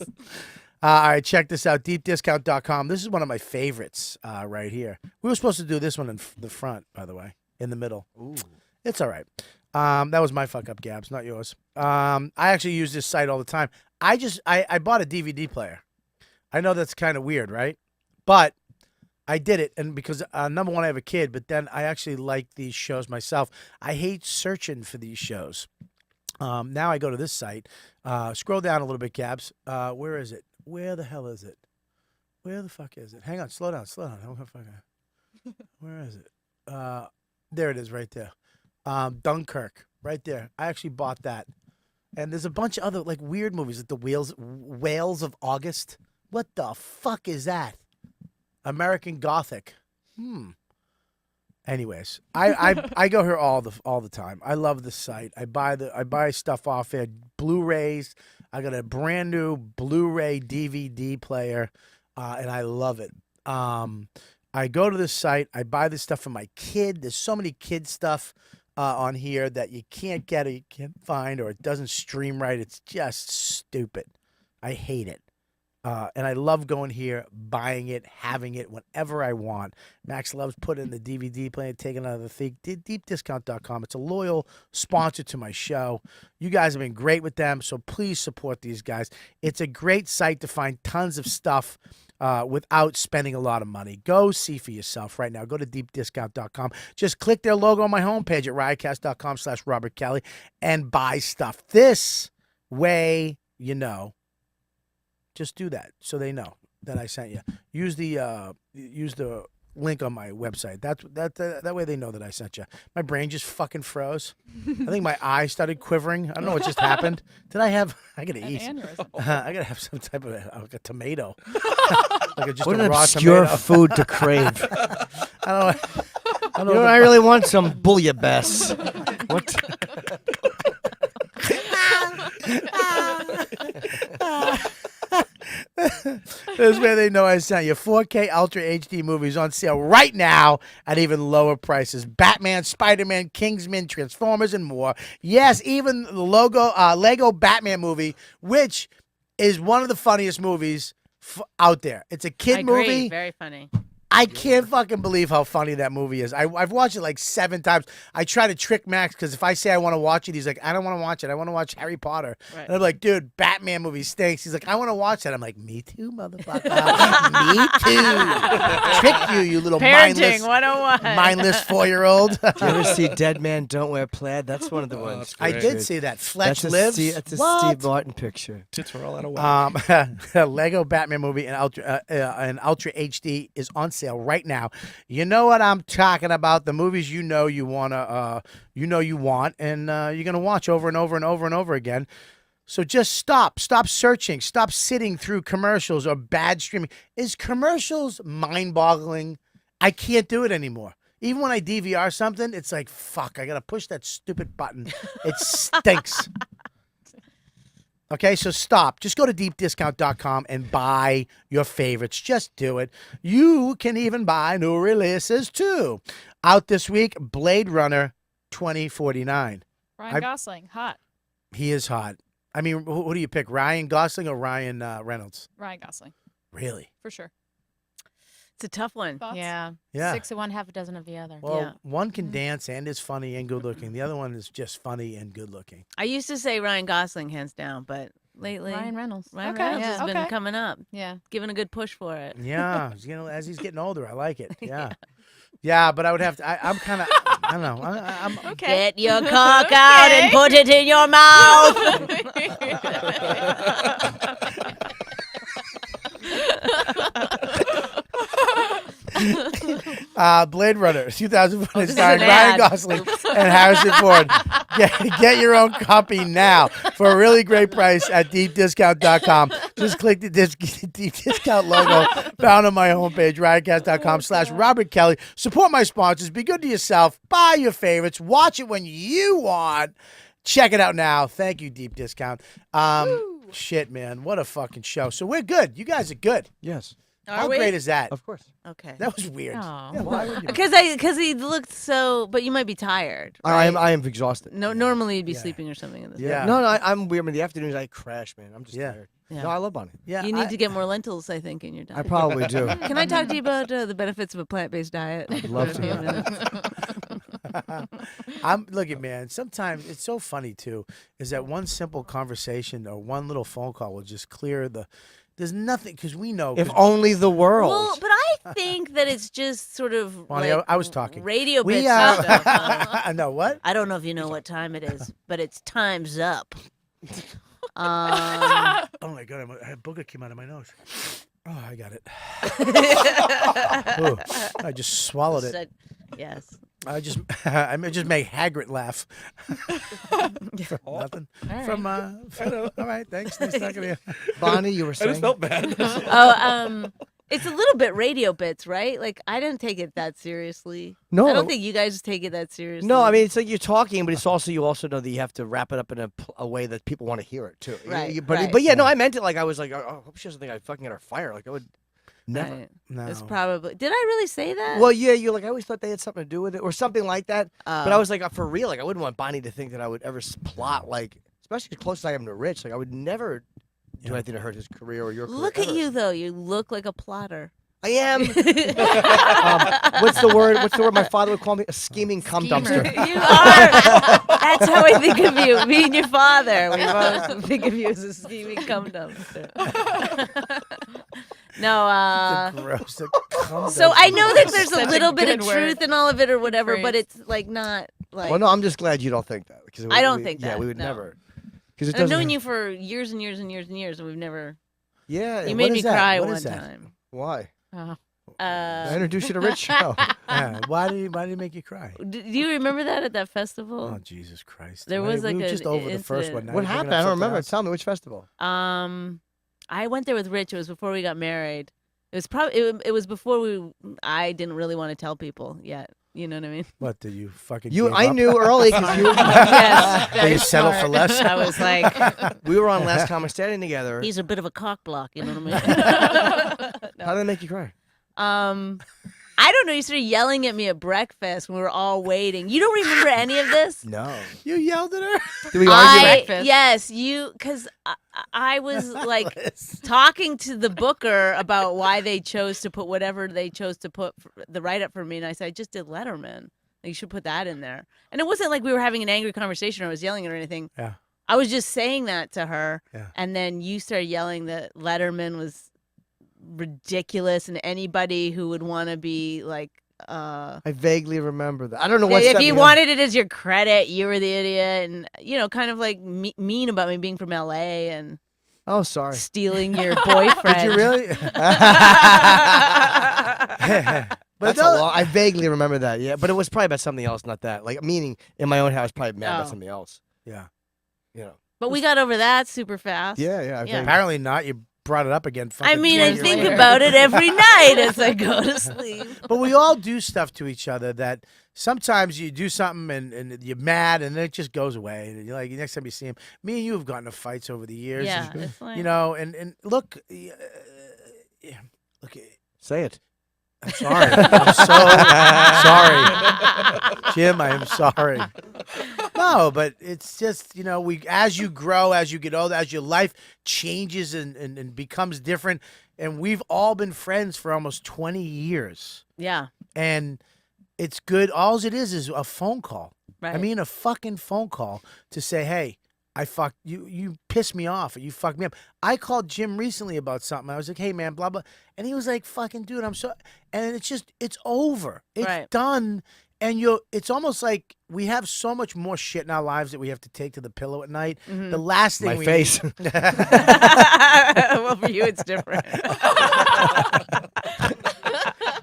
All right, check this out. DeepDiscount.com. This is one of my favorites right here. We were supposed to do this one in the front, by the way, in the middle. Ooh. It's all right. That was my fuck up, Gabs, not yours. I actually use this site all the time. I bought a DVD player. I know that's kind of weird, right? But I did it, and because number one, I have a kid, but then I actually like these shows myself. I hate searching for these shows. Now I go to this site. Scroll down a little bit, Gabs. Where is it? Where the hell is it? Where the fuck is it? Hang on, slow down. Where is it? There it is, right there. Dunkirk, right there. I actually bought that. And there's a bunch of other like weird movies, like the Whales of August. What the fuck is that? American Gothic. Anyways, I go here all the time. I love the site. I buy stuff off there. Blu-rays. I got a brand new Blu-ray DVD player, and I love it. I go to this site. I buy this stuff for my kid. There's so many kid stuff on here that you can't get or you can't find or it doesn't stream right. It's just stupid. I hate it. And I love going here, buying it, having it whenever I want. Max loves putting the DVD player, taking it out of the thing. DeepDiscount.com. It's a loyal sponsor to my show. You guys have been great with them, so please support these guys. It's a great site to find tons of stuff without spending a lot of money. Go see for yourself right now. Go to DeepDiscount.com. Just click their logo on my homepage at riotcast.com/Robert Kelly and buy stuff. This way, you know. Just do that so they know that I sent you. Use the link on my website. That way they know that I sent you. My brain just fucking froze. I think my eye started quivering. I don't know what just happened. I gotta eat. Aneurysm. I gotta have some type of like a tomato. Just What a an raw obscure tomato. food to crave. I don't You know. know, I really want some bouillabaisse. What? This way they know I sent you. 4K Ultra HD movies on sale right now at even lower prices. Batman, Spider-Man, Kingsman, Transformers, and more. Yes, even the Lego Batman movie, which is one of the funniest movies out there. It's a kid I agree. movie. Very funny. I can't fucking believe how funny that movie is. I've watched it like 7 times. I try to trick Max because if I say I want to watch it, he's like, I don't want to watch it. I want to watch Harry Potter. Right. And I'm like, dude, Batman movie stinks. He's like, I want to watch that. I'm like, me too, motherfucker. Me too. Trick you little Parenting 101. mindless 4-year-old. You ever see Dead Man Don't Wear Plaid? That's one of the ones. I Great. did see that. Fletch That's Lives. That's a What? Steve Martin picture. Tits were all out of whack. Lego Batman movie in Ultra HD is on sale right now. You know what I'm talking about? The movies you want, and you're gonna watch over and over and over and over again. So just stop searching, stop sitting through commercials or bad streaming. Is commercials mind-boggling? I can't do it anymore. Even when I DVR something, it's like, fuck, I gotta push that stupid button. It stinks. Okay, so stop. Just go to deepdiscount.com and buy your favorites. Just do it. You can even buy new releases too. Out this week, Blade Runner 2049. Ryan Gosling, hot. He is hot. I mean, who do you pick, Ryan Gosling or Ryan Reynolds? Ryan Gosling, Really? for sure. It's a tough one. Thoughts? Yeah. Yeah. 6 of one, half a dozen of the other. Well, Yeah. one can dance and is funny and good looking. The other one is just funny and good looking. I used to say Ryan Gosling, hands down, but lately Ryan Reynolds. Ryan Okay, Reynolds yeah. has been okay. coming up, Yeah. giving a good push for it. Yeah, as he's getting older, I like it. Yeah. Yeah, but I would have to. I'm kind of. I don't know. I'm Okay. Get your cock out and put it in your mouth. Blade Runner 2001 this is starring an Ryan ad. Gosling and Harrison Ford. Get your own copy now for a really great price at deepdiscount.com. Just click the deep discount logo found on my homepage, riotcast.com/Robert Kelly. Support my sponsors. Be good to yourself. Buy your favorites. Watch it when you want. Check it out now. Thank you, Deep Discount. Shit, man. What a fucking show. So we're good. You guys are good. Yes, How Are we? great is that? of course. Okay. That was weird. Aw. Yeah, why would you? Because he looked so, but you might be tired. I right? am exhausted. No, normally you'd be Yeah. sleeping or something in this. Yeah. No, I'm weird. In the afternoons, I crash, man. I'm just Yeah. tired. Yeah. No, I love Bonnie. Yeah, You need to get more lentils, I think, in your diet. I probably do. Can I talk to you about the benefits of a plant-based diet? I'd love For a few to. minutes? I'm looking, man. Sometimes it's so funny too. Is that one simple conversation or one little phone call will just clear the. There's nothing because we know. If only the world. Well, but I think that it's just sort of Bonnie, like I was talking. radio We bits and stuff. I know what. I don't know if you know what time it is, but it's time's up. Oh my god, a booger came out of my nose. Oh, I got it. Ooh, I just swallowed it. Said- yes. I just make Hagrid laugh. Nothing. All From know. all right, thanks. Nice talking to you. Bonnie, you were I saying. just felt bad. It's a little bit radio bits, right? Like I didn't take it that seriously. No. I don't think you guys take it that seriously. No, I mean it's like you're talking, but it's also you also know that you have to wrap it up in a way that people want to hear it too. Right, But right. but yeah, no, I meant it like I was like, I hope she doesn't think I fucking got her fired. Like I would never. Right. No. It's probably. Did I really say that? Well, yeah, you're like I always thought they had something to do with it or something like that. But I Oh. was like, for real, like I wouldn't want Bonnie to think that I would ever plot like, especially as close as I am to Rich. Like I would never do anything to hurt his career or your career. Look at ever. you though. You look like a plotter. I am. What's the word? What's the word my father would call me? A scheming cum Schemer. dumpster. You are. That's how I think of you. Me and your father. We both think of you as a scheming cum dumpster. No. Gross. So I know that there's Such a a little bit of good word. truth in all of it or whatever, but phrase. it's like not like. Well, no, I'm just glad you don't think that because I don't think Yeah, that, we would no. never. Because it I've doesn't. known you for years and years and years and years, and we've never. Yeah. You what made me is that? cry What one is that? time. Why? Oh. I introduced you to Rich. Oh. Yeah. Why did he make you cry? Do you remember that at that festival? Oh Jesus Christ! There was, like, we were just an over the first one. incident. Now What you're bringing happened? up I don't something remember. else. Tell me, which festival? I went there with Rich. It was before we got married. It was probably it was before I didn't really want to tell people yet. You know what I mean? What did you fucking? You, give I up? knew early because you. Yes. Did you settle for less? I was like, We were on Last Comic Standing together. he's a bit of a cock block. You know what I mean? How did they make you cry? I don't know. You started yelling at me at breakfast when we were all waiting. You don't remember any of this? No. You yelled at her. Did we argue? breakfast. Yes, because I was like talking to the booker about why they chose to put whatever they chose to put the write up for me, and I said I just did Letterman. Like, you should put that in there. And it wasn't like we were having an angry conversation or I was yelling at her or anything. Yeah. I was just saying that to her, Yeah. and then you started yelling that Letterman was ridiculous, and anybody who would want to be like. I vaguely remember that. I don't know what. If you wanted it as your credit, you were the idiot, and kind of like mean about me being from LA and Oh, sorry. stealing your boyfriend. Did you really? That's a lot. I vaguely remember that. Yeah, but it was probably about something else, not that. Like, meaning in my own house, probably mad about Oh. something else. Yeah. You know. But we got over that super fast. Yeah. Yeah. Apparently not. You brought it up again. I mean, I 20 years think later. about it every night as I go to sleep. But we all do stuff to each other that sometimes you do something and you're mad and then it just goes away. And you're like, next time you see him, me and you have gotten into fights over the years. Yeah, and, it's like, you know, and look, look, Say it. I'm sorry. I'm so sorry. Jim, I am sorry. No, but it's just, as you grow, as you get older, as your life changes and becomes different, and we've all been friends for almost 20 years. Yeah, And it's good. All it is a phone call. right. I mean, a fucking phone call to say, hey, I fucked you. You pissed me off, or you fucked me up. I called Jim recently about something. I was like, hey man, blah blah, and he was like, fucking dude, I'm so. And it's over. It's Right. done. And it's almost like we have so much more shit in our lives that we have to take to the pillow at night. Mhm. The last thing My we face. Well, for you, it's different.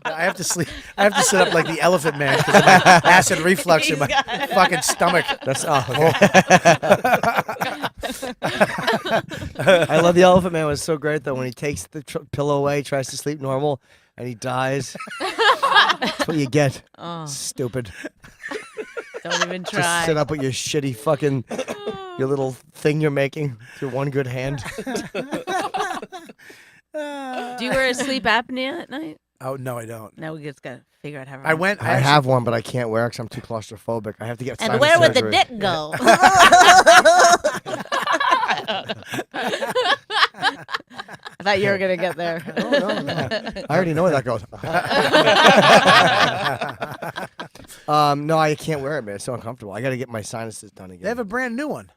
I have to sleep. I have to sit up like the Elephant Man because of my acid reflux in my fucking stomach. That's okay. I love the Elephant Man. It was so great though when he takes the pillow away, tries to sleep normal, and he dies. That's what you get. Oh, Stupid. don't even Just try. sit up with your shitty fucking your little thing you're making with your one good hand. Do you wear sleep apnea at night? Oh no, I don't. No, we just gotta figure out how. I went. I have one, but I can't wear it because I'm too claustrophobic. I have to get And sinus where would the surgery. dick go? I thought you were gonna get there. No. I already know where that goes. No, I can't wear it, man. It's so uncomfortable. I got to get my sinuses done again. They have a brand new one.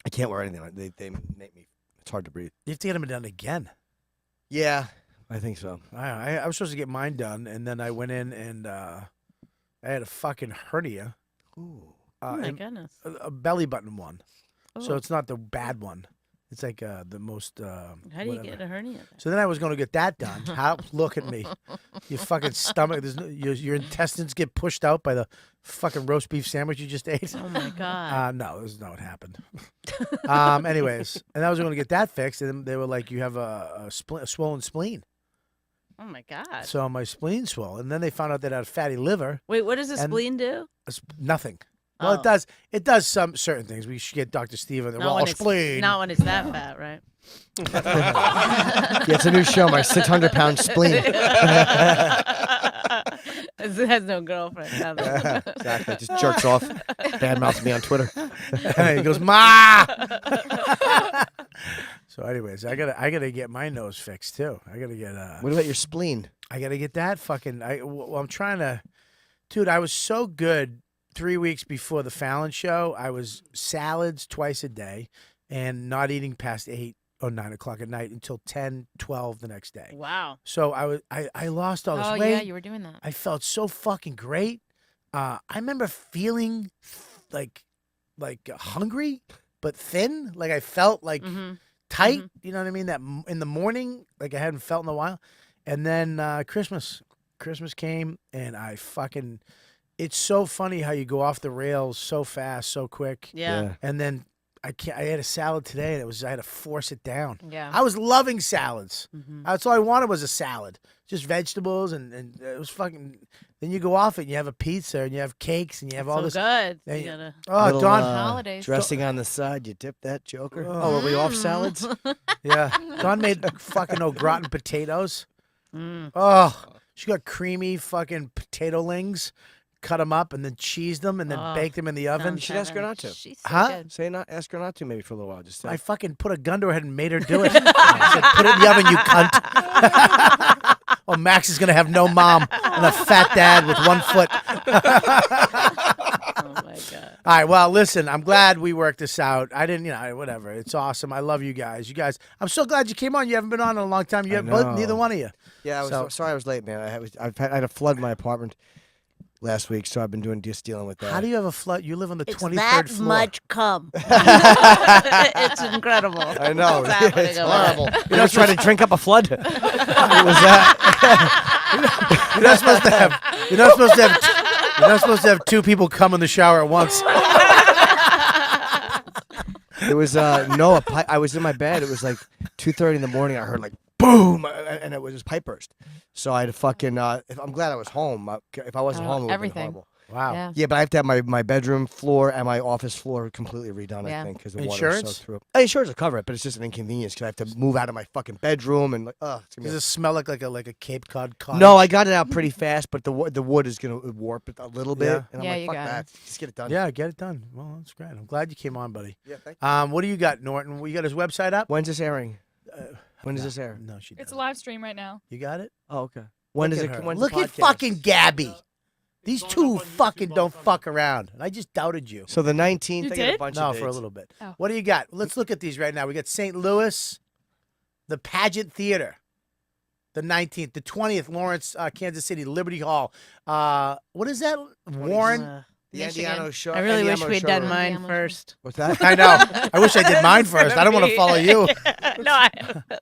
I can't wear anything. They make me. It's hard to breathe. You have to get them done again. Yeah, I think so. I was supposed to get mine done, and then I went in and I had a fucking hernia. Ooh. Oh my and goodness. a belly button one. So Oh. it's not the bad one. It's like the most. How do you whatever. get a hernia? So then I was going to get that done. How? Look at me. Your fucking stomach. There's your intestines get pushed out by the fucking roast beef sandwich you just ate. Oh my god. No, this is not what happened. Anyways, and I was going to get that fixed, and then they were like, "You have a swollen spleen." Oh my god. So my spleen swelled, and then they found out that I had a fatty liver. Wait, what does a and- spleen do? Nothing. Well, Oh. it does. It does some certain things. We should get Dr. Steve on the Not when it's spleen. not when it's that fat, right? Yeah, it's a new show. My 600-pound spleen. It has no girlfriend. nothing. Exactly. Just jerks off. Badmouths me on Twitter. He goes, Ma. So, anyways, I gotta get my nose fixed too. I gotta get What about your spleen? I gotta get that fucking. Well, I'm trying to, dude. I was so good 3 weeks before the Fallon show. I was salads twice a day, and not eating past 8 or 9 o'clock at night until 10, 12 the next day. Wow. So I lost all this Oh weight. yeah, you were doing that. I felt so fucking great. I remember feeling like hungry but thin. Like I felt like Mm-hmm. tight. You know what I mean? That in the morning, like I hadn't felt in a while. And then Christmas came, and it's so funny how you go off the rails so fast, so quick. Yeah. And then I had a salad today, and I had to force it down. Yeah. I was loving salads. Mhm. That's all I wanted was a salad, just vegetables, and it was fucking. Then you go off it, and you have a pizza, and you have cakes, and you have all So this. good. Then You you- gotta- Oh, Little, Dawn. Holidays. Dressing on the side, you dip that joker. Oh. Oh, are we off salads? Yeah, Dawn made fucking au gratin potatoes. Mm. Oh, she got creamy fucking potato lings, cut them up, and then cheesed them, and then Oh, baked them in the oven. You should ask her not to. She's so Huh? good. Say not. Ask her not to. Maybe for a little while. Just say. I fucking put a gun to her head and made her do it. I said, put it in the oven, you cunt. Oh, Max is gonna have no mom and a fat dad with 1 foot. Oh my god. All right, well, listen, I'm glad we worked this out. I didn't, whatever. It's awesome. I love you guys. I'm so glad you came on. You haven't been on in a long time. You I have both, know. neither one of you. Yeah, I was So- sorry I was late, man. I had to flood my apartment last week, so I've been dealing with that. How do you have a flood? You live on the It's 23rd that floor. much cum. It's incredible. I know. What's happening It's over there? horrible. You're not trying to drink up a flood. It was You're not supposed to have. You're not supposed to have two people come in the shower at once. It was I was in my bed. It was like 2:30 in the morning. I heard like boom, and it was just pipe burst. So I had to fucking. I'm glad I was home. If I wasn't home, it would have been everything. horrible. Wow. Yeah. Yeah, but I have to have my bedroom floor and my office floor completely redone. Yeah. I think because the water Insurance? soaked through. Insurance will cover it, but it's just an inconvenience because I have to move out of my fucking bedroom and it's gonna be Does it smell like a Cape Cod cottage? No, I got it out pretty fast, but the wood is gonna warp it a little bit. Yeah. And I'm Yeah, like, you fuck got it. that. Just get it done. Yeah, get it done. Well, that's great. I'm glad you came on, buddy. Yeah, thank you. What do you got, Norton? You got his website up? When's this airing? When does this air? No, she doesn't. It's a live stream right now. You got it? Oh, okay. When Look does at it? her. When's Look the at podcast? fucking Gabby. These two fucking don't fuck around. And I just doubted you. So the 19th. You I got a did? bunch No, of for a dates. little bit. Oh. What do you got? Let's look at these right now. We got St. Louis, the Pageant Theater, the 19th, the 20th, Lawrence, Kansas City, Liberty Hall. What is that? Warren? The Michigan. Andiamo show. I really wish Andiamo we'd done showroom. mine Yeah, first. What's that? I know. I wish I did mine first. I don't want to follow you. No, I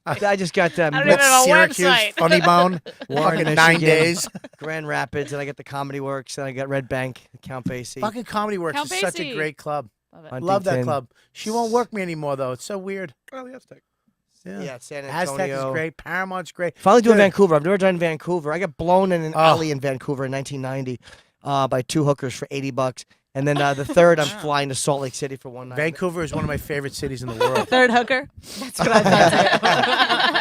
I just got don't even What's have a Syracuse, website. Funny Bone, Warren, fucking 9 Michigan. days. Grand Rapids, and I got the Comedy Works, and I got Red Bank, Count Basie. Fucking Comedy Works Count is such a Basie. great club. Love it. Love that Huntington. club. She won't work me anymore, though. It's so weird. Oh, the Aztec. Yeah, San Antonio. Aztec is great. Paramount's great. Finally doing Good. Vancouver. I've never done Vancouver. I got blown in an Oh. alley in Vancouver in 1990 by two hookers for $80. And then the third, I'm flying to Salt Lake City for one night. Vancouver is one of my favorite cities in the world. Third hooker. That's what I thought.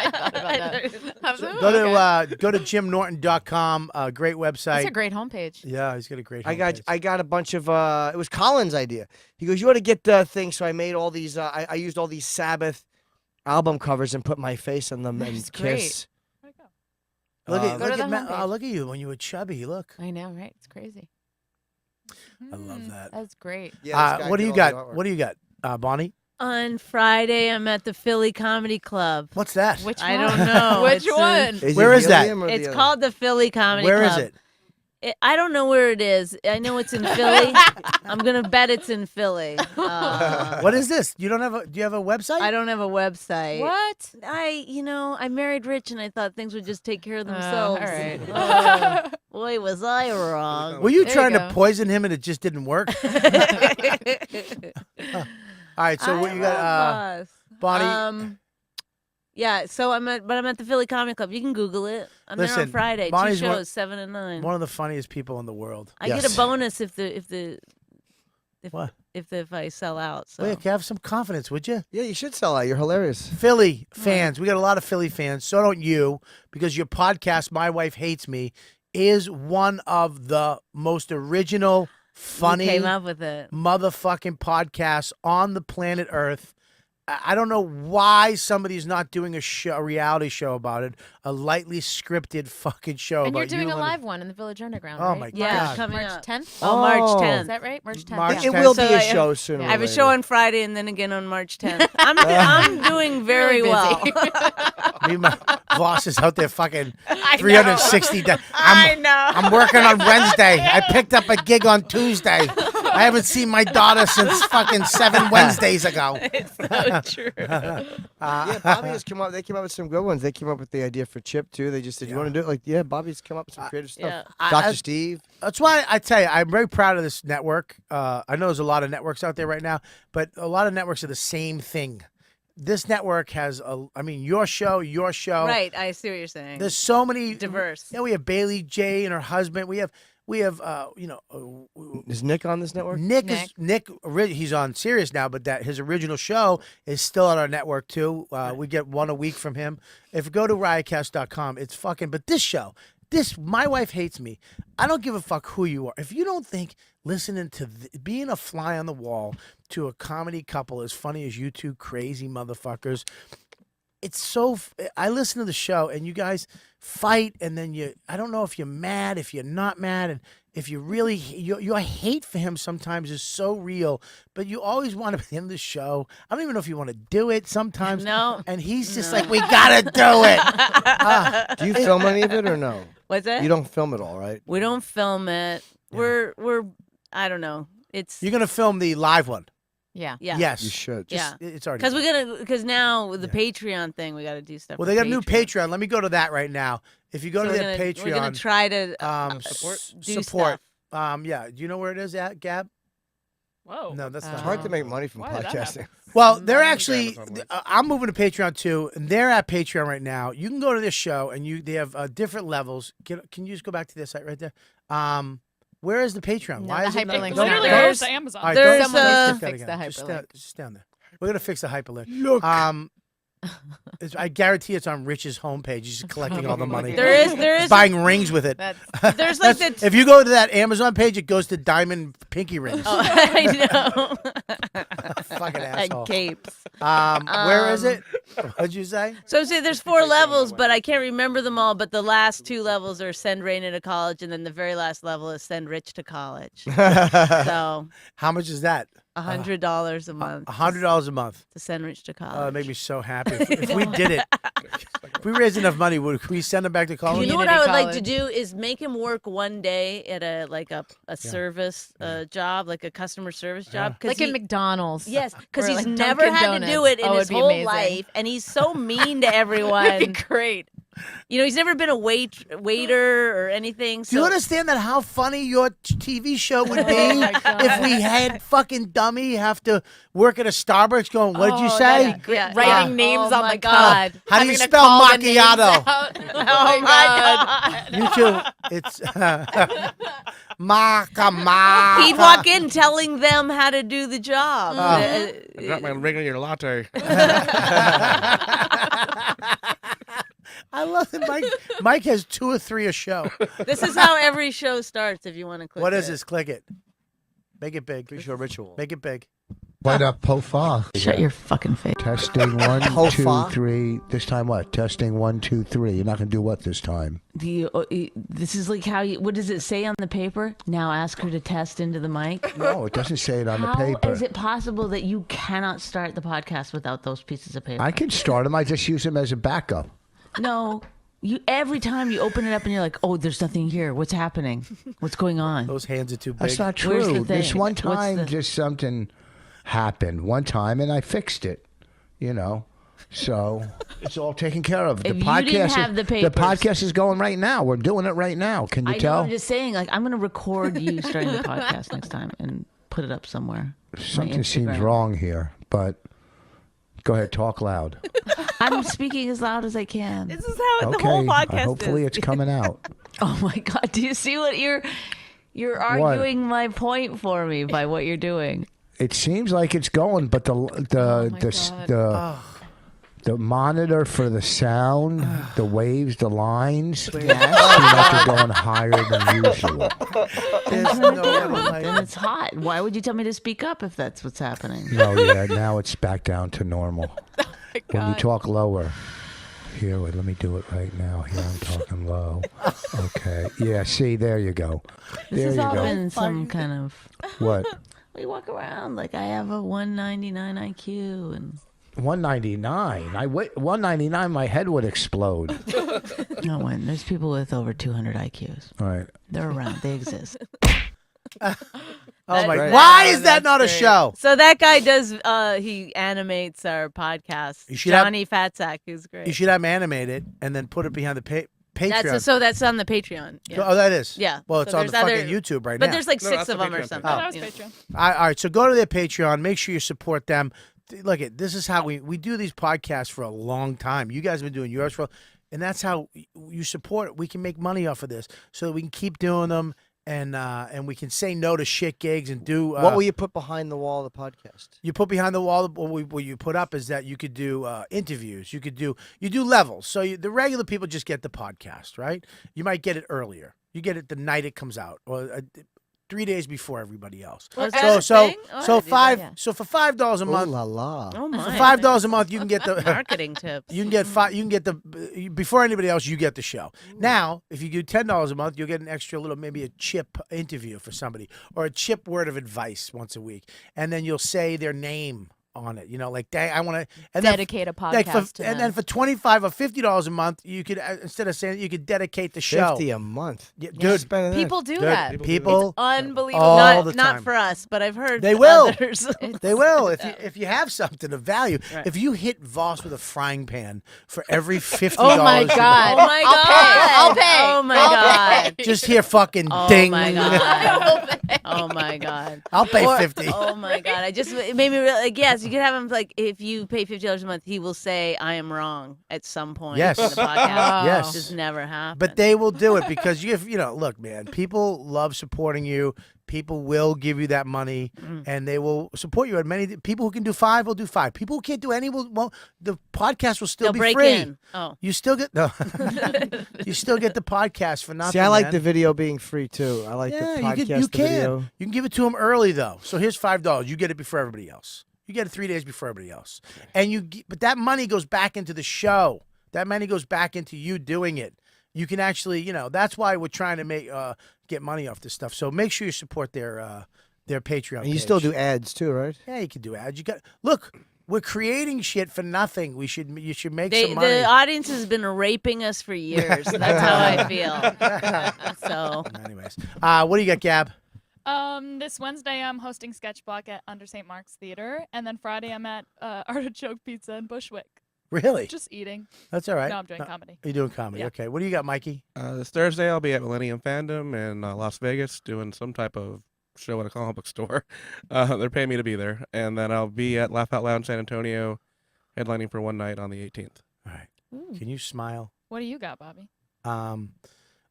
I thought about that. Go to jimnorton.com. Great website. That's a great homepage. Yeah, he's got a great. I homepage. got a bunch of it was Colin's idea. He goes, you ought to get the thing. So I made all these. I used all these Sabbath album covers and put my face on them and That's great. Kiss. Where'd it go? Look at Go to the homepage. look at you when you were chubby. Look, I know, right? It's crazy. I love that. That's great. What do you got? What do you got, Bonnie? On Friday, I'm at the Philly Comedy Club. What's that? Which I one? don't know. Which It's one? Where is that? It's called the Philly Comedy Where Club. is it? I don't know where it is. I know it's in Philly. I'm gonna bet it's in Philly. What is this? You don't have a? Do you have a website? I don't have a website. What? I married rich, and I thought things would just take care of all themselves. right. Oh, boy, was I wrong. Were you There you trying to go. poison him and it just didn't work? All right. So what you got, Bonnie? Yeah. So I'm at the Philly Comedy Club. You can Google it. I'm there Listen, on Friday. Bonnie's Two one- shows, 7 and 9. One of the funniest people in the world. I get Yes. a bonus if What? if I sell out. So Well, have some confidence, would you? Yeah, you should sell out. You're hilarious. Philly fans, we got a lot of Philly fans. So don't you, because your podcast, My Wife Hates Me, is one of the most original, funny, you came up with it. motherfucking podcasts on the planet Earth. I don't know why somebody's not doing a reality show about it, a lightly scripted fucking show And about you're doing you a and live one in the Village Underground, Oh, right? my Yeah, God. coming March up. 10th? Oh, March Oh. 10th. Is that right? March 10th. March yeah. It 10th. will So be a I- show sooner. I or have a later. show on Friday and then again on March 10th. I'm doing very Really well. busy. Me and my boss is out there fucking I 360 days. I know. I'm working on Wednesday. I picked up a gig on Tuesday. I haven't seen my daughter since fucking 7 Wednesdays ago. It's so true. Yeah, Bobby has come up. They came up with some good ones. They came up with the idea for Chip too. They just said, "You want to do it?" Like, yeah, Bobby's come up with some creative stuff. Yeah. Dr. Steve. That's why I tell you, I'm very proud of this network. I know there's a lot of networks out there right now, but a lot of networks are the same thing. This network has your show. Right, I see what you're saying. There's so many Diverse. Yeah, we have Bailey J and her husband. We have Is Nick on this network? Nick. He's on Sirius now, but his original show is still on our network too. We get one a week from him. If you go to riotcast.com, it's fucking. But this show, my wife hates me. I don't give a fuck who you are. If you don't think listening to being a fly on the wall to a comedy couple as funny as you two crazy motherfuckers, it's so. I listen to the show and you guys fight, and then I don't know if you're mad, if you're not mad, and if you really your hate for him sometimes is so real, but you always want to end the show. I don't even know if you want to do it sometimes. No. And he's just like, we gotta do it. Do you film any of it or no? What's that? You don't film it all, right? We don't film it. We're I don't know. You're gonna film the live one. Yeah. Yeah. Yes. You should. Yeah. It's already Because now with the Patreon thing, we got to do stuff. Well, for they got a new Patreon. Let me go to that right now. If you go to their Patreon, we're gonna try to do support. stuff. Yeah. Do you know where it is at, Gab? Whoa. No, that's It's not. hard to make money from Why did that podcasting. Well, they're Amazon actually. links. I'm moving to Patreon too, and they're at Patreon right now. You can go to this show, and they have different levels. Can you just go back to their site right there? Where is the Patreon? No, Why the is it not? hyperlink's It not literally there. goes to Amazon. All right, There's someone needs to fix that the again. hyperlink. Just down there. We're gonna fix the hyperlink. Look. I guarantee it's on Rich's homepage. He's collecting all the money. There is He's buying rings with it. there's like That's- if you go to that Amazon page, it goes to diamond pinky rings. Oh, I know. Fucking asshole. And capes. Where is it? What'd you say? So I'm saying there's 4 levels, but I can't remember them all. But the last 2 levels are send Raina to college, and then the very last level is send Rich to college. So How much is that? $100 a month. $100 a month. To send Rich to college. Oh, it made me so happy. If we did it, if we raised enough money, could we send him back to college? You know what I would Community like to college. do is make him work one day at a service job, like a customer service job. 'cause Like at McDonald's. Yes, because Or he's like never Dunkin' had to do Donuts. it in Oh, his it'd be whole amazing. life, and he's so mean to That'd everyone. be great. You know, he's never been a waiter or anything. Do you So understand that how funny your TV show would be Oh my God. if we had fucking dummy have to work at a Starbucks going, what'd you Oh, say? that'd be great. Yeah. Writing Yeah. names Oh on my the God. card. How do you Having to spell call the names macchiato? out. oh my God. You two, it's Maca. He'd walk in telling them how to do the job. I got my regular latte. I love that Mike has 2 or 3 a show. This is how every show starts. If you want to click. What is it. this? Click it. Make it big. Pretty sure ritual. Make it big. What up, Pofa? Shut your fucking face. Testing 1, 2, Pofa? 3. This time what? Testing 1, 2, 3. You're not gonna do what this time? This is like how you. What does it say on the paper? Now ask her to test into the mic. No, it doesn't say it on How the paper. is it possible that you cannot start the podcast without those pieces of paper? I can start them. I just use them as a backup. No. Every time you open it up and you're like, oh, there's nothing here. What's happening? What's going on? Those hands are too big. That's not Where's the true. This thing? one What's time, the- just something happened one time, and I fixed it. You know, so it's all taken care of. If you didn't have the papers- podcast is going right now. We're doing it right now. Can you I know, tell? I'm just saying, like, I'm going to record you starting the podcast next time and put it up somewhere. My Something seems Instagram. wrong here, but go ahead, talk loud. I'm speaking as loud as I can. This is how Okay, the whole podcast hopefully is. it's coming out. Oh my God! Do you see what you're arguing my point for me by what you're doing? It seems like it's going, but the monitor for the sound, the waves, the lines, seem like they're going higher than usual. There's no other way. Then it's hot. Why would you tell me to speak up if that's what's happening? No, yeah, now it's back down to normal. When you talk lower, here, wait, let me do it right now. Here, I'm talking low. Okay, yeah, see, there you go. This There has you all go. been some kind of. What? We walk around like I have a 199 IQ and. 199. 199. My head would explode. No one. There's people with over 200 IQs. All right. They're around. They exist. Oh my! great. Why is that not a show? So that guy does. He animates our podcast. You should have- Johnny Fatsack, who's great. You should have him animate it and then put it behind the Patreon. That's on the Patreon. Yeah. Oh, that is. Yeah. Well, it's So on the there's fucking other- YouTube right now. But there's like No, 6 that's of the them or Patreon something. That was you know. Patreon. All right, so go to their Patreon. Make sure you support them. Look, this is how we do these podcasts for a long time. You guys have been doing yours for, and that's how you support it. We can make money off of this, so that we can keep doing them, and we can say no to shit gigs and do. What will you put behind the wall of the podcast? You put behind the wall? What you put up is that you could do interviews. You do levels. So the regular people just get the podcast, right? You might get it earlier. You get it the night it comes out, or 3 days before everybody else. Is that a thing? Oh, I didn't do that. So for $5 a month. Ooh la la. Oh For my. $5 a month, you can get the Marketing tips. You can get before anybody else. You get the show. Now, if you do $10 a month, you'll get an extra little, maybe a chip interview for somebody, or a chip word of advice once a week, and then you'll say their name on it. You know, like, dang, I want to Dedicate a podcast to and them. then for $25 or $50 a month, you could instead of saying, you could dedicate the show. 50 a month. Yeah, You're dude, spending that. People do dude, that. people Unbelievable. all the time. Not for us, but I've heard They will. others. They will if you have something of value. Right. If you hit Voss with a frying pan for every $50. Oh my God. Oh my God. I'll pay. Oh my God. Just hear fucking Oh ding. my God. Oh my God. I'll pay Or- 50. Oh my God. It made me real like, yes, you could have him like, if you pay $50 a month, he will say I am wrong at some point Yes. in the podcast. Yes. It just never happened. But they will do it because look, man, people love supporting you. People will give you that money, and they will support you. And many people who can do 5 will do 5. People who can't do any will. The podcast will still They'll be break free. in. Oh. You still get you still get the podcast for nothing. See, I like man. the video being free too. I like the podcast, you the video. You can give it to them early though. So here's $5. You get it before everybody else. You get it 3 days before everybody else, but that money goes back into the show. That money goes back into you doing it. You can actually, that's why we're trying to get money off this stuff. So make sure you support their Patreon. And you page. still do ads too, right? Yeah, you can do ads. Look. We're creating shit for nothing. You should make some money. The audience has been raping us for years. That's how I feel. So, anyways, what do you got, Gab? This Wednesday I'm hosting Sketch Block at Under St. Mark's Theater, and then Friday I'm at Artichoke Pizza in Bushwick. Really? Just eating. That's all right. No, I'm doing comedy. You're doing comedy. Yeah. Okay. What do you got, Mikey? This Thursday, I'll be at Millennium Fandom in Las Vegas doing some type of show at a comic book store. They're paying me to be there. And then I'll be at Laugh Out Loud in San Antonio, headlining for one night on the 18th. All right. Can you smile? What do you got, Bobby?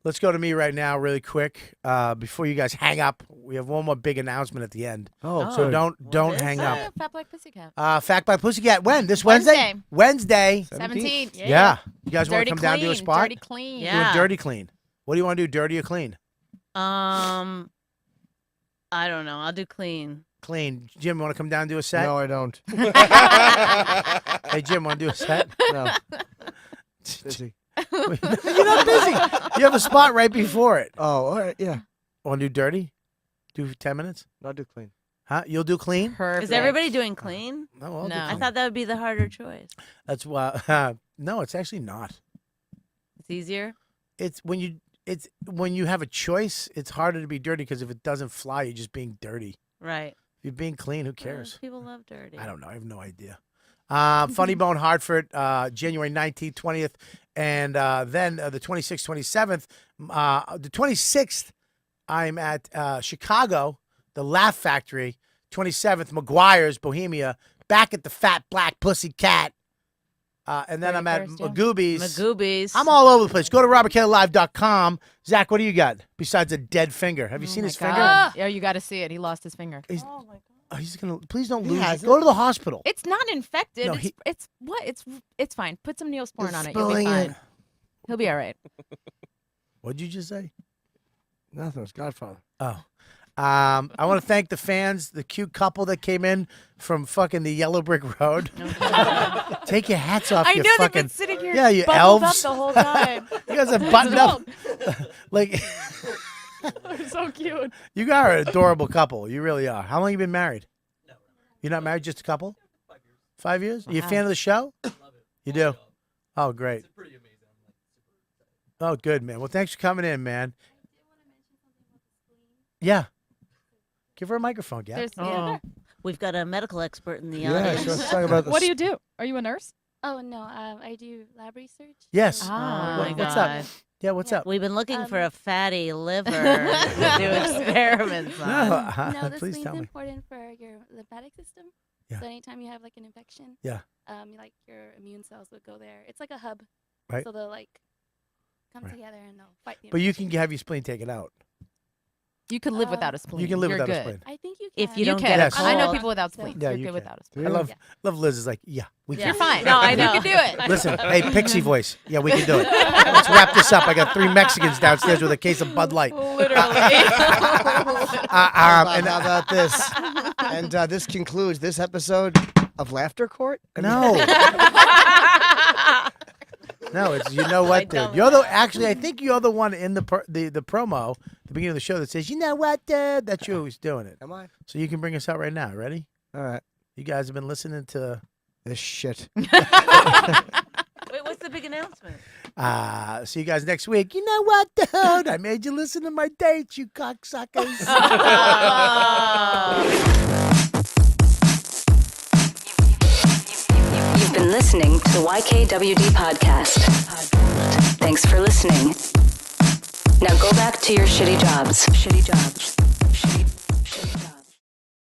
Let's go to me right now really quick. Before you guys hang up, we have one more big announcement at the end. Oh, So good. don't hang up. Fat Black Pussycat. Fact by Pussycat. When? This Wednesday? Wednesday. Wednesday. 17th. Yeah. You guys want Dirty to come clean. down to a spot? Dirty clean. Yeah. Doing dirty clean. What do you want to do? Dirty or clean? I don't know. I'll do clean. Clean. Jim, you want to come down and do a set? No, I don't. Hey, Jim, want to do a set? No. Busy. You're not busy. You have a spot right before it. Oh, all right. Yeah. Want to do dirty? Do 10 minutes? I'll do clean. Huh? You'll do clean? Perfect. Is everybody doing clean? No, I'll do No. I clean. thought that would be the harder choice. That's why. No, it's actually not. It's easier. It's when you have a choice, it's harder to be dirty because if it doesn't fly, you're just being dirty. Right. If you're being clean, who cares? People love dirty. I don't know. I have no idea. Funny Bone Hartford, January 19th, 20th, and then the 26th, 27th. The 26th, I'm at Chicago, the Laugh Factory. 27th, McGuire's, Bohemia, back at the Fat Black Pussycat. And then I'm at 31st, yeah. Magoobies. Magoobies. I'm all over the place. Go to robertkellylive.com. Zach, what do you got besides a dead finger? Have you seen his finger? Yeah, you got to see it. He lost his finger. He's gonna. Please don't He lose. has Go it? to the hospital. It's not infected. No, it's what? It's fine. Put some Neosporin You're on it. You'll be spilling fine. it. He'll be all right. What'd you just say? Nothing. It's Godfather. Oh. I want to thank the fans, the cute couple that came in from fucking the Yellow Brick Road. Take your hats off, I you know they've fucking. been sitting here. Yeah, you bundled elves. up the whole time. You guys are buttoned up. Like, They're so cute. you are an adorable couple. You really are. How long you been married? You're not married, just a couple? 5 years. Are you a fan of the show? You do? Oh, great. Oh, good, man. Well, thanks for coming in, man. Yeah. Give her a microphone, Gab. We've got a medical expert in the Yeah, audience. so let's talk about this. What do you do? Are you a nurse? Oh no, I do lab research. Yes. my What's God. up? Yeah, what's up? We've been looking for a fatty liver to do experiments on. No, the Please splene's tell me. important for your lymphatic system. Yeah. So anytime you have like an infection, Yeah. like your immune cells would go there. It's like a hub. Right. So they'll like come Right. together and they'll fight the But you infection. can have your spleen taken out. You could live without a spleen. You can live You're without a good. spleen. I think you can. If you You don't can. get a Yes. I know cold. people without So- spleens. Yeah, You're you good can. without a spleen. I love Liz is like, yeah, we Yeah. can. You're fine. No, I You know. can do it. Listen, hey, Pixie voice. Yeah, we can do it. Let's wrap this up. I got 3 Mexicans downstairs with a case of Bud Light. Literally. And how about this? And this concludes this episode of Laughter Court. No. No, it's you know what, dude. You're the I think you're the one in the promo, the beginning of the show that says, you know what, dude. That's you who's doing it. Am I? So you can bring us out right now. Ready? All right. You guys have been listening to This shit. Wait, what's the big announcement? see you guys next week. You know what, dude? I made you listen to my dates, you cocksuckers. You've been listening to the YKWD podcast. Thanks for listening. Now go back to your shitty jobs. Shitty jobs. Shitty